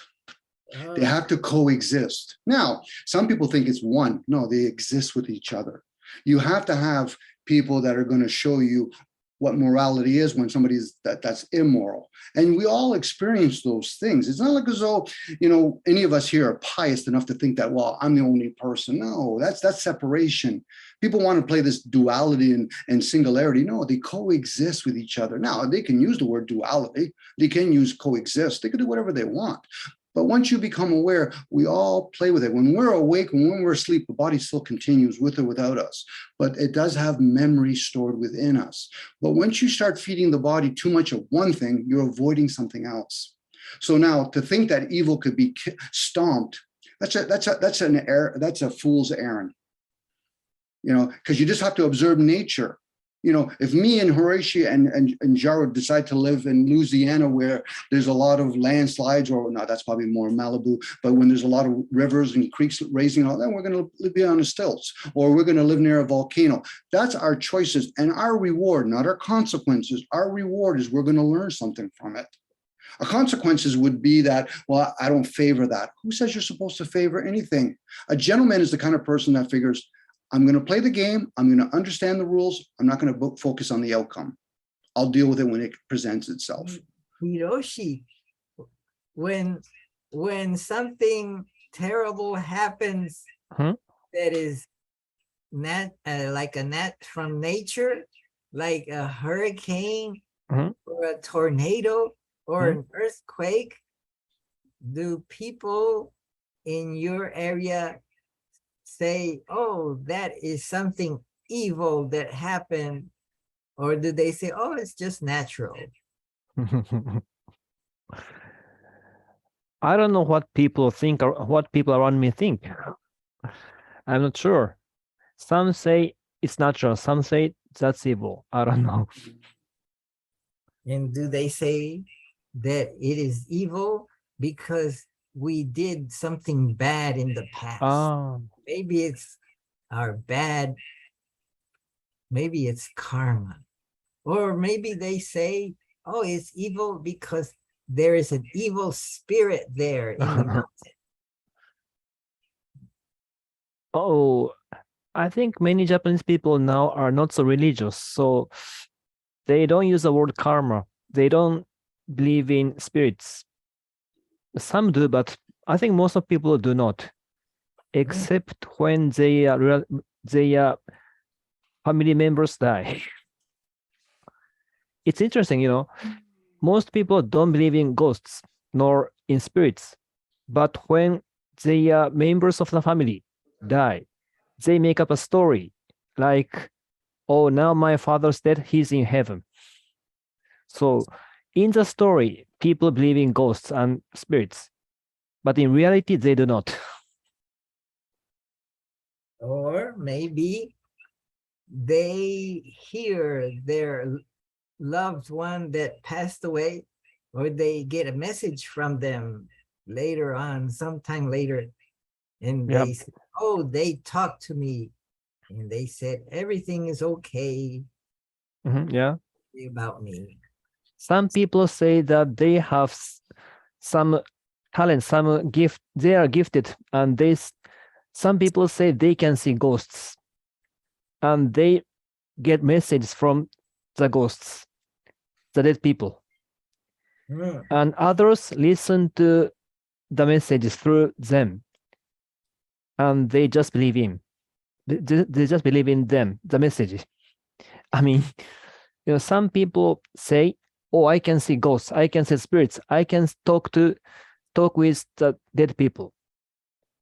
They have to coexist. Now, some people think it's one. No, they exist with each other. You have to have people that are going to show you what morality is when somebody's that's immoral. And we all experience those things. It's not like as though, any of us here are pious enough to think that, well, I'm the only person. No, that's separation. People want to play this duality and singularity. No, they coexist with each other. Now, they can use the word duality. They can use coexist. They can do whatever they want. But once you become aware, we all play with it. When we're awake and when we're asleep, the body still continues with or without us, but it does have memory stored within us. But once you start feeding the body too much of one thing, you're avoiding something else. So now to think that evil could be stomped, that's an error. That's a fool's errand, because you just have to observe nature. If me and Hiroshi and Jairo decide to live in Louisiana where there's a lot of landslides, or no, that's probably more Malibu, but when there's a lot of rivers and creeks raising, all that, we're going to be on the stilts, or we're going to live near a volcano. That's our choices and our reward, not our consequences. Our reward is we're going to learn something from it. Our consequences would be that, well, I don't favor that. Who says you're supposed to favor anything? A gentleman is the kind of person that figures, I'm going to play the game. I'm going to understand the rules. I'm not going to focus on the outcome. I'll deal with it when it presents itself. Hiroshi, when something terrible happens that is not like from nature, like a hurricane or a tornado or an earthquake, do people in your area say, oh, that is something evil that happened? Or do they say, oh, it's just natural? I don't know what people think or what people around me think. I'm not sure. Some say it's natural. Some say that's evil. I don't know. And do they say that it is evil because we did something bad in the past? Maybe it's our bad, maybe it's karma. Or maybe they say, oh, it's evil because there is an evil spirit there in the mountain. Oh, I think many Japanese people now are not so religious, so they don't use the word karma. They don't believe in spirits. Some do, but I think most of people do not, except when their family members die. It's interesting, most people don't believe in ghosts nor in spirits, but when the members of the family die, they make up a story like, oh, now my father's dead, he's in heaven. So in the story, people believe in ghosts and spirits, but in reality, they do not. Or maybe they hear their loved one that passed away, or they get a message from them later on, sometime later, and they say, oh, they talked to me and they said everything is okay about me. Some people say that they have some talent, some gift, they are gifted, and some people say they can see ghosts and they get messages from the ghosts, the dead people. And others listen to the messages through them, and they just believe in. They just believe in them, the messages. I mean, some people say, oh, I can see ghosts, I can see spirits, I can talk to talk with the dead people,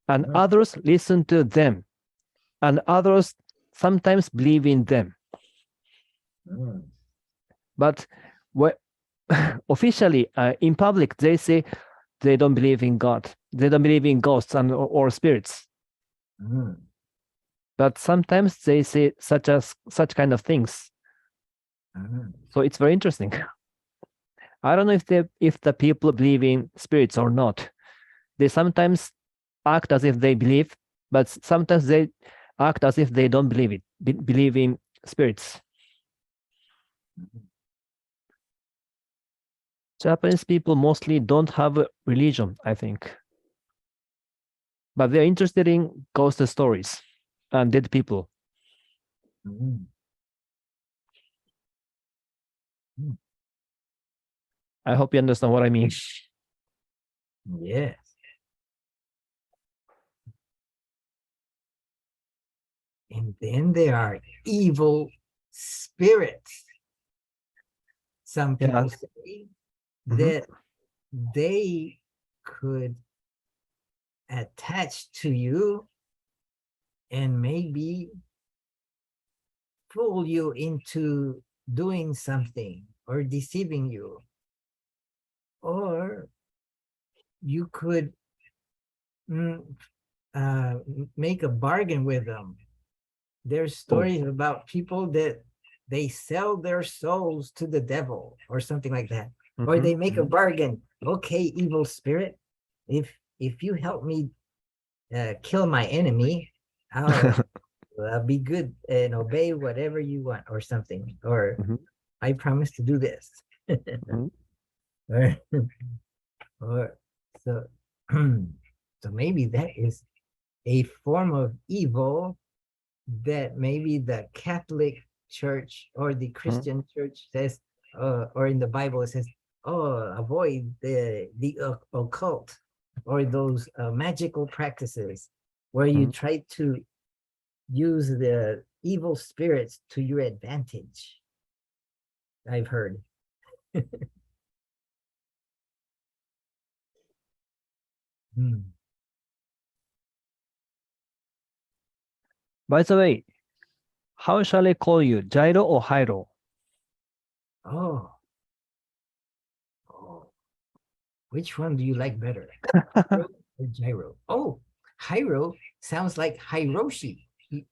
and Mm. others listen to them, and others sometimes believe in them. Mm. But officially, in public, they say they don't believe in God. They don't believe in ghosts or spirits. Mm. But sometimes they say such kind of things. Mm. So it's very interesting. I don't know if the people believe in spirits or not. They sometimes act as if they believe, but sometimes they act as if they don't believe believe in spirits. Japanese people mostly don't have a religion, I think. But they're interested in ghost stories and dead people. Mm. I hope you understand what I mean. Yes. And then there are evil spirits. Some people Yes. say Mhm. that they could attach to you and maybe fool you into doing something or deceiving you. Or you could make a bargain with them. There's stories about people that they sell their souls to the devil or something like that. Or they make a bargain. Okay, evil spirit, if you help me kill my enemy, I'll be good and obey whatever you want or something. Or Mhm. I promise to do this. Mhm. or so so maybe that is a form of evil that maybe the Catholic Church or the Christian Church says, or in the Bible it says, oh, avoid the occult or those magical practices where you try to use the evil spirits to your advantage. I've heard. By the way, how shall I call you, Jairo or Jairo? Oh. Oh. Which one do you like better? Jairo or Jairo? Oh, Jairo sounds like Hiroshi. You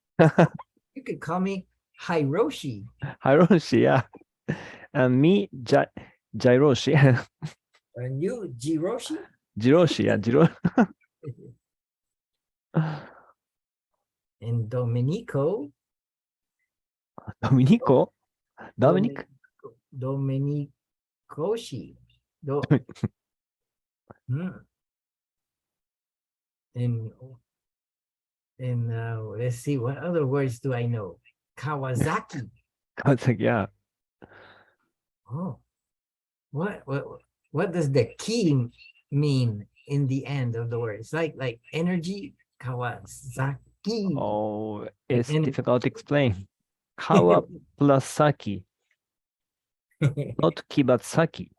could call me Hiroshi. Hiroshi, yeah. And me, Jairoshi. And you, Jiroshi? Jiroshi, yeah, Jiro. And Domenico. Domenico? Dominic? Domenicoshi. And let's see, what other words do I know? Kawasaki. Yeah. Oh, what does the key mean in the end of the word? It's like energy, Kawasaki. Oh, it's And difficult to explain. Kawa plus Saki, not Kibatsaki.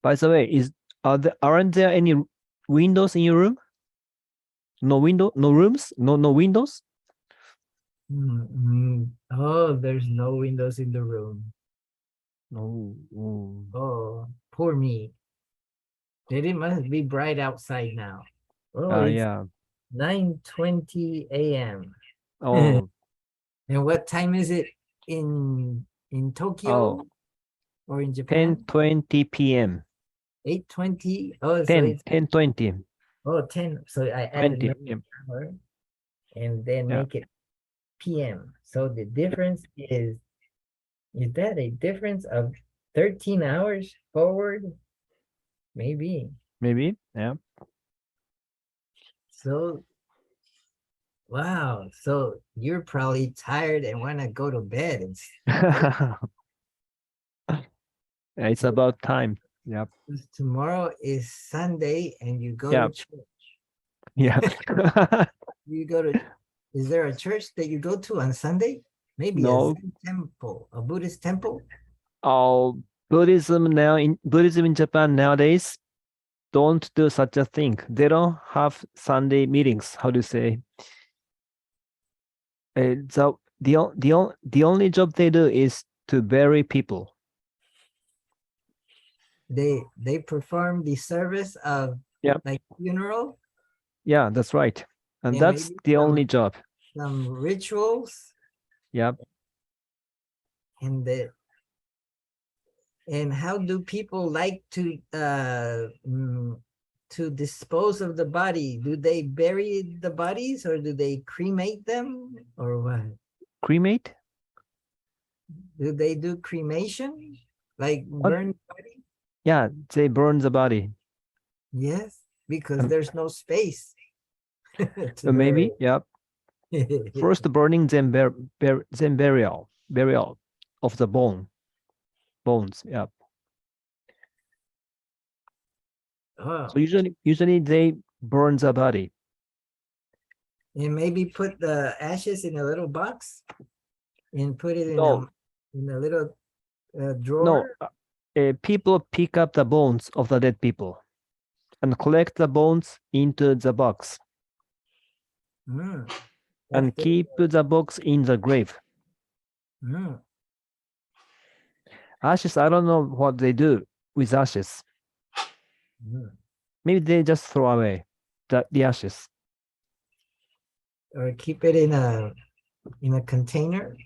By the way, aren't there any windows in your room? No window, no rooms, no windows. Oh, there's no windows in the room. No. Oh, poor me. It must be bright outside now. Oh, it's Yeah. 9:20 a.m. Oh, And what time is it in Tokyo or in Japan? 10:20 p.m. 8:20. Oh, so 10, it's 10:20. 10. So I added 20 another p.m. hour and then Yeah. make it p.m. So the difference is that a difference of 13 hours forward? Maybe. Maybe, yeah. So, wow. So you're probably tired and want to go to bed. It's about time. Yep. Tomorrow is Sunday and you go Yeah. to church. Yeah. You go to, is there a church that you go to on Sunday? Maybe a No. Zen temple, a Buddhist temple? Oh, Buddhism in Japan nowadays don't do such a thing. They don't have Sunday meetings. How do you say? The only job they do is to bury people. They perform the service of like funeral. Yeah, that's right. And that's maybe the only job. some rituals. Yep. And how do people like to dispose of the body? Do they bury the bodies or do they cremate them or what? Cremate? Do they do cremation? Like burn the body? Yeah, they burn the body. Yes, because there's no space. Maybe, yep. First burning, then then burial of the bones. Yep. Oh. So usually they burn the body. And maybe put the ashes in a little box and put it in a little drawer. No, people pick up the bones of the dead people and collect the bones into the box and keep the box in the grave. Ashes, I don't know what they do with ashes. Maybe they just throw away the ashes. Or keep it in a container.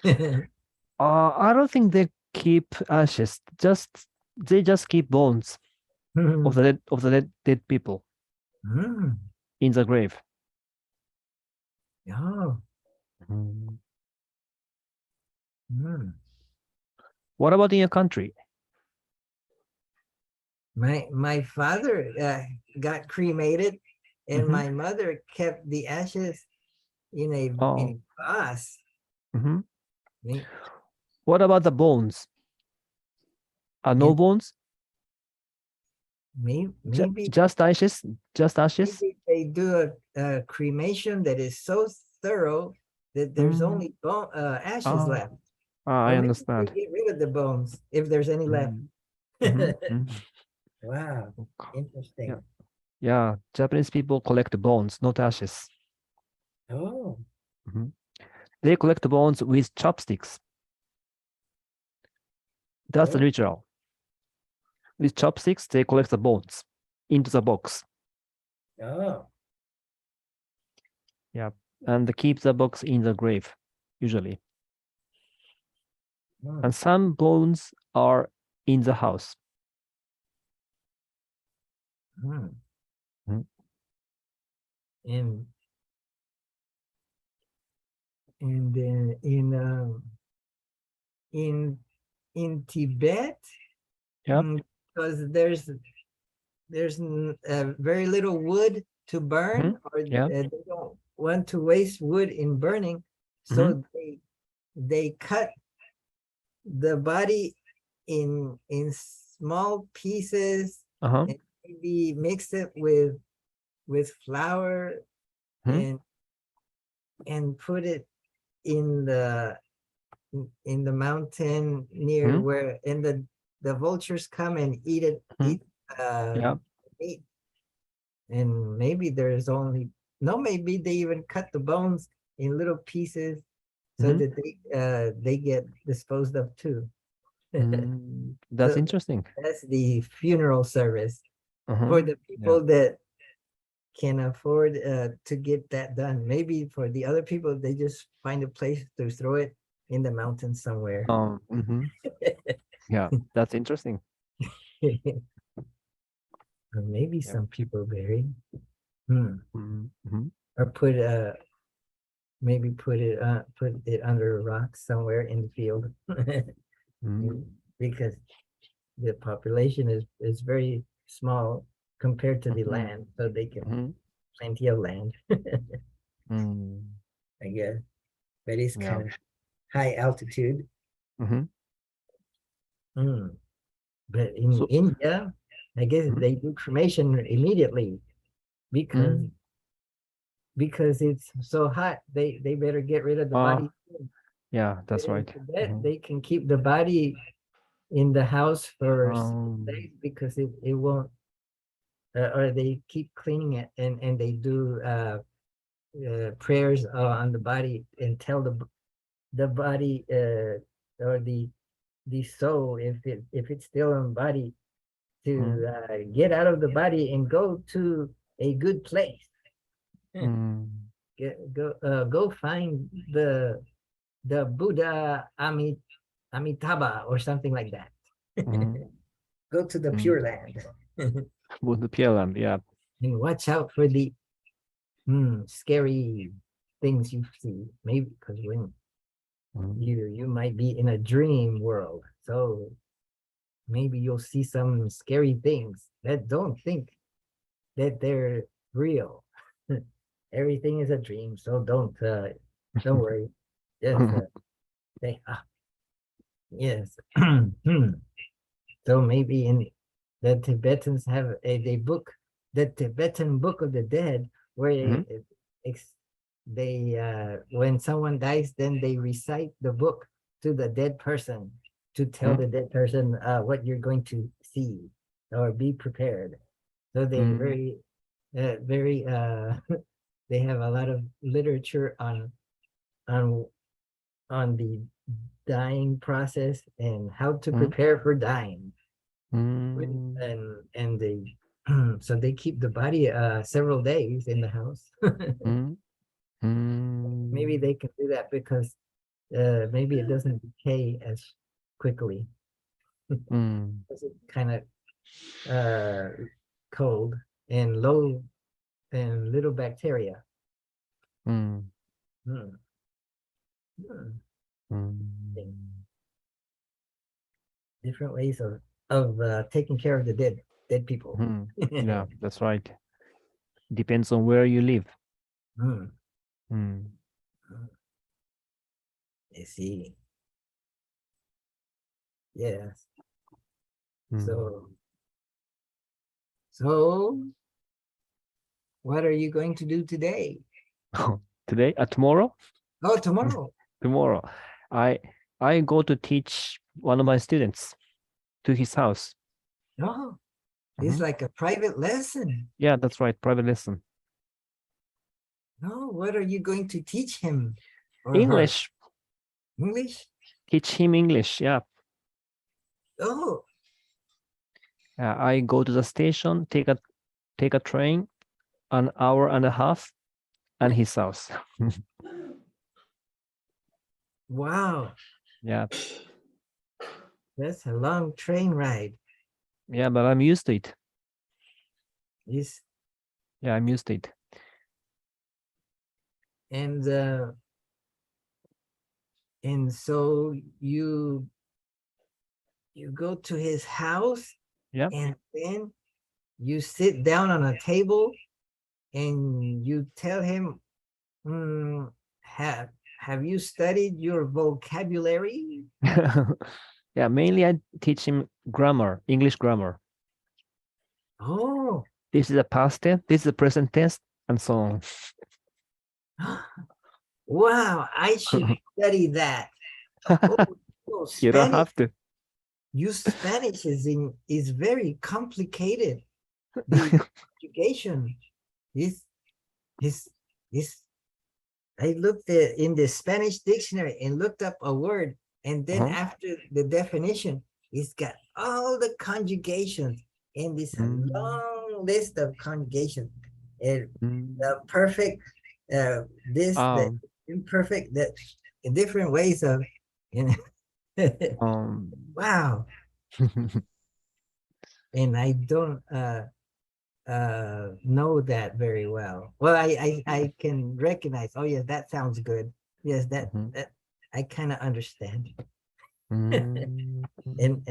I don't think they keep ashes. They just keep bones of the dead people in the grave. Oh. What about in your country? My father got cremated, and my mother kept the ashes in a vase. What about the bones? No bones? Maybe just ashes. Just ashes. Maybe they do a cremation that is so thorough that there's only ashes left. I understand. They get rid of the bones if there's any left. Wow, interesting. Yeah, Japanese people collect bones, not ashes. Oh. They collect bones with chopsticks. That's the ritual. With chopsticks, they collect the bones into the box. Oh. Yeah, and keep the box in the grave, usually. And some bones are in the house. And then in Tibet, because there's very little wood to burn, or they don't want to waste wood in burning, so they cut the body in small pieces and maybe mix it with flour and put it in the mountain near where the vultures come and eat it meat. And maybe there's maybe they even cut the bones in little pieces so that they get disposed of too. That's interesting. That's the funeral service for the people that can afford to get that done. Maybe for the other people, they just find a place to throw it in the mountains somewhere. Yeah, that's interesting. Or maybe some people bury. Or put it under a rock somewhere in the field. Because the population is very small compared to the land, so they can plenty of land. I guess, but it's kind of high altitude. But in India, I guess they do cremation immediately because it's so hot. They better get rid of the body. Yeah, that's But in right. Tibet, they can keep the body in the house for Um, days because it won't, or they keep cleaning it and they do prayers on the body and tell the body or the soul if it's still in body to get out of the body and go to a good place. Go find the Buddha Amitabha or something like that. Go to the Pure Land. with the PLM, yeah. And watch out for the scary things you see. Maybe because when you might be in a dream world, so maybe you'll see some scary things that don't think that they're real. Everything is a dream, so don't worry. Just say, yes. So maybe in the Tibetans have a book, the Tibetan Book of the Dead, where they when someone dies, then they recite the book to the dead person to tell the dead person what you're going to see or be prepared. So they very they have a lot of literature on the dying process and how to prepare for dying. And they so they keep the body several days in the house. Maybe they can do that because maybe it doesn't decay as quickly. Because it's kind of cold and low and little bacteria. Different ways of taking care of the dead people. Yeah, that's right. Depends on where you live. I see. Yes. So what are you going to do today? Today, tomorrow? Oh, tomorrow. Tomorrow. I go to teach one of my students to his house. Oh, it's like a private lesson. Yeah, that's right. Private lesson. Oh, what are you going to teach him? Or English. her? English? Teach him English. Yeah. Oh. I go to the station, take a train, an hour and a half, and his house. Wow. Yeah. That's a long train ride. Yeah, but I'm used to it. Yes. Yeah, I'm used to it. And so you go to his house, and then you sit down on a table and you tell him, have you studied your vocabulary? Yeah, mainly I teach him grammar, English grammar. Oh. This is a past tense, this is a present tense, and so on. Wow, I should study that. You don't have to. Spanish is very complicated. The conjugation is I looked in the Spanish dictionary and looked up a word, and then after the definition, it's got all the conjugations and this long list of conjugations. And the perfect, the imperfect, that in different ways of, wow. And I don't know that very well. Well, I can recognize, oh yes, that sounds good. Yes, that I kind of understand. And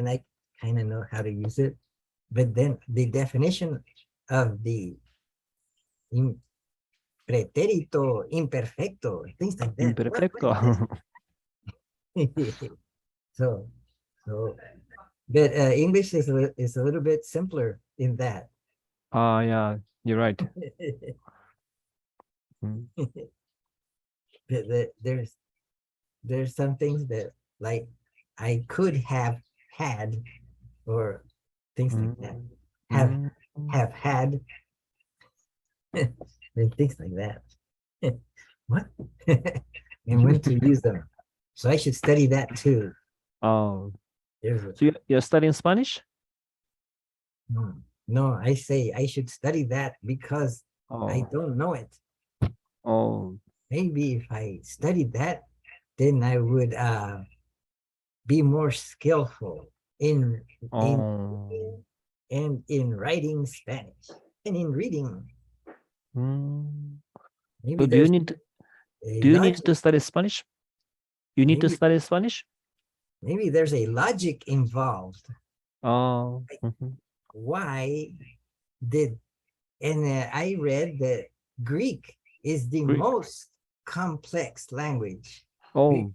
I kind of know how to use it. But then the definition of the pretérito imperfecto, things like that. Imperfecto. So but English is a little bit simpler in that. Yeah, you're right. There's some things that, like, I could have had, or things like that. Mm. Have had, and things like that. What? And when to use them. So I should study that too. Oh, There's a, so you're studying Spanish? no, I say I should study that because I Oh, don't know it. oh, Maybe if I studied that, then I would be more skillful in oh. and in writing Spanish and in reading. Mm. Maybe So do you there's need a do you need logic. to study Spanish? You need to Maybe study Spanish? maybe there's a logic involved. Oh, mhm. Why did and I read that Greek is the Greek. most complex language. Oh,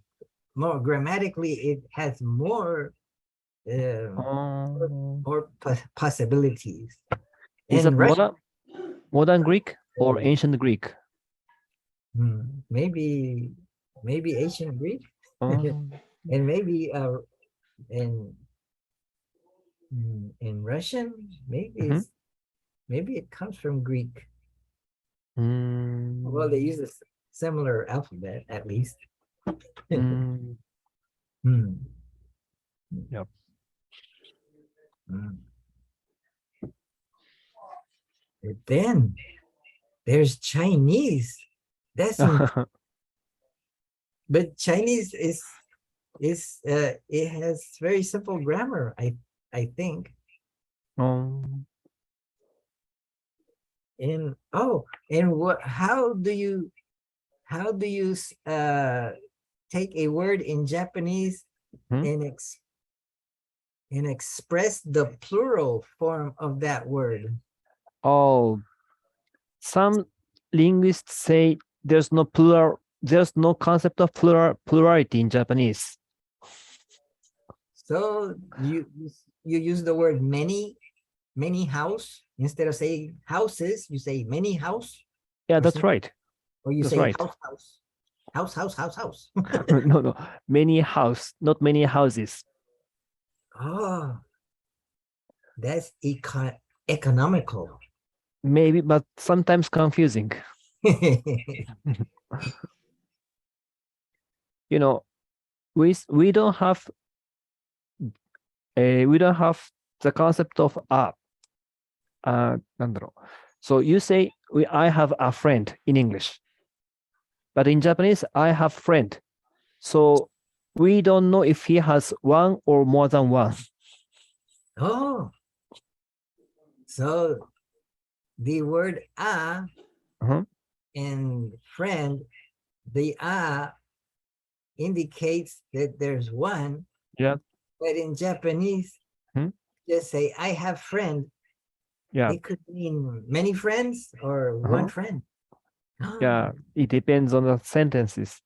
More grammatically, it has more oh. possibilities. Is that And Russian, modern Greek or ancient Greek? maybe ancient Greek, Oh, and maybe in Russian, mhm. maybe it comes from Greek. Mm, Well, they use a similar alphabet at least. mm, Hmm. yep. Mm. And then there's Chinese. That's but Chinese is it has very simple grammar. I think. Um, And and what? How do you take a word in Japanese hmm? and express the plural form of that word? Oh, some linguists say there's no concept of plurality in Japanese. So you use the word many house instead of saying houses. You say many house. Yeah, Or that's something, right. or you That's say right. house. No, many house, not many houses. Oh, that's economical. Maybe, but sometimes confusing. You know, we don't have the concept of なんだろう. So you say I have a friend in English, but in Japanese I have friend. So we don't know if he has one or more than one. Oh, so the word Uh-huh. in friend, the indicates that there's one. Yeah. But in Japanese, just say I have friend. Yeah. It could mean many friends or one friend. Yeah, it depends on the sentences.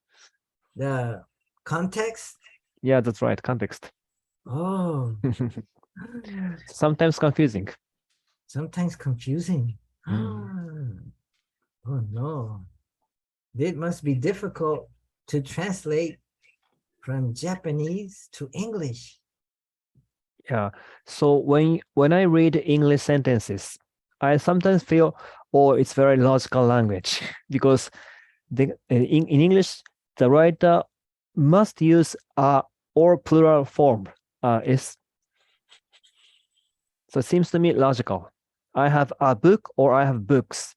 The context. Yeah, that's right. Context. Oh, Sometimes confusing. sometimes confusing. Oh no. It must be difficult to translate from Japanese to English. Yeah. So when I read English sentences, I sometimes feel, oh, it's very logical language because in English, the writer must use a or plural form. Is so it seems to me logical. I have a book or I have books.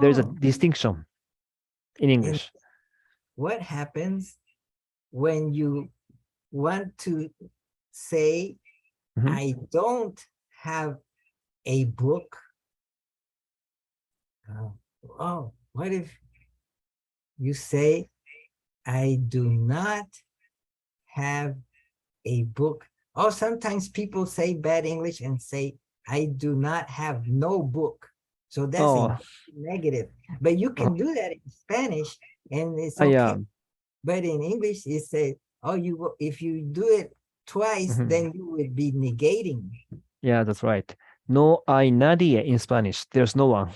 There's a distinction in English. And what happens when you want to say, I don't have a book? What if you say, I do not have a book? Oh, sometimes people say bad English and say, I do not have no book. So that's a negative. But you can do that in Spanish and it's okay. Yeah. But in English, it says, if you do it twice, then you would be negating. Yeah, that's right. No hay nadie in Spanish. There's no one.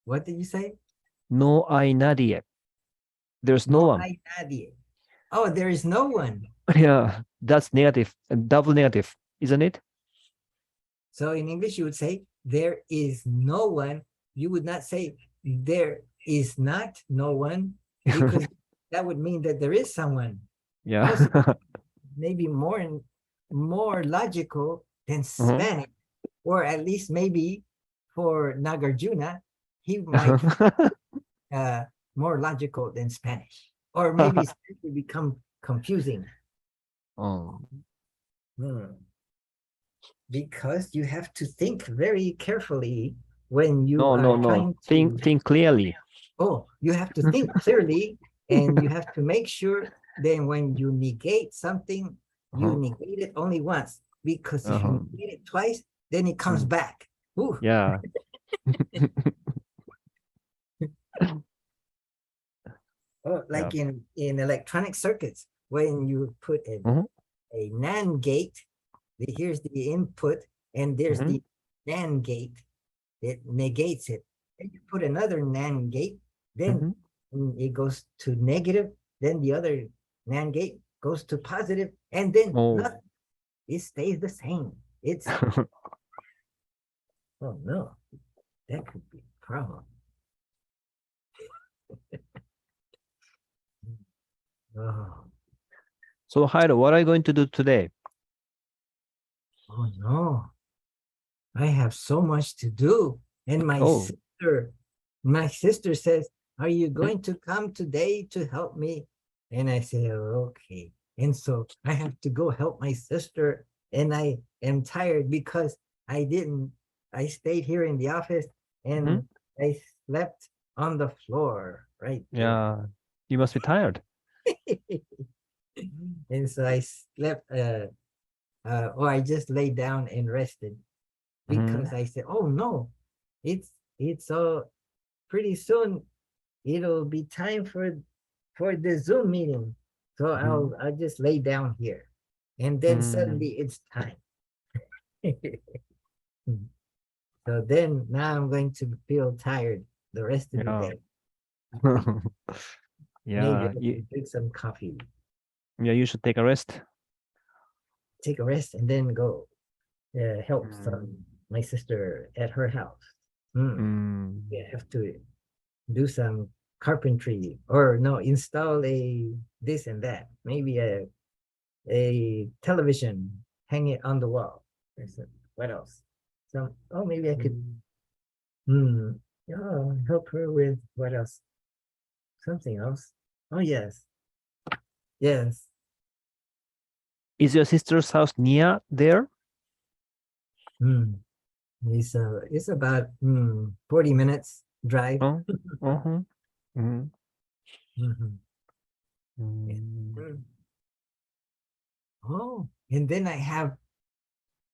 What did you say? No hay nadie. There's no one. Hay nadie. Oh, there is no one. Yeah, that's negative, double negative, isn't it? So in English, you would say, there is no one. You would not say, there is not no one, because that would mean that there is someone. Yeah. Also, maybe more logical than Spanish, or at least maybe for Nagarjuna, he might more logical than Spanish, or maybe Spanish will become confusing. Oh, Because you have to think very carefully when you no, are no, no. trying to. Think clearly. Oh, you have to think clearly, and you have to make sure then when you negate something, you negate it only once, because if you negate it twice, then it comes back. Ooh. Yeah. Oh, like in electronic circuits, when you put a NAND gate, here's the input, and there's the NAND gate. It negates it. And you put another NAND gate, then it goes to negative, then the other NAND gate goes to positive, and then nothing. It stays the same. It's oh no, that could be a problem. Oh. So Jairo, what are you going to do today? Oh no, I have so much to do. And my sister says, are you going to come today to help me? And I say, okay. And so I have to go help my sister, and I am tired because I stayed here in the office, and I slept on the floor, right? Yeah, you must be tired. And so I slept, or I just lay down and rested, because I said, oh no, it's pretty soon it'll be time for the Zoom meeting. So I'll just lay down here, and then suddenly it's time. So then now I'm going to feel tired the rest of the day. Yeah, maybe drink some coffee, you should take a rest. take a rest, and then go help my sister at her house. We have to do some carpentry, or no, install a this and that, maybe a television, hang it on the wall. What else? Maybe I could help her with what else? Something else. Oh yes. Is your sister's house near there? It's about 40 minutes drive. Oh, and then I have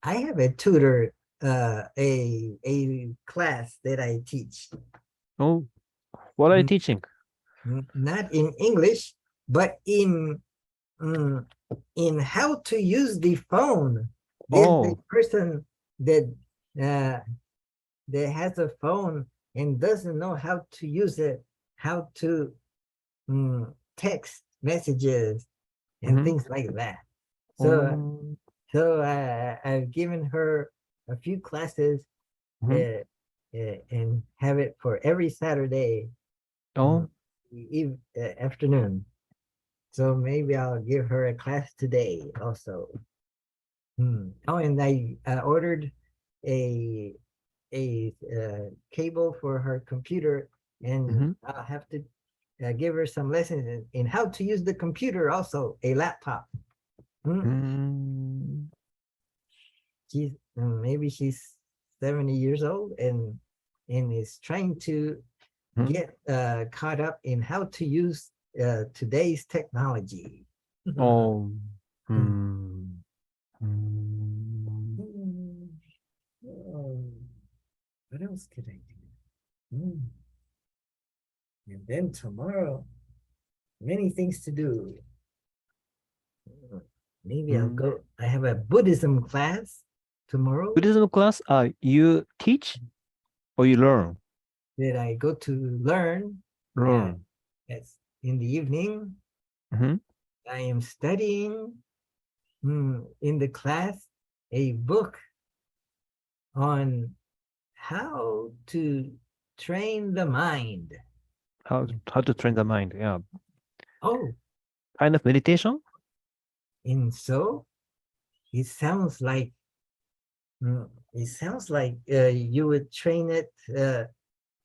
a tutor, a class that I teach. Oh, what are you teaching? Not in English, but in how to use the phone. The person that has a phone and doesn't know how to use it, how to text messages and things like that. So I've given her a few classes and have it for every Saturday afternoon. So maybe I'll give her a class today also. Oh, and I ordered a cable for her computer, and I'll have to give her some lessons in how to use the computer, also a laptop. Maybe she's 70 years old and is trying to get caught up in how to use today's technology. What else could I do? And then tomorrow, many things to do. Maybe I'll go. I have a Buddhism class tomorrow. Buddhism class? You teach or you learn? That I go to learn. Learn. It's in the evening. I am studying in the class a book on how to train the mind. How to train the mind? Yeah, Oh, kind of meditation. and so it sounds like you would train it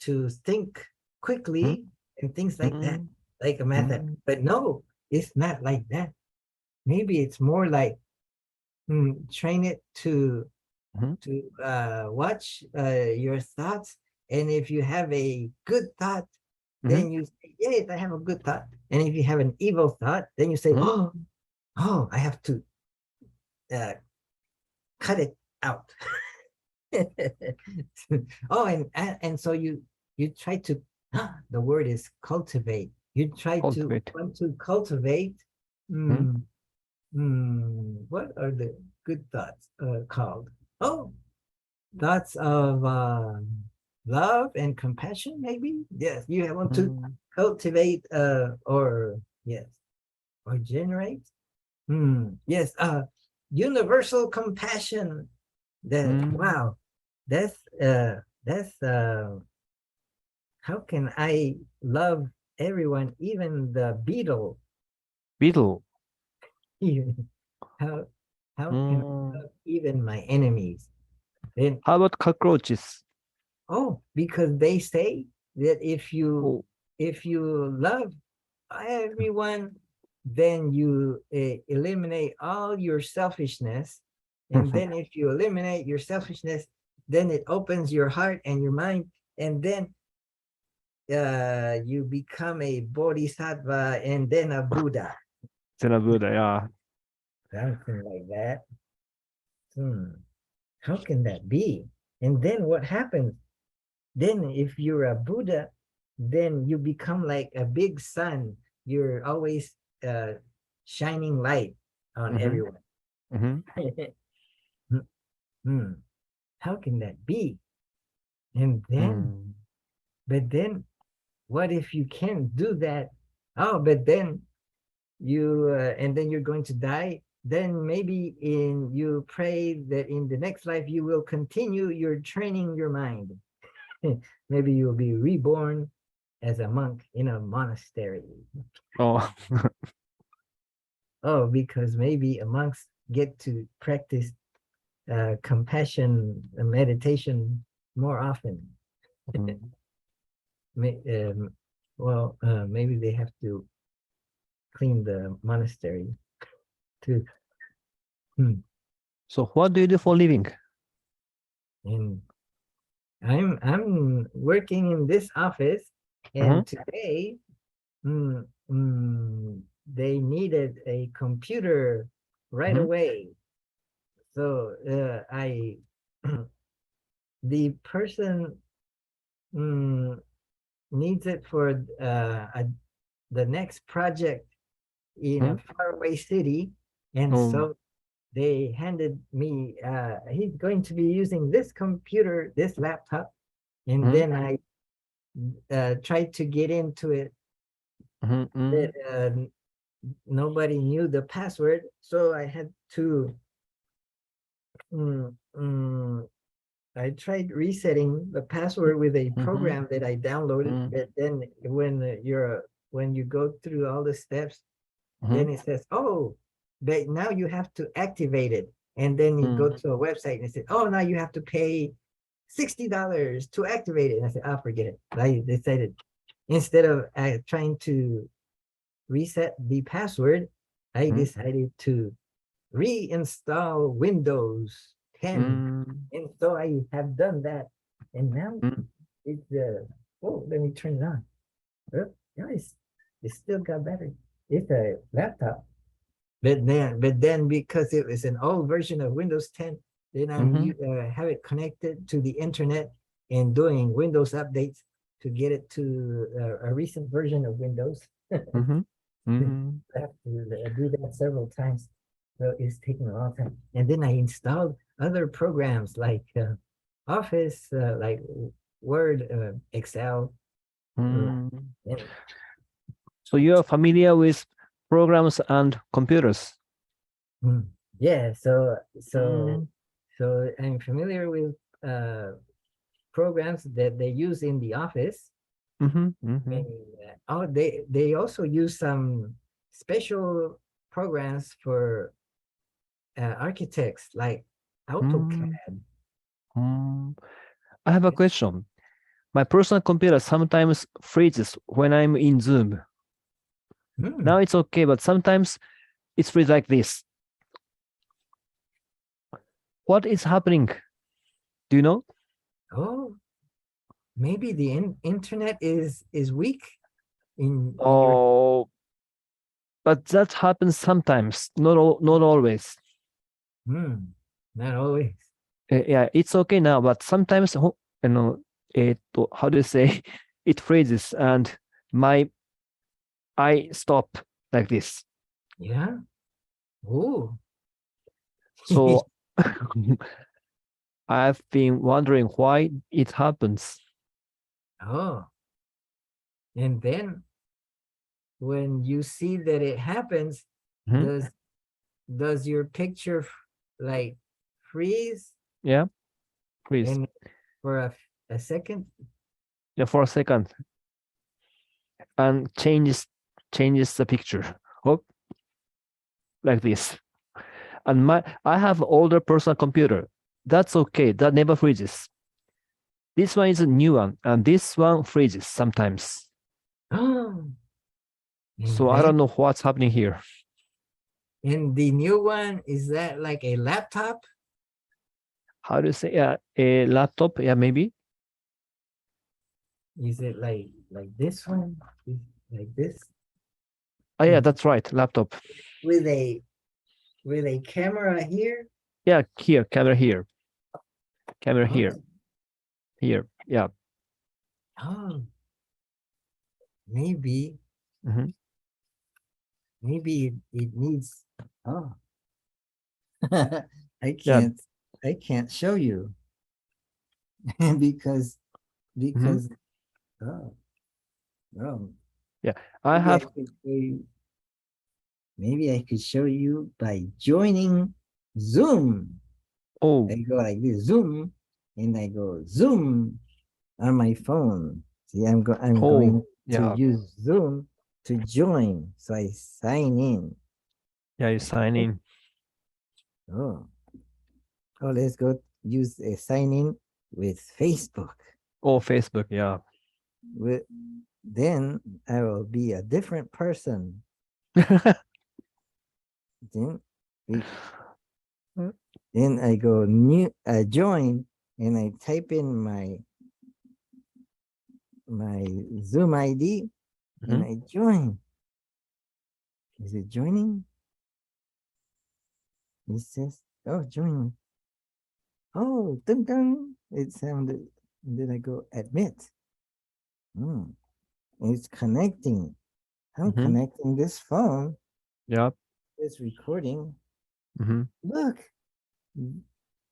to think quickly and things like that, like a method. But no, it's not like that. Maybe it's more like train it to watch your thoughts, and if you have a good thought, then you say, yes, I have a good thought. And if you have an evil thought, then you say, oh, I have to cut it out. Oh, and so you try to the word is cultivate. You try to want to cultivate what are the good thoughts called? Oh, thoughts of love and compassion, maybe. Yes, you want to cultivate or yes, or generate. Yes, universal compassion. That wow, that's how can I love everyone, even the beetle? Beetle. Even how can I love even my enemies? Then how about cockroaches? Oh, because they say that if you love everyone, then you eliminate all your selfishness. And then if you eliminate your selfishness, then it opens your heart and your mind, and then you become a bodhisattva and then a Buddha. Then a Buddha, yeah. Something like that. How can that be? And then what happens? Then if you're a Buddha, then you become like a big sun. You're always shining light on everyone. How can that be? And then, but then, what if you can't do that? Oh, but then you, and then you're going to die. Then maybe you pray that in the next life you will continue your training your mind. Maybe you'll be reborn as a monk in a monastery. Oh. Oh, because maybe monks get to practice compassion and meditation more often. Maybe they have to clean the monastery too. So what do you do for a living? And I'm working in this office, and today they needed a computer right away. So the person needs it for the next project in a faraway city, and so they handed me, he's going to be using this computer, this laptop, and then I tried to get into it. But, nobody knew the password, so I had to I tried resetting the password with a program that I downloaded, but then when you go through all the steps, then it says, oh, but now you have to activate it. And then you go to a website and it says, oh, now you have to pay $60 to activate it. And I said, oh, forget it. I decided, instead of trying to reset the password, I decided to reinstall Windows 10. And so I have done that. And now it's let me turn it on. Oh, nice. It still got battery. It's a laptop. But then because it was an old version of Windows 10, then I have it connected to the internet and doing Windows updates to get it to a recent version of Windows. I have to do that several times. So it's taking a long time. And then I installed other programs like Office, like Word, Excel. So you are familiar with programs and computers. Yeah, so Mm. so I'm familiar with programs that they use in the office. Mhm, And, mhm. oh, they also use some special programs for architects like AutoCAD. I have a question. My personal computer sometimes freezes when I'm in Zoom. Now it's okay, but sometimes it's freeze like this. What is happening? Do you know? Oh, maybe the internet is weak in your. Oh, but that happens sometimes, not always. Not always. Yeah, it's okay now, but sometimes, you know, how do you say? It freezes and I stop like this. Yeah. Oh. So I've been wondering why it happens. Oh. And then when you see that it happens, Mhm. does your picture like freeze Yeah, freeze. and for a second? Yeah, for a second, and changes the picture. Oh, like this. And I have older personal computer. That's okay. That never freezes. This one is a new one, and this one freezes sometimes. Oh. So I don't know what's happening here. And the new one, is that like a laptop? How do you say? Yeah, a laptop. Yeah, maybe. Is it like this one? Like this? Oh yeah, that's right. Laptop. With a camera here? Yeah, here, camera here. Camera Oh. here. Here. Yeah. Oh. Maybe. Mhm. Maybe it needs. Oh. I Yeah. can't show you because oh, oh. Yeah, I Maybe have. maybe I could show you by joining Zoom. Oh, I go like this, Zoom, and I go Zoom on my phone. See, I'm going to yeah. use Zoom to join. So I sign in. Yeah, you sign in. Oh, let's go use a sign in with Facebook. Oh, Facebook. Yeah. Then I will be a different person. Then then I go new join, and I type in my Zoom ID and I join. Is it joining? It says, oh, join. Oh, dun dun. It sounded, and then I go admit. It's connecting. I'm connecting this phone. Yeah. It's recording. Mm-hmm. Look.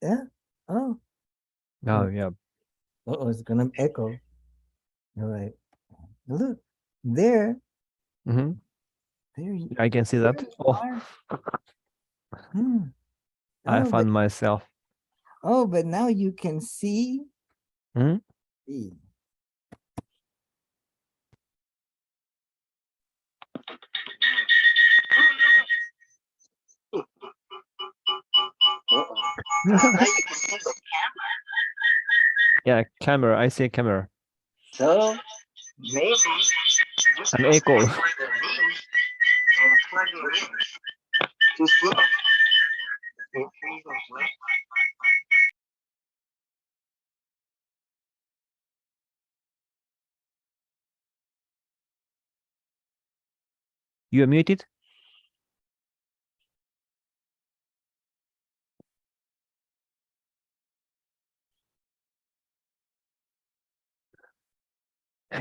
Yeah. Oh. Oh, yeah. Oh, it's gonna echo. All right. Look. There. Mm-hmm. There. I can see that. Oh, I Oh, found myself. but now you can see. See. Now you can see the Yeah, camera. I see a camera. So maybe An echo. You are muted.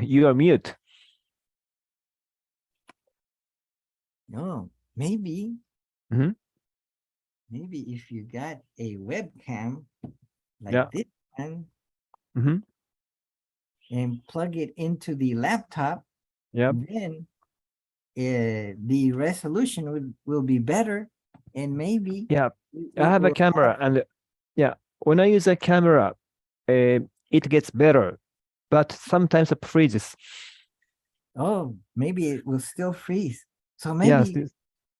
You are mute. No, maybe. Maybe if you got a webcam like this one and plug it into the laptop, Yeah. then the resolution will be better, and maybe Yeah, I it have a will camera, and yeah, when I use a camera, it gets better, but sometimes it freezes. oh, maybe it will still freeze. So Yes. maybe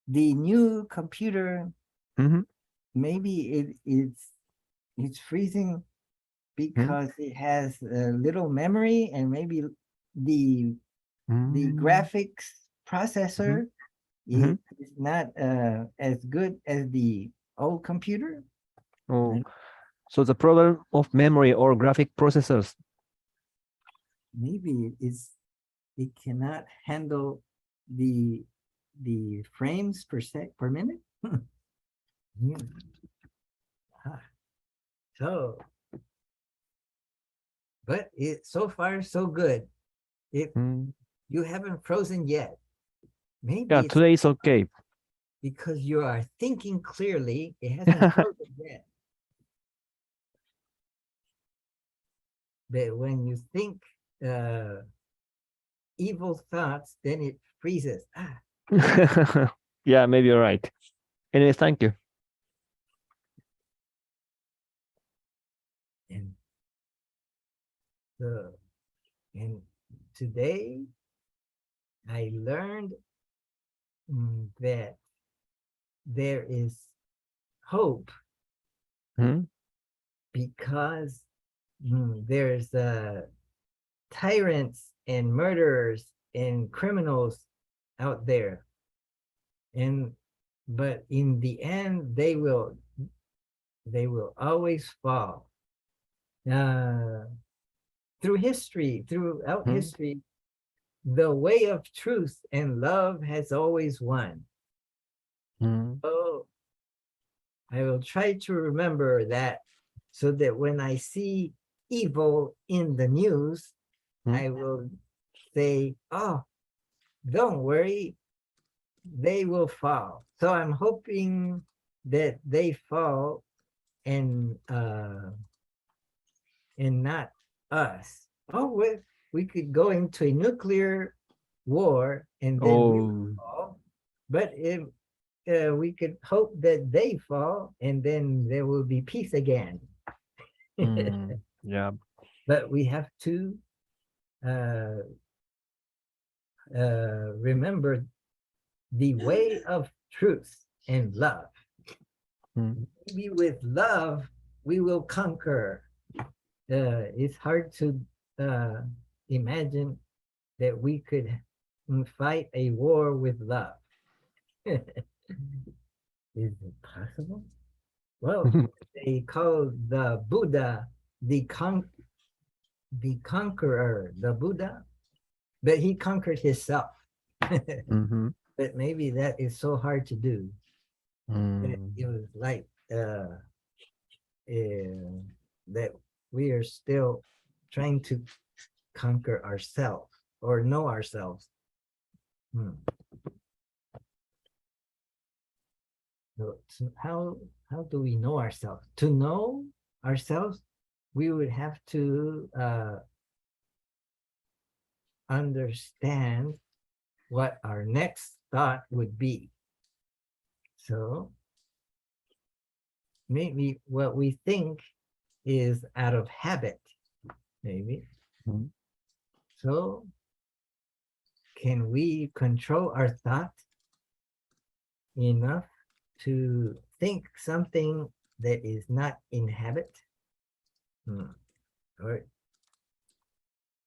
the new computer, Mhm. maybe it's freezing because it has a little memory, and maybe the Mm. graphics processor Mhm. is not as good as the old computer. Oh, so the problem of memory or graphic processors. Maybe it cannot handle the frames per minute. Yeah. Ah, so, but it so far so good. It Mm. You haven't frozen yet. Maybe Yeah, it's today is okay. because you are thinking clearly. It hasn't frozen yet. But when you think evil thoughts, then it freezes. Ah, Yeah, maybe you're right. Anyway, thank you. and so, and today I learned that there is hope Hmm? because there's tyrants and murderers and criminals out there, and but in the end they will always fall. Through history, throughout Hmm? history, the way of truth and love has always won. Hmm. Oh, I will try to remember that, so that when I see evil in the news, Hmm. I will say, oh, don't worry, they will fall. So I'm hoping that they fall, and not us. Oh, we could go into a nuclear war and then we would Oh, fall. But if we could hope that they fall, and then there will be peace again. yeah. But we have to uh, remember the way of truth and love. Hmm. Maybe with love, we will conquer. It's hard to imagine that we could fight a war with love. Is it possible? Well, they call the Buddha the conqueror, the Buddha, but he conquered himself. Mm-hmm. But maybe that is so hard to do. It was like that we are still trying to conquer ourselves or know ourselves. So how do we know ourselves? To know ourselves, we would have to understand what our next thought would be. So maybe what we think is out of habit, maybe. Mhm. So can we control our thought enough to think something that is not in habit? Or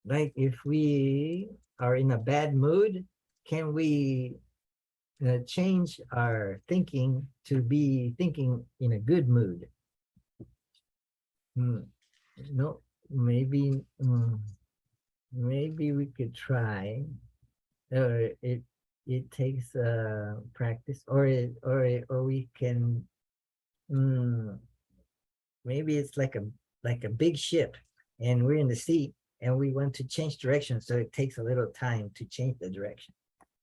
like if we are in a bad mood, can we change our thinking to be thinking in a good mood? No, maybe maybe we could try. It takes practice, or we can maybe it's like a big ship, and we're in the sea, and we want to change direction, so it takes a little time to change the direction.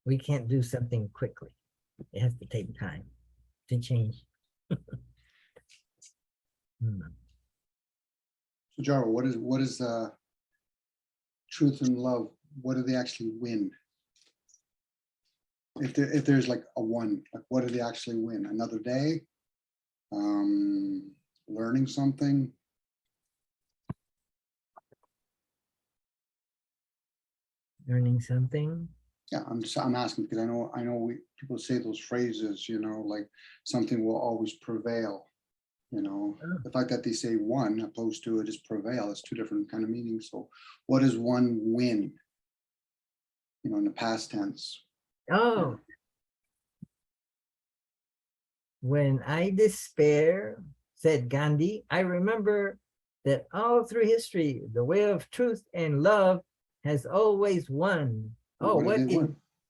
We can't do something quickly. It has to take time to change. So Jairo, what is truth and love? What do they actually win? if there's like a one, like what did they actually win? Another day? Learning something? Learning something. Yeah, I'm asking because I know people say those phrases, like something will always prevail. The fact that they say one opposed to it is prevail, it's two different kind of meanings. So what does one win? In the past tense. Oh, when I despair, said Gandhi, I remember that all through history, the way of truth and love has always won. Oh,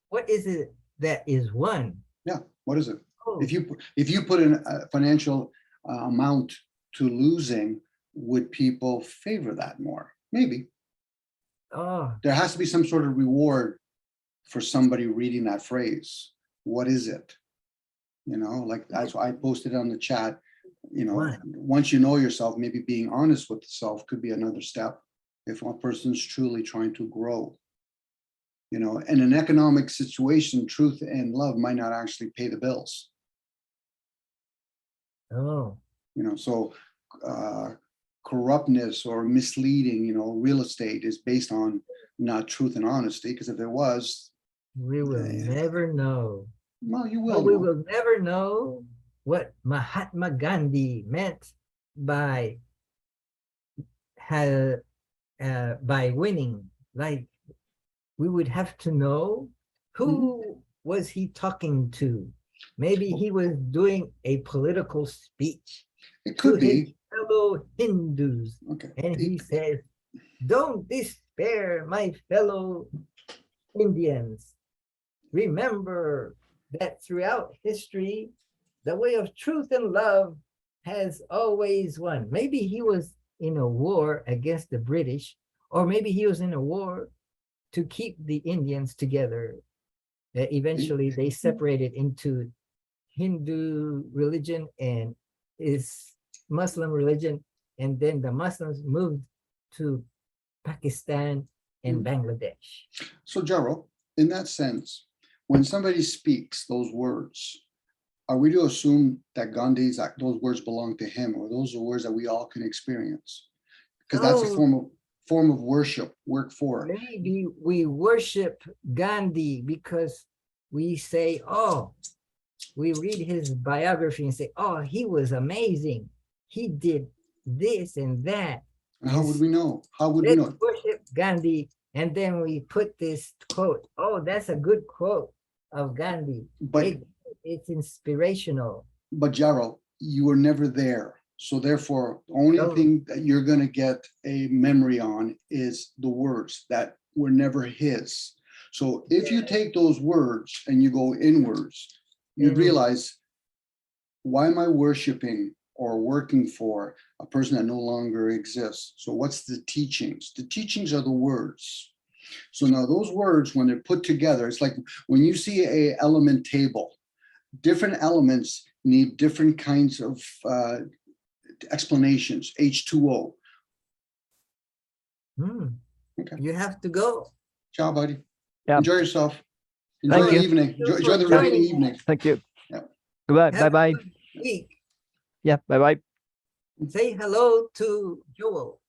what is it that is one? Yeah, what is it? Oh, If you put in a financial amount to losing, would people favor that more? Maybe. oh, There has to be some sort of reward for somebody reading that phrase. What is it? Like that's why I posted on the chat. What? Once you know yourself, maybe being honest with yourself could be another step if one person's truly trying to grow. In an economic situation, truth and love might not actually pay the bills. Oh, So corruptness or misleading, real estate is based on not truth and honesty, because if there was, we will never know. well, you But will. we know. will never know what Mahatma Gandhi meant by winning. Like, we would have to know who was he talking to. Maybe he was doing a political speech It could to his be. fellow Hindus. Okay. And he says, don't despair, my fellow Indians. Remember that throughout history, the way of truth and love has always won. Maybe he was in a war against the British, or maybe he was in a war to keep the Indians together. Eventually, they separated into Hindu religion and Muslim religion, and then the Muslims moved to Pakistan and Bangladesh. So, Jairo, in that sense, when somebody speaks those words, are we to assume that those words belong to him, or those are words that we all can experience? Because that's a form of worship, work for. Maybe we worship Gandhi because we say, oh, we read his biography and say, oh, he was amazing. He did this and that. And how would we know? How would we know? Let's worship Gandhi. And then we put this quote. Oh, that's a good quote of Gandhi. But it's inspirational. But Jairo, you were never there. So therefore, the only thing that you're going to get a memory on is the words that were never his. So if you take those words and you go inwards, you'd realize, why am I worshiping or working for a person that no longer exists? So what's the teachings? The teachings are the words. So now those words, when they're put together, it's like when you see an element table, different elements need different kinds of explanations. H2O. Okay. You have to go. Ciao, buddy. Yeah. Enjoy yourself. Enjoy Thank the you. evening. Enjoy the rainy evening. Thank you. Yeah. Goodbye. Have Bye a bye. good week. Yeah. Bye bye. Say hello to Joel.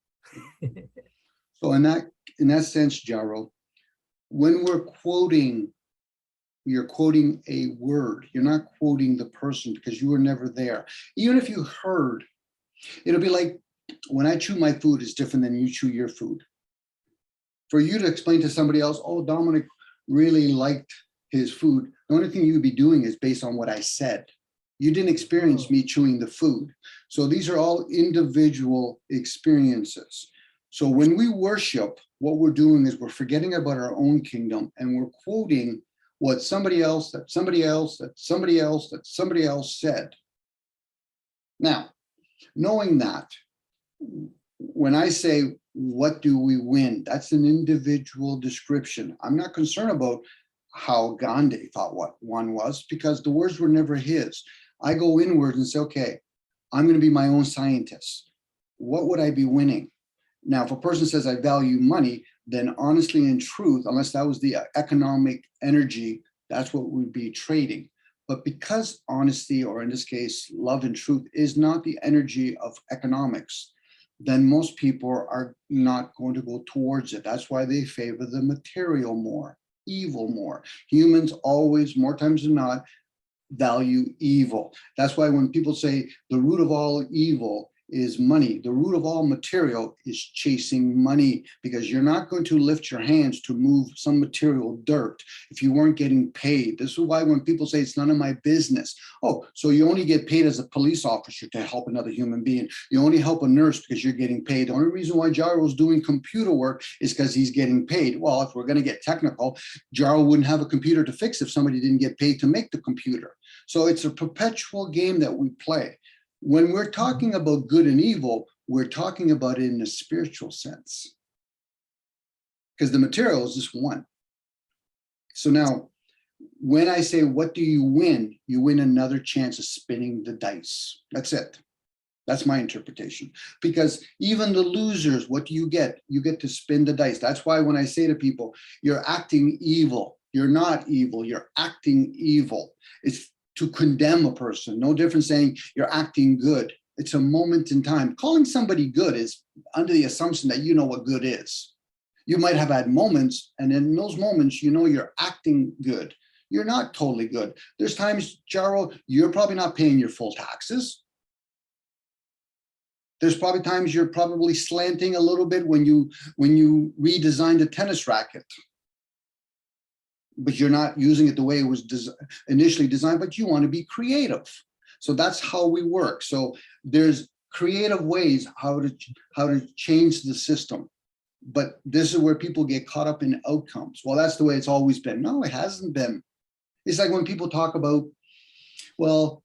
So in that sense, Jairo, when we're quoting, you're quoting a word. You're not quoting the person because you were never there. Even if you heard, it'll be like when I chew my food is different than you chew your food. For you to explain to somebody else, oh, Dominic really liked his food, the only thing you would be doing is based on what I said. You didn't experience me chewing the food. So these are all individual experiences. So when we worship, what we're doing is we're forgetting about our own kingdom and we're quoting what somebody else, that somebody else, that somebody else, that somebody else said. Now, knowing that, when I say, what do we win? That's an individual description. I'm not concerned about how Gandhi thought what one was because the words were never his. I go inward and say, okay, I'm going to be my own scientist. What would I be winning? Now, if a person says I value money, then honestly and truth, unless that was the economic energy That's what we'd be trading. But because honesty, or in this case, love and truth, is not the energy of economics, then most people are not going to go towards it. That's why they favor the material more, evil more. Humans always, more times than not, value evil. That's why when people say the root of all evil is money, the root of all material is chasing money, because you're not going to lift your hands to move some material dirt if you weren't getting paid. This is why when people say it's none of my business, oh, so you only get paid as a police officer to help another human being. You only help a nurse because you're getting paid. The only reason why Jairo's doing computer work is because he's getting paid. Well, if we're going to get technical, Jairo wouldn't have a computer to fix if somebody didn't get paid to make the computer. So it's a perpetual game that we play. When we're talking about good and evil, we're talking about it in a spiritual sense, because the material is just one. So now, when I say, what do you win? You win another chance of spinning the dice. That's it. That's my interpretation. Because even the losers, what do you get? You get to spin the dice. That's why when I say to people, you're acting evil, you're not evil, you're acting evil. It's to condemn a person. No different saying you're acting good. It's a moment in time. Calling somebody good is under the assumption that you know what good is. You might have had moments, and in those moments, you know you're acting good. You're not totally good. There's times, Jairo, you're probably not paying your full taxes. There's probably times you're probably slanting a little bit when you redesigned a tennis racket, but you're not using it the way it was initially designed, but you want to be creative. So that's how we work. So there's creative ways how to change the system. But this is where people get caught up in outcomes. Well, that's the way it's always been. No, it hasn't been. It's like when people talk about, well,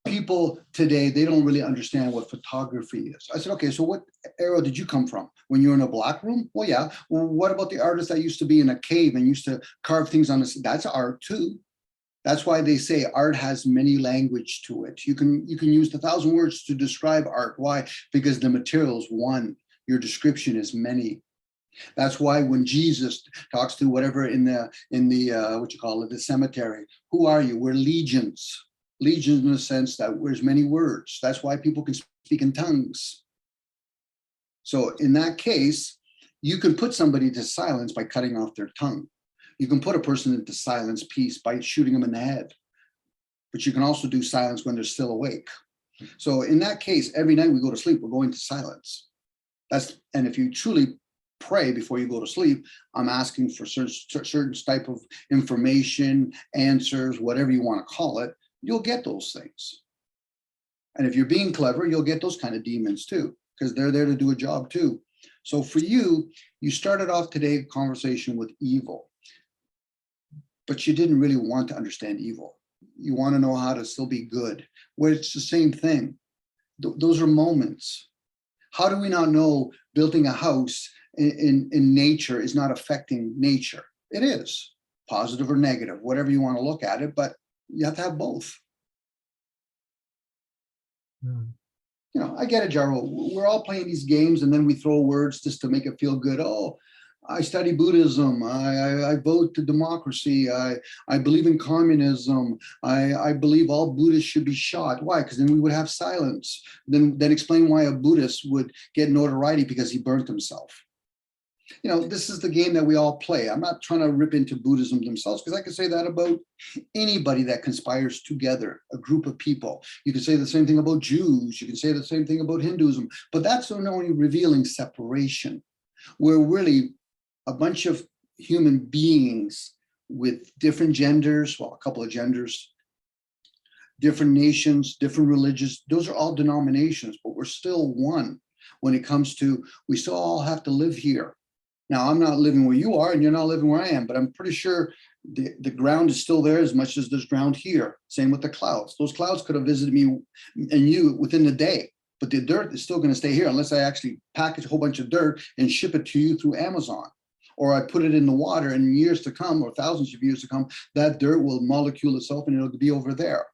people today, they don't really understand what photography is. I said, okay, so what era did you come from? When you were in a black room? Well, yeah. Well, what about the artists that used to be in a cave and used to carve things on this? That's art too. That's why they say art has many language to it. You can use 1,000 words to describe art. Why? Because the material is one. Your description is many. That's why when Jesus talks to whatever in the what you call it, the cemetery, who are you? We're legions. Legions in the sense that there's many words. That's why people can speak in tongues. So in that case, you can put somebody to silence by cutting off their tongue. You can put a person into silence peace by shooting them in the head. But you can also do silence when they're still awake. So in that case, every night we go to sleep, we're going to silence. And if you truly pray before you go to sleep, I'm asking for certain type of information, answers, whatever you want to call it, you'll get those things. And if you're being clever, you'll get those kind of demons too, because they're there to do a job too. So for you, you started off today's conversation with evil, but you didn't really want to understand evil. You want to know how to still be good, where it's the same thing. Those are moments. How do we not know building a house in nature is not affecting nature? It is, positive or negative, whatever you want to look at it, but you have to have both. You know, I get it, Jairo. We're all playing these games and then we throw words just to make it feel good. Oh, I study Buddhism. I vote to democracy. I believe in communism. I believe all Buddhists should be shot. Why? Because then we would have silence. Then explain why a Buddhist would get notoriety because he burnt himself. You know, this is the game that we all play. I'm not trying to rip into Buddhism themselves, because I can say that about anybody that conspires together, a group of people. You can say the same thing about Jews. You can say the same thing about Hinduism, but that's only revealing separation. We're really a bunch of human beings with different genders, well, a couple of genders, different nations, different religions. Those are all denominations, but we're still one when it comes to, we still all have to live here. Now, I'm not living where you are and you're not living where I am, but I'm pretty sure the ground is still there as much as there's ground here. Same with the clouds. Those clouds could have visited me and you within the day, but the dirt is still going to stay here unless I actually package a whole bunch of dirt and ship it to you through Amazon. Or I put it in the water, and in years to come, or thousands of years to come, that dirt will molecule itself and it'll be over there.